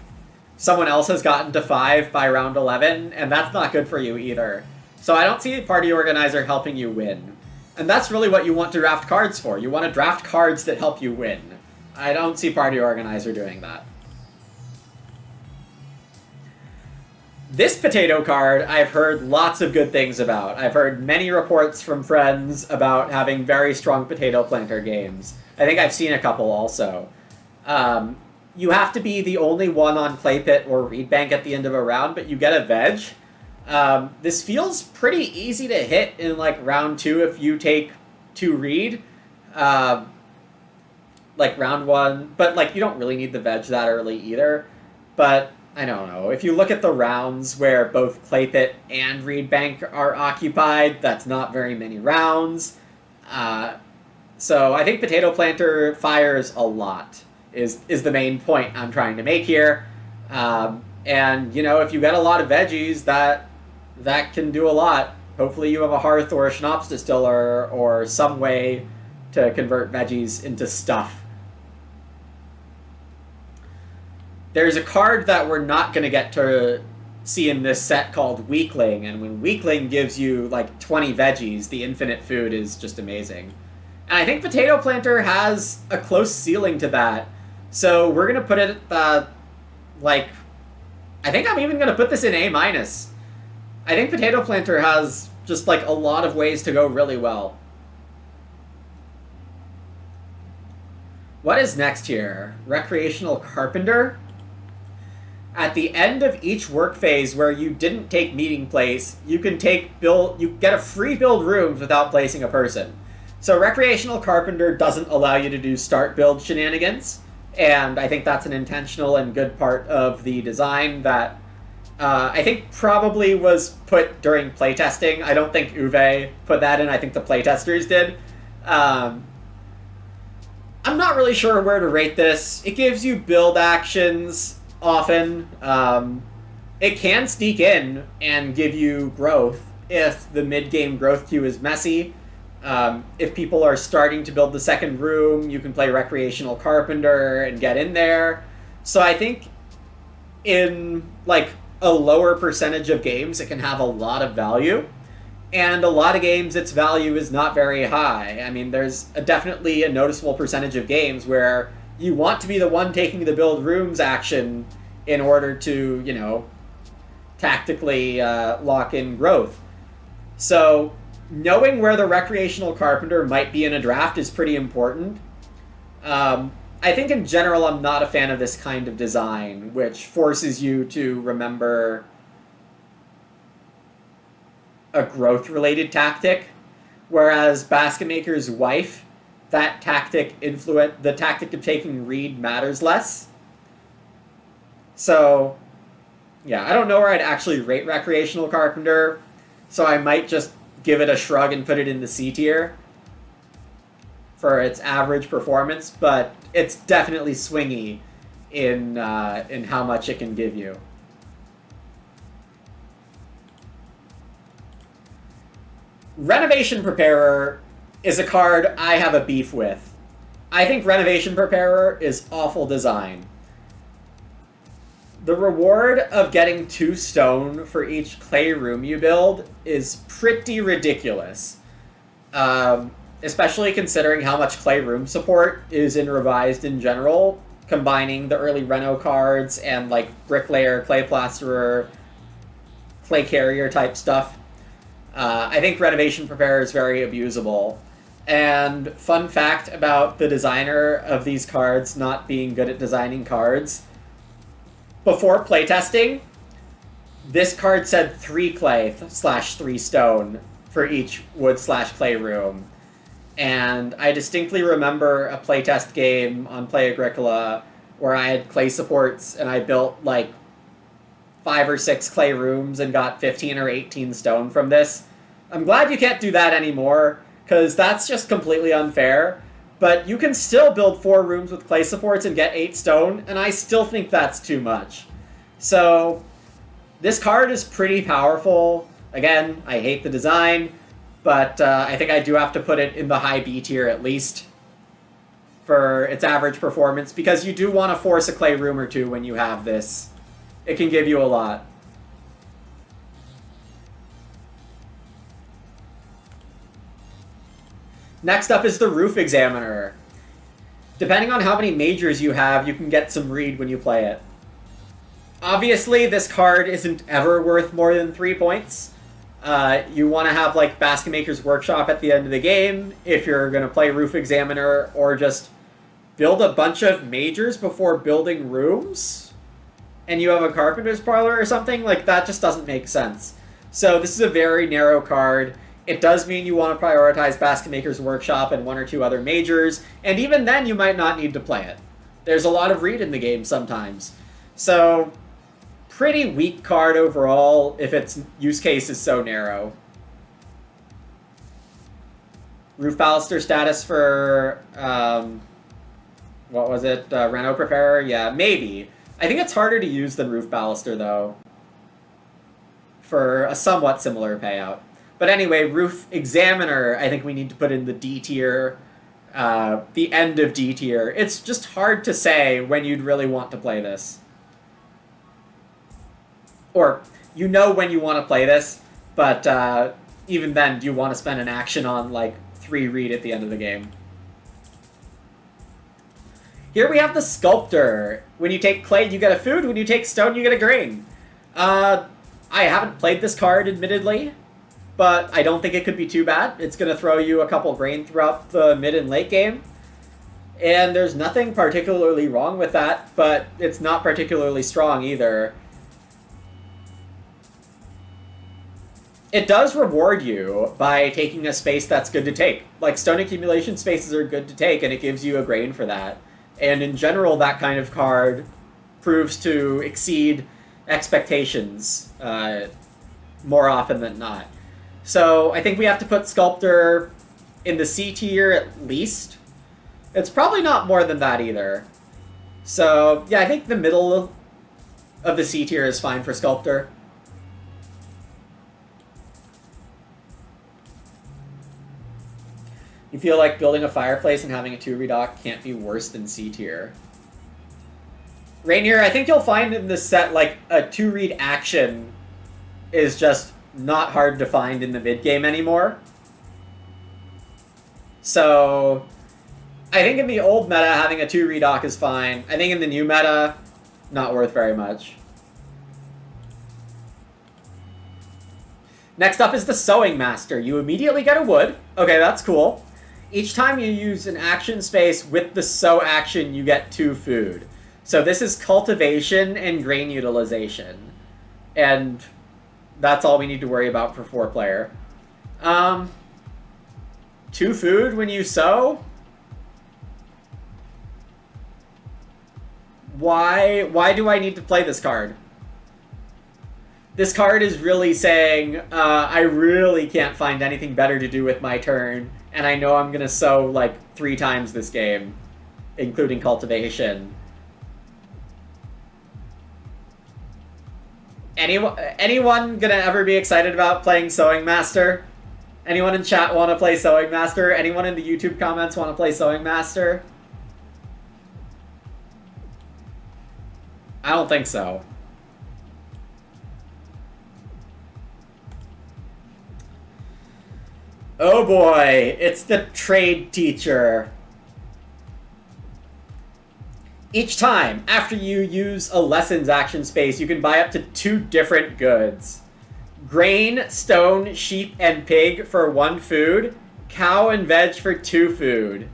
S1: someone else has gotten to 5 by round 11, and that's not good for you either. So I don't see Party Organizer helping you win. And that's really what you want to draft cards for. You want to draft cards that help you win. I don't see Party Organizer doing that. This potato card, I've heard lots of good things about. I've heard many reports from friends about having very strong potato planter games. I think I've seen a couple also. You have to be the only one on Clay Pit or Reed Bank at the end of a round, but you get a veg. This feels pretty easy to hit in like round 2 if you take 2 Reed. Like round 1, but like you don't really need the veg that early either. But I don't know. If you look at the rounds where both Clay Pit and Reed Bank are occupied, that's not very many rounds. So I think Potato Planter fires a lot, is the main point I'm trying to make here. And, if you get a lot of veggies, that can do a lot. Hopefully you have a hearth or a schnapps distiller or some way to convert veggies into stuff. There's a card that we're not going to get to see in this set called Weakling, and when Weakling gives you like 20 veggies, the infinite food is just amazing. And I think Potato Planter has a close ceiling to that. So we're going to put it, I think I'm even going to put this in A-. I think Potato Planter has just, like, a lot of ways to go really well. What is next here? Recreational Carpenter? At the end of each work phase where you didn't take meeting place, you get a free build rooms without placing a person. So Recreational Carpenter doesn't allow you to do start build shenanigans, and I think that's an intentional and good part of the design that I think probably was put during playtesting. I don't think Uwe put that in, I think the playtesters did. I'm not really sure where to rate this. It gives you build actions often. It can sneak in and give you growth if the mid-game growth queue is messy. If people are starting to build the second room, you can play Recreational Carpenter and get in there. So I think in like a lower percentage of games, it can have a lot of value. And a lot of games, its value is not very high. I mean, there's definitely a noticeable percentage of games where you want to be the one taking the build rooms action in order to, tactically lock in growth. So knowing where the Recreational Carpenter might be in a draft is pretty important. I think in general I'm not a fan of this kind of design, which forces you to remember a growth-related tactic, whereas Basket Maker's Wife, that tactic the tactic of taking Reed matters less. So, yeah, I don't know where I'd actually rate Recreational Carpenter, so I might just give it a shrug and put it in the C tier for its average performance, but it's definitely swingy in how much it can give you. Renovation Preparer is a card I have a beef with. I think Renovation Preparer is awful design. The reward of getting 2 stone for each clay room you build is pretty ridiculous. especially considering how much clay room support is in Revised in general, combining the early Reno cards and like bricklayer, clay plasterer, clay carrier type stuff. I think Renovation Preparer is very abusable. And fun fact about the designer of these cards not being good at designing cards, before playtesting, this card said 3 clay / 3 stone for each wood / clay room. And I distinctly remember a playtest game on Play Agricola where I had clay supports and I built like 5 or 6 clay rooms and got 15 or 18 stone from this. I'm glad you can't do that anymore, because that's just completely unfair. But you can still build 4 rooms with clay supports and get 8 stone, and I still think that's too much. So, this card is pretty powerful. Again, I hate the design, but I think I do have to put it in the high B tier at least for its average performance, because you do want to force a clay room or 2 when you have this. It can give you a lot. Next up is the Roof Examiner. Depending on how many majors you have, you can get some read when you play it. Obviously, this card isn't ever worth more than 3 points. You want to have like Basket Maker's Workshop at the end of the game if you're going to play Roof Examiner, or just build a bunch of majors before building rooms, and you have a Carpenter's Parlor or something. Like, that just doesn't make sense. So this is a very narrow card. It does mean you want to prioritize Basket Maker's Workshop and 1 or 2 other majors, and even then you might not need to play it. There's a lot of read in the game sometimes. So, pretty weak card overall if its use case is so narrow. Roof Baluster status for, what was it, Reno Preparer? Yeah, maybe. I think it's harder to use than Roof Baluster, though, for a somewhat similar payout. But anyway, Roof Examiner, I think we need to put in the D tier, the end of D tier. It's just hard to say when you'd really want to play this. Or, you know when you want to play this, but even then, do you want to spend an action on, like, 3 read at the end of the game? Here we have the Sculptor. When you take clay, you get a food. When you take stone, you get a grain. I haven't played this card, admittedly, but I don't think it could be too bad. It's going to throw you a couple grain throughout the mid and late game. And there's nothing particularly wrong with that, but it's not particularly strong either. It does reward you by taking a space that's good to take. Like, stone accumulation spaces are good to take, and it gives you a grain for that. And in general, that kind of card proves to exceed expectations more often than not. So I think we have to put Sculptor in the C tier at least. It's probably not more than that either. So yeah, I think the middle of the C tier is fine for Sculptor. You feel like building a fireplace and having a 2 redock can't be worse than C tier. Rainier, I think you'll find in this set, like, a 2 read action is just not hard to find in the mid game anymore. So, I think in the old meta, having a 2 redock is fine. I think in the new meta, not worth very much. Next up is the Sewing Master. You immediately get a wood. Okay, that's cool. Each time you use an action space with the sew action, you get 2 food. So this is cultivation and grain utilization. And that's all we need to worry about for 4-player. 2 food when you sew? Why do I need to play this card? This card is really saying, I really can't find anything better to do with my turn, and I know I'm going to sow like 3 times this game, including cultivation. Anyone going to ever be excited about playing Sewing Master? Anyone in chat want to play Sewing Master? Anyone in the YouTube comments want to play Sewing Master? I don't think so. Oh boy, it's the trade teacher. Each time, after you use a lessons action space, you can buy up to 2 different goods. Grain, stone, sheep, and pig for 1 food. Cow and veg for 2 food.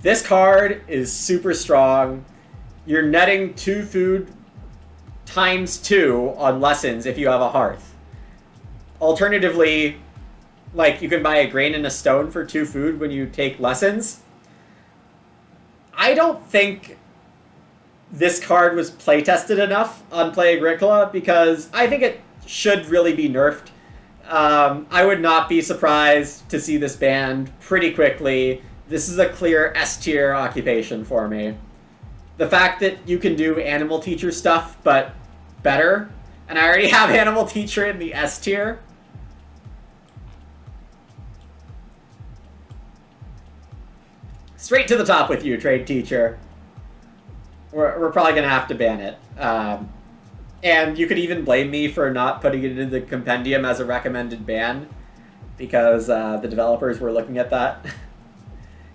S1: This card is super strong. You're netting 2 food times 2 on lessons if you have a hearth. Alternatively, like, you can buy a grain and a stone for 2 food when you take lessons. I don't think this card was playtested enough on Play Agricola because I think it should really be nerfed. I would not be surprised to see this banned pretty quickly. This is a clear S tier occupation for me. The fact that you can do animal teacher stuff, but better, and I already have animal teacher in the S tier. Straight to the top with you, trade teacher. We're probably going to have to ban it. And you could even blame me for not putting it into the compendium as a recommended ban, because the developers were looking at that.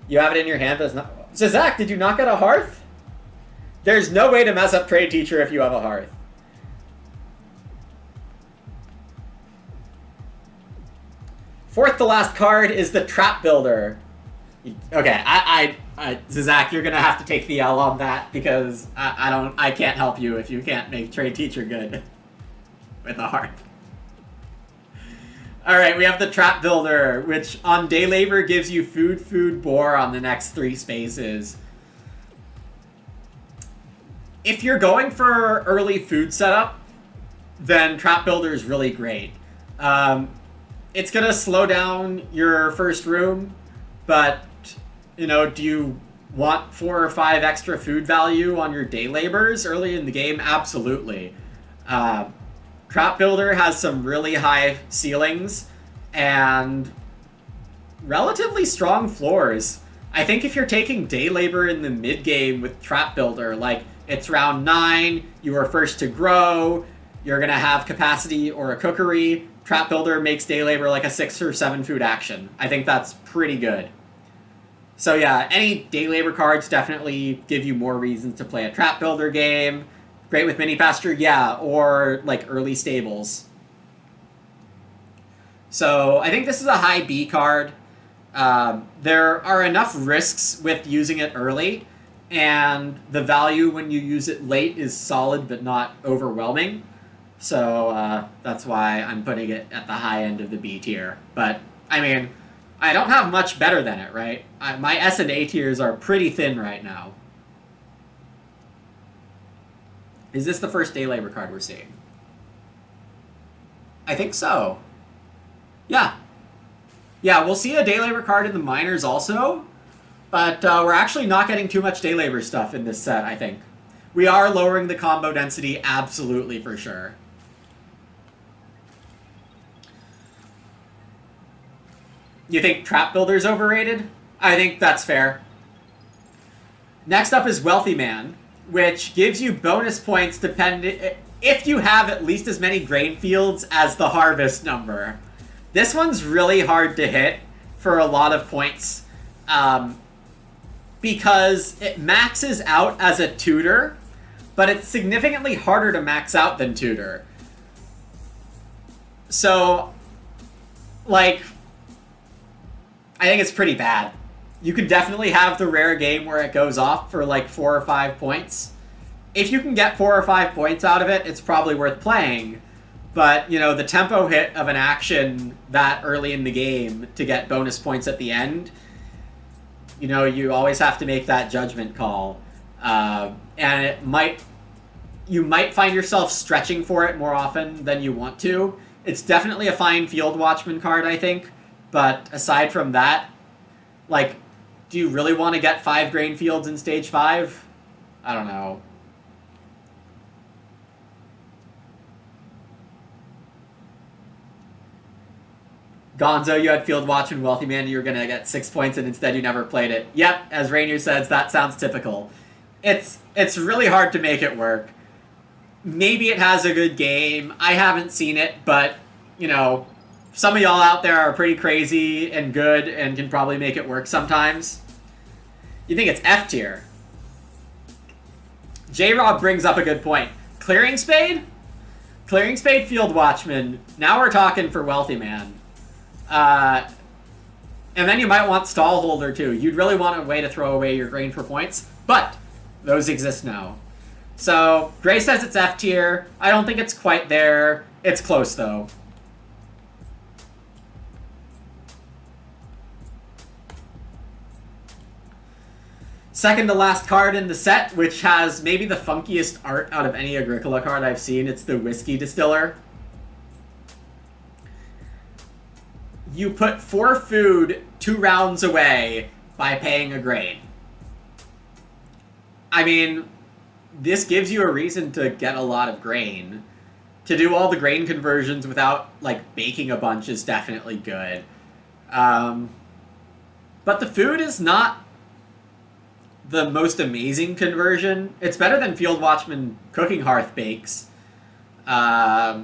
S1: You have it in your hand, but it's not... So Zach, did you not get a hearth? There's no way to mess up trade teacher if you have a hearth. Fourth to last card is the Trap Builder. Okay, Zach, you're gonna have to take the L on that because I can't help you if you can't make trade teacher good with a hearth. All right, we have the Trap Builder, which on day labor gives you food, food, boar on the next 3 spaces. If you're going for early food setup, then Trap Builder is really great. It's gonna slow down your first room, but you know, do you want 4 or 5 extra food value on your day labors early in the game? Absolutely. Trap Builder has some really high ceilings and relatively strong floors. I think if you're taking day labor in the mid game with Trap Builder, like it's round 9, you are first to grow, you're gonna have capacity or a cookery, Trap Builder makes day labor like a 6 or 7 food action. I think that's pretty good. So yeah, any day labor cards definitely give you more reasons to play a Trap Builder game. Great with mini pasture, yeah, or like early stables. So I think this is a high B card. There are enough risks with using it early, and the value when you use it late is solid but not overwhelming. So that's why I'm putting it at the high end of the B tier. But I mean, I don't have much better than it, right? My S and A tiers are pretty thin right now. Is this the first day labor card we're seeing? I think so. Yeah. Yeah, we'll see a day labor card in the minors also, but we're actually not getting too much day labor stuff in this set, I think. We are lowering the combo density, absolutely, for sure. You think Trap Builder's overrated? I think that's fair. Next up is Wealthy Man, which gives you bonus points if you have at least as many grain fields as the harvest number. This one's really hard to hit for a lot of points because it maxes out as a tutor, but it's significantly harder to max out than tutor. So, like, I think it's pretty bad. You could definitely have the rare game where it goes off for like 4 or 5 points. If you can get 4 or 5 points out of it, it's probably worth playing. But, you know, the tempo hit of an action that early in the game to get bonus points at the end, you know, you always have to make that judgment call. And you might find yourself stretching for it more often than you want to. It's definitely a fine Field Watchman card, I think. But aside from that, like, do you really want to get 5 grain fields in stage 5? I don't know. Gonzo, you had Field Watchman, Wealthy Man, you were going to get 6 points, and instead you never played it. Yep, as Rainier says, that sounds typical. It's really hard to make it work. Maybe it has a good game. I haven't seen it, but, you know, some of y'all out there are pretty crazy and good and can probably make it work sometimes. You think it's F tier. J-Rob brings up a good point. Clearing Spade? Clearing Spade, Field Watchman. Now we're talking for Wealthy Man. And then you might want Stall Holder too. You'd really want a way to throw away your grain for points, but those exist now. So Gray says it's F tier. I don't think it's quite there. It's close though. Second to last card in the set, which has maybe the funkiest art out of any Agricola card I've seen. It's the Whiskey Distiller. You put 4 food 2 rounds away by paying a grain. I mean, this gives you a reason to get a lot of grain. To do all the grain conversions without, like, baking a bunch is definitely good. But the food is not the most amazing conversion. It's better than Field Watchman Cooking Hearth bakes. I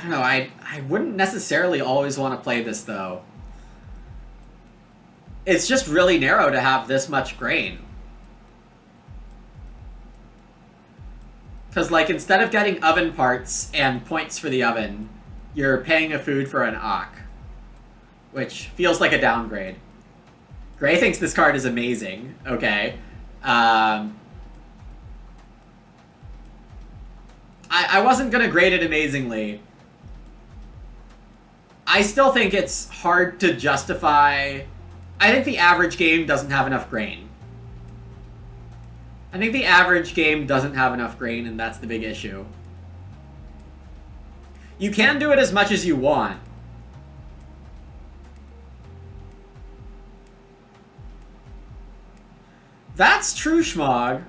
S1: don't know, I wouldn't necessarily always want to play this, though. It's just really narrow to have this much grain. Because, like, instead of getting oven parts and points for the oven, you're paying a food for an Ock. Which feels like a downgrade. Gray thinks this card is amazing. Okay. I wasn't going to grade it amazingly. I still think it's hard to justify. I think the average game doesn't have enough grain. I think the average game doesn't have enough grain, and that's the big issue. You can do it as much as you want. That's true, Schmog.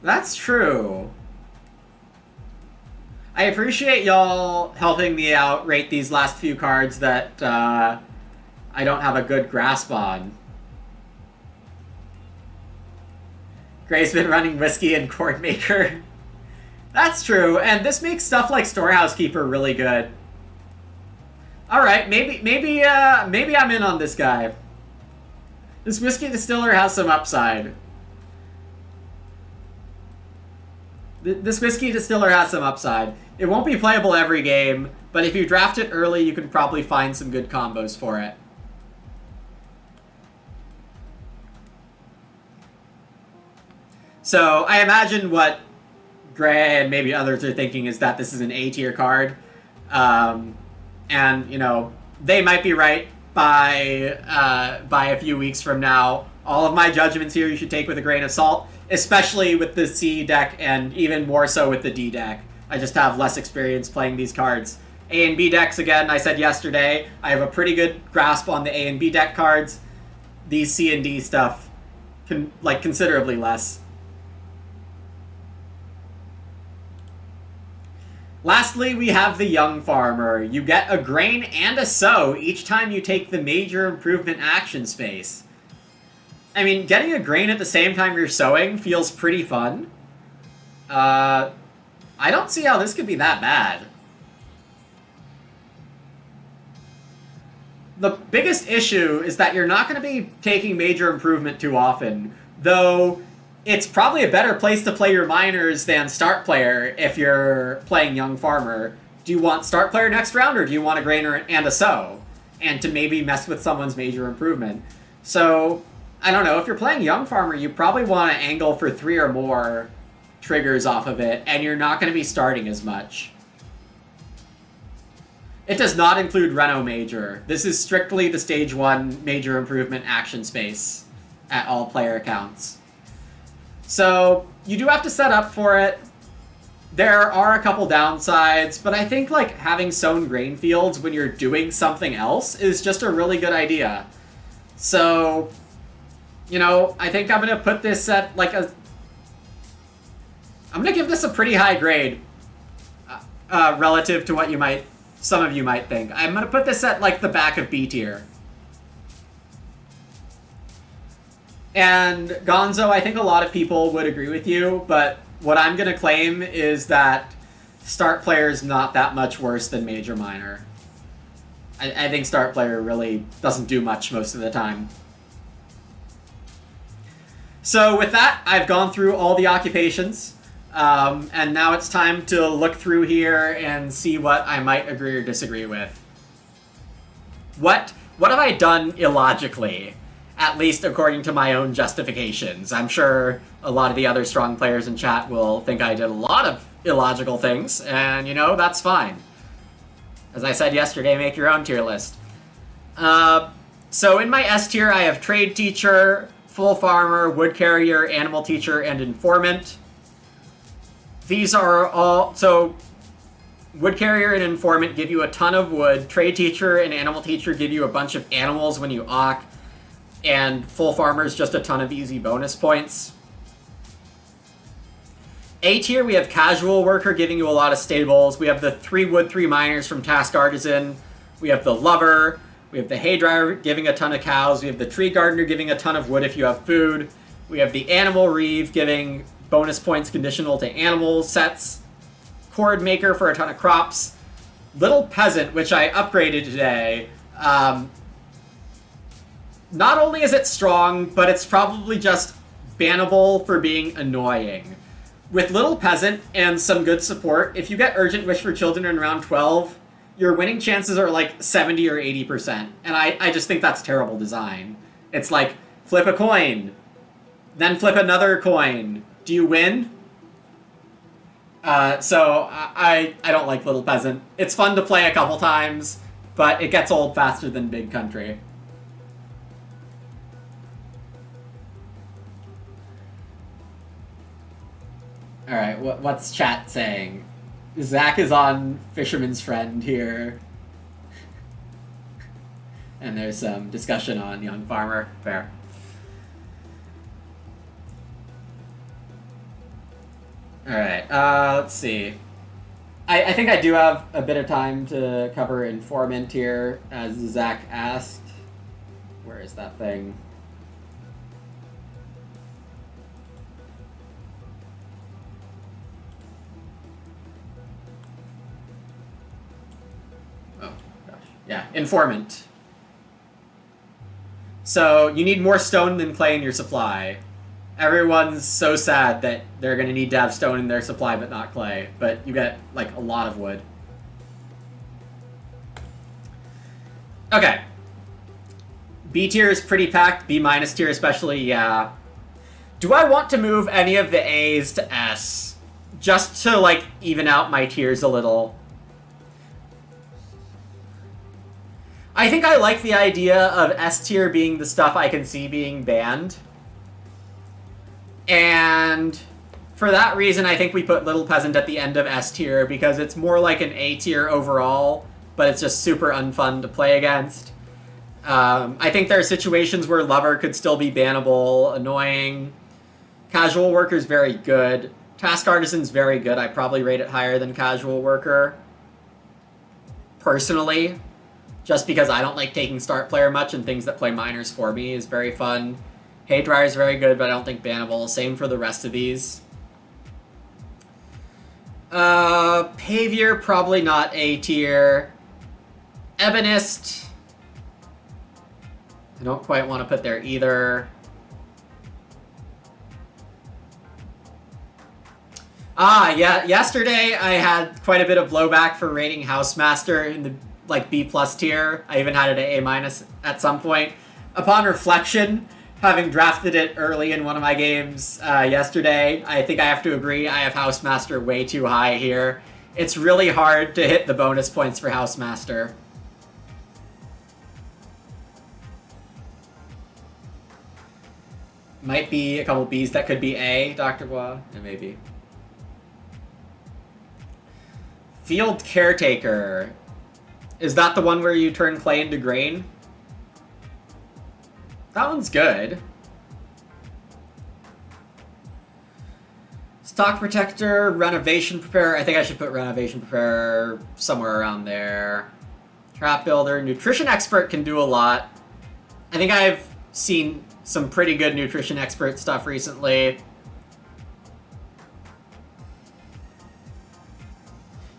S1: That's true. I appreciate y'all helping me out rate these last few cards that I don't have a good grasp on. Gray's been running Whiskey and Corn Maker. That's true, and this makes stuff like Storehouse Keeper really good. Alright, maybe I'm in on this guy. This Whiskey Distiller has some upside. This Whiskey Distiller has some upside. It won't be playable every game, but if you draft it early, you can probably find some good combos for it. So I imagine what Gray and maybe others are thinking is that this is an A-tier card. And, you know, they might be right by a few weeks from now. All of my judgments here you should take with a grain of salt, especially with the C deck and even more so with the D deck. I just have less experience playing these cards. A and B decks, again, I said yesterday, I have a pretty good grasp on the A and B deck cards. These C and D stuff, considerably less. Lastly, we have the Young Farmer. You get a grain and a sow each time you take the Major Improvement action space. I mean, getting a grain at the same time you're sowing feels pretty fun. I don't see how this could be that bad. The biggest issue is that you're not going to be taking Major Improvement too often, though it's probably a better place to play your minors than Start Player if you're playing Young Farmer. Do you want Start Player next round, or do you want a grain and a sow? And to maybe mess with someone's Major Improvement. So, I don't know, if you're playing Young Farmer, you probably want to angle for 3 or more triggers off of it, and you're not going to be starting as much. It does not include Reno Major. This is strictly the Stage 1 Major Improvement action space at all player accounts. So, you do have to set up for it. There are a couple downsides, but I think like having sown grain fields when you're doing something else is just a really good idea. So, you know, I think I'm going to put this at like a... I'm going to give this a pretty high grade relative to what you might some of you might think. I'm going to put this at like the back of B tier. And Gonzo, I think a lot of people would agree with you, but what I'm going to claim is that start player is not that much worse than major minor. I think start player really doesn't do much most of the time. So with that, I've gone through all the occupations, and now it's time to look through here and see what I might agree or disagree with. What have I done illogically? At least according to my own justifications. I'm sure a lot of the other strong players in chat will think I did a lot of illogical things, and you know, that's fine. As I said yesterday, make your own tier list. So in my S tier, I have trade teacher, full farmer, wood carrier, animal teacher, and informant. These are all... So wood carrier and informant give you a ton of wood. Trade teacher and animal teacher give you a bunch of animals when you awk. And full farmer is just a ton of easy bonus points. A tier, we have casual worker giving you a lot of stables. We have the 3 wood, 3 miners from task artisan. We have the lover. We have the hay dryer giving a ton of cows. We have the tree gardener giving a ton of wood if you have food. We have the animal reeve giving bonus points conditional to animal sets. Cord maker for a ton of crops. Little peasant, which I upgraded today. Not only is it strong, but it's probably just bannable for being annoying. With Little Peasant and some good support, if you get Urgent Wish for Children in round 12, your winning chances are like 70 or 80%. And I just think that's terrible design. It's like, flip a coin, then flip another coin. Do you win? So I don't like Little Peasant. It's fun to play a couple times, but it gets old faster than Big Country. Alright, what's chat saying? Zach is on Fisherman's Friend here. And there's some discussion on Young Farmer. Fair. Alright, let's see. I think I do have a bit of time to cover Informant here, as Zach asked. Where is that thing? Yeah, Informant. So, you need more stone than clay in your supply. Everyone's so sad that they're going to need to have stone in their supply but not clay. But you get, like, a lot of wood. Okay. B tier is pretty packed. B minus tier especially, yeah. Do I want to move any of the A's to S? Just to, like, even out my tiers a little. I think I like the idea of S tier being the stuff I can see being banned. And for that reason, I think we put Little Peasant at the end of S tier because it's more like an A tier overall, but it's just super unfun to play against. I think there are situations where Lover could still be bannable, annoying. Casual Worker's very good. Task Artisan's very good. I probably rate it higher than Casual Worker. Personally. Just because I don't like taking start player much and things that play minors for me is very fun. Hay Dryer is very good, but I don't think bannable. Same for the rest of these. Pavier, probably not A tier. Ebonist, I don't quite want to put there either. Yeah, yesterday I had quite a bit of blowback for rating Housemaster in the like B+ tier. I even had it at A- at some point. Upon reflection, having drafted it early in one of my games yesterday, I think I have to agree I have Housemaster way too high here. It's really hard to hit the bonus points for Housemaster. Might be a couple Bs that could be A, Dr. Bois. Yeah, maybe. Field Caretaker. Is that the one where you turn clay into grain? That one's good. Stock Protector, Renovation Preparer. I think I should put Renovation Preparer somewhere around there. Trap Builder. Nutrition Expert can do a lot. I think I've seen some pretty good Nutrition Expert stuff recently.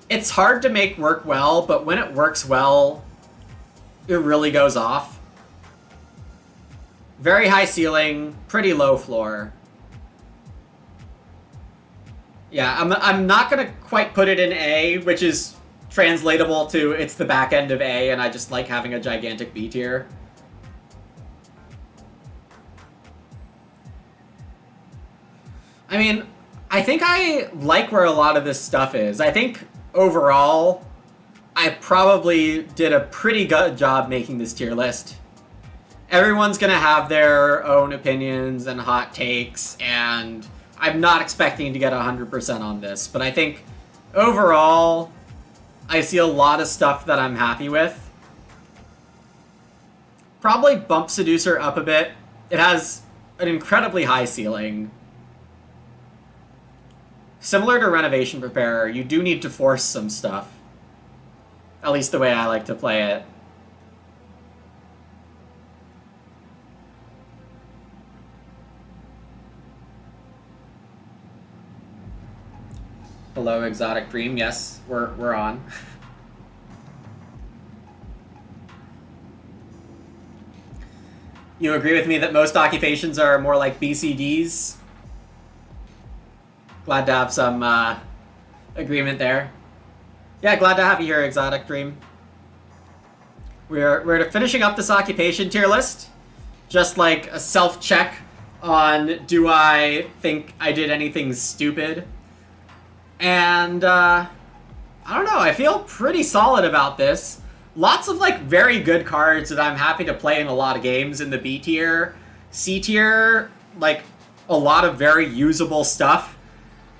S1: It's hard to make work well, but when it works well, it really goes off. Very high ceiling, pretty low floor. Yeah, I'm not going to quite put it in A, which is translatable to it's the back end of A, and I just like having a gigantic B tier. I mean, I think I like where a lot of this stuff is. I think overall, I probably did a pretty good job making this tier list. Everyone's going to have their own opinions and hot takes, and I'm not expecting to get 100% on this, but I think overall, I see a lot of stuff that I'm happy with. Probably bump Seducer up a bit. It has an incredibly high ceiling. Similar to Renovation Preparer, you do need to force some stuff. At least the way I like to play it. Hello, Exotic Dream. Yes, we're on. You agree with me that most occupations are more like BCDs? Glad to have some agreement there. Yeah, glad to have you here, Exotic Dream. We're finishing up this occupation tier list. Just like a self-check on do I think I did anything stupid. And, I don't know, I feel pretty solid about this. Lots of, like, very good cards that I'm happy to play in a lot of games in the B tier. C tier, like, a lot of very usable stuff.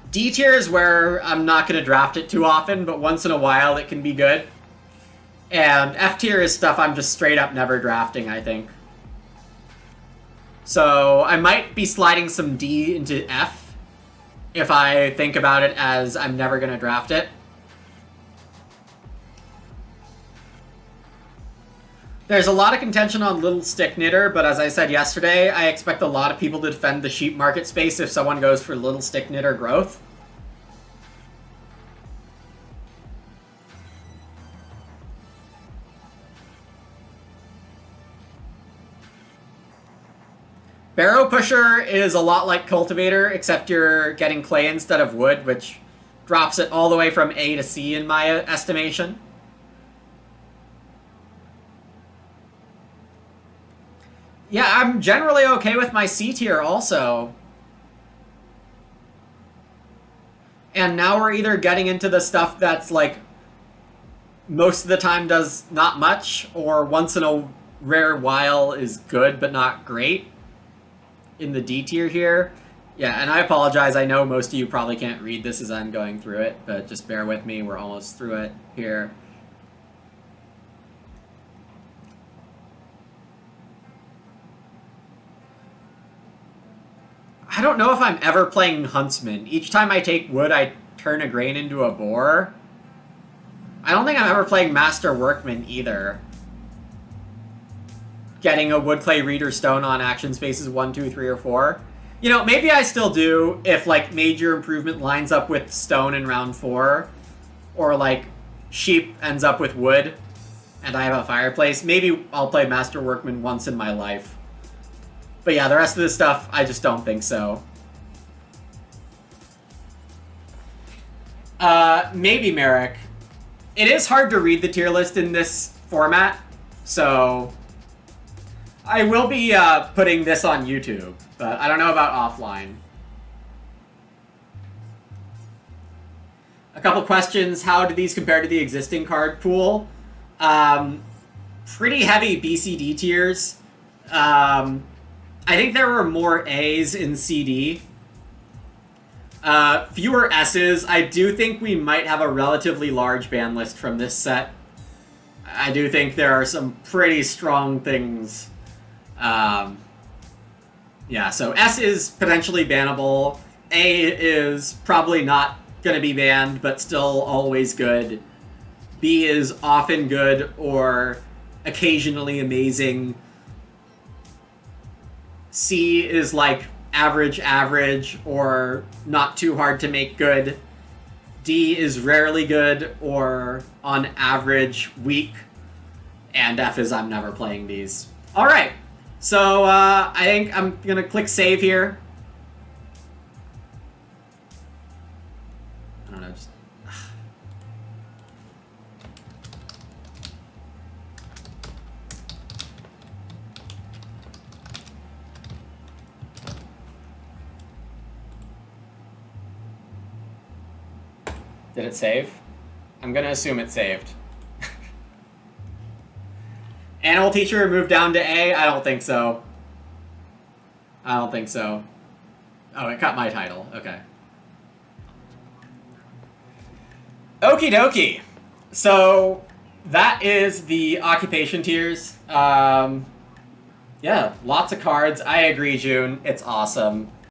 S1: D tier is where I'm not going to draft it too often, but once in a while it can be good. And F tier is stuff I'm just straight up never drafting, I think. So, I might be sliding some D into F. If I think about it as I'm never going to draft it. There's a lot of contention on Little Stick Knitter, but as I said yesterday, I expect a lot of people to defend the sheep market space if someone goes for Little Stick Knitter growth. Barrow Pusher is a lot like Cultivator, except you're getting clay instead of wood, which drops it all the way from A to C in my estimation. Yeah, I'm generally okay with my C tier also. And now we're either getting into the stuff that's like most of the time does not much, or once in a rare while is good but not great. In the D tier here. Yeah, and I apologize. I know most of you probably can't read this as I'm going through it, but just bear with me. We're almost through it here. I don't know if I'm ever playing Huntsman. Each time I take wood, I turn a grain into a boar. I don't think I'm ever playing Master Workman either. Getting a wood, clay, reed, or stone on action spaces 1, 2, 3, or 4. You know, maybe I still do if, like, major improvement lines up with stone in round 4. Or, like, sheep ends up with wood, and I have a fireplace. Maybe I'll play Master Workman once in my life. But yeah, the rest of this stuff, I just don't think so. Maybe Merrick. It is hard to read the tier list in this format, so I will be putting this on YouTube, but I don't know about offline. A couple questions. How do these compare to the existing card pool? Pretty heavy BCD tiers. I think there were more A's in CD. Fewer S's. I do think we might have a relatively large ban list from this set. I do think there are some pretty strong things. Yeah, so S is potentially bannable. A is probably not going to be banned, but still always good. B is often good or occasionally amazing. C is like average or not too hard to make good. D is rarely good or on average weak. And F is I'm never playing these. All right, so I think I'm gonna click save here. I don't know. Just... Did it save? I'm gonna assume it saved. Animal teacher moved down to A? I don't think so. I don't think so. Oh, it cut my title. Okay. Okie dokie. So that is the occupation tiers. Yeah, lots of cards. I agree, June. It's awesome.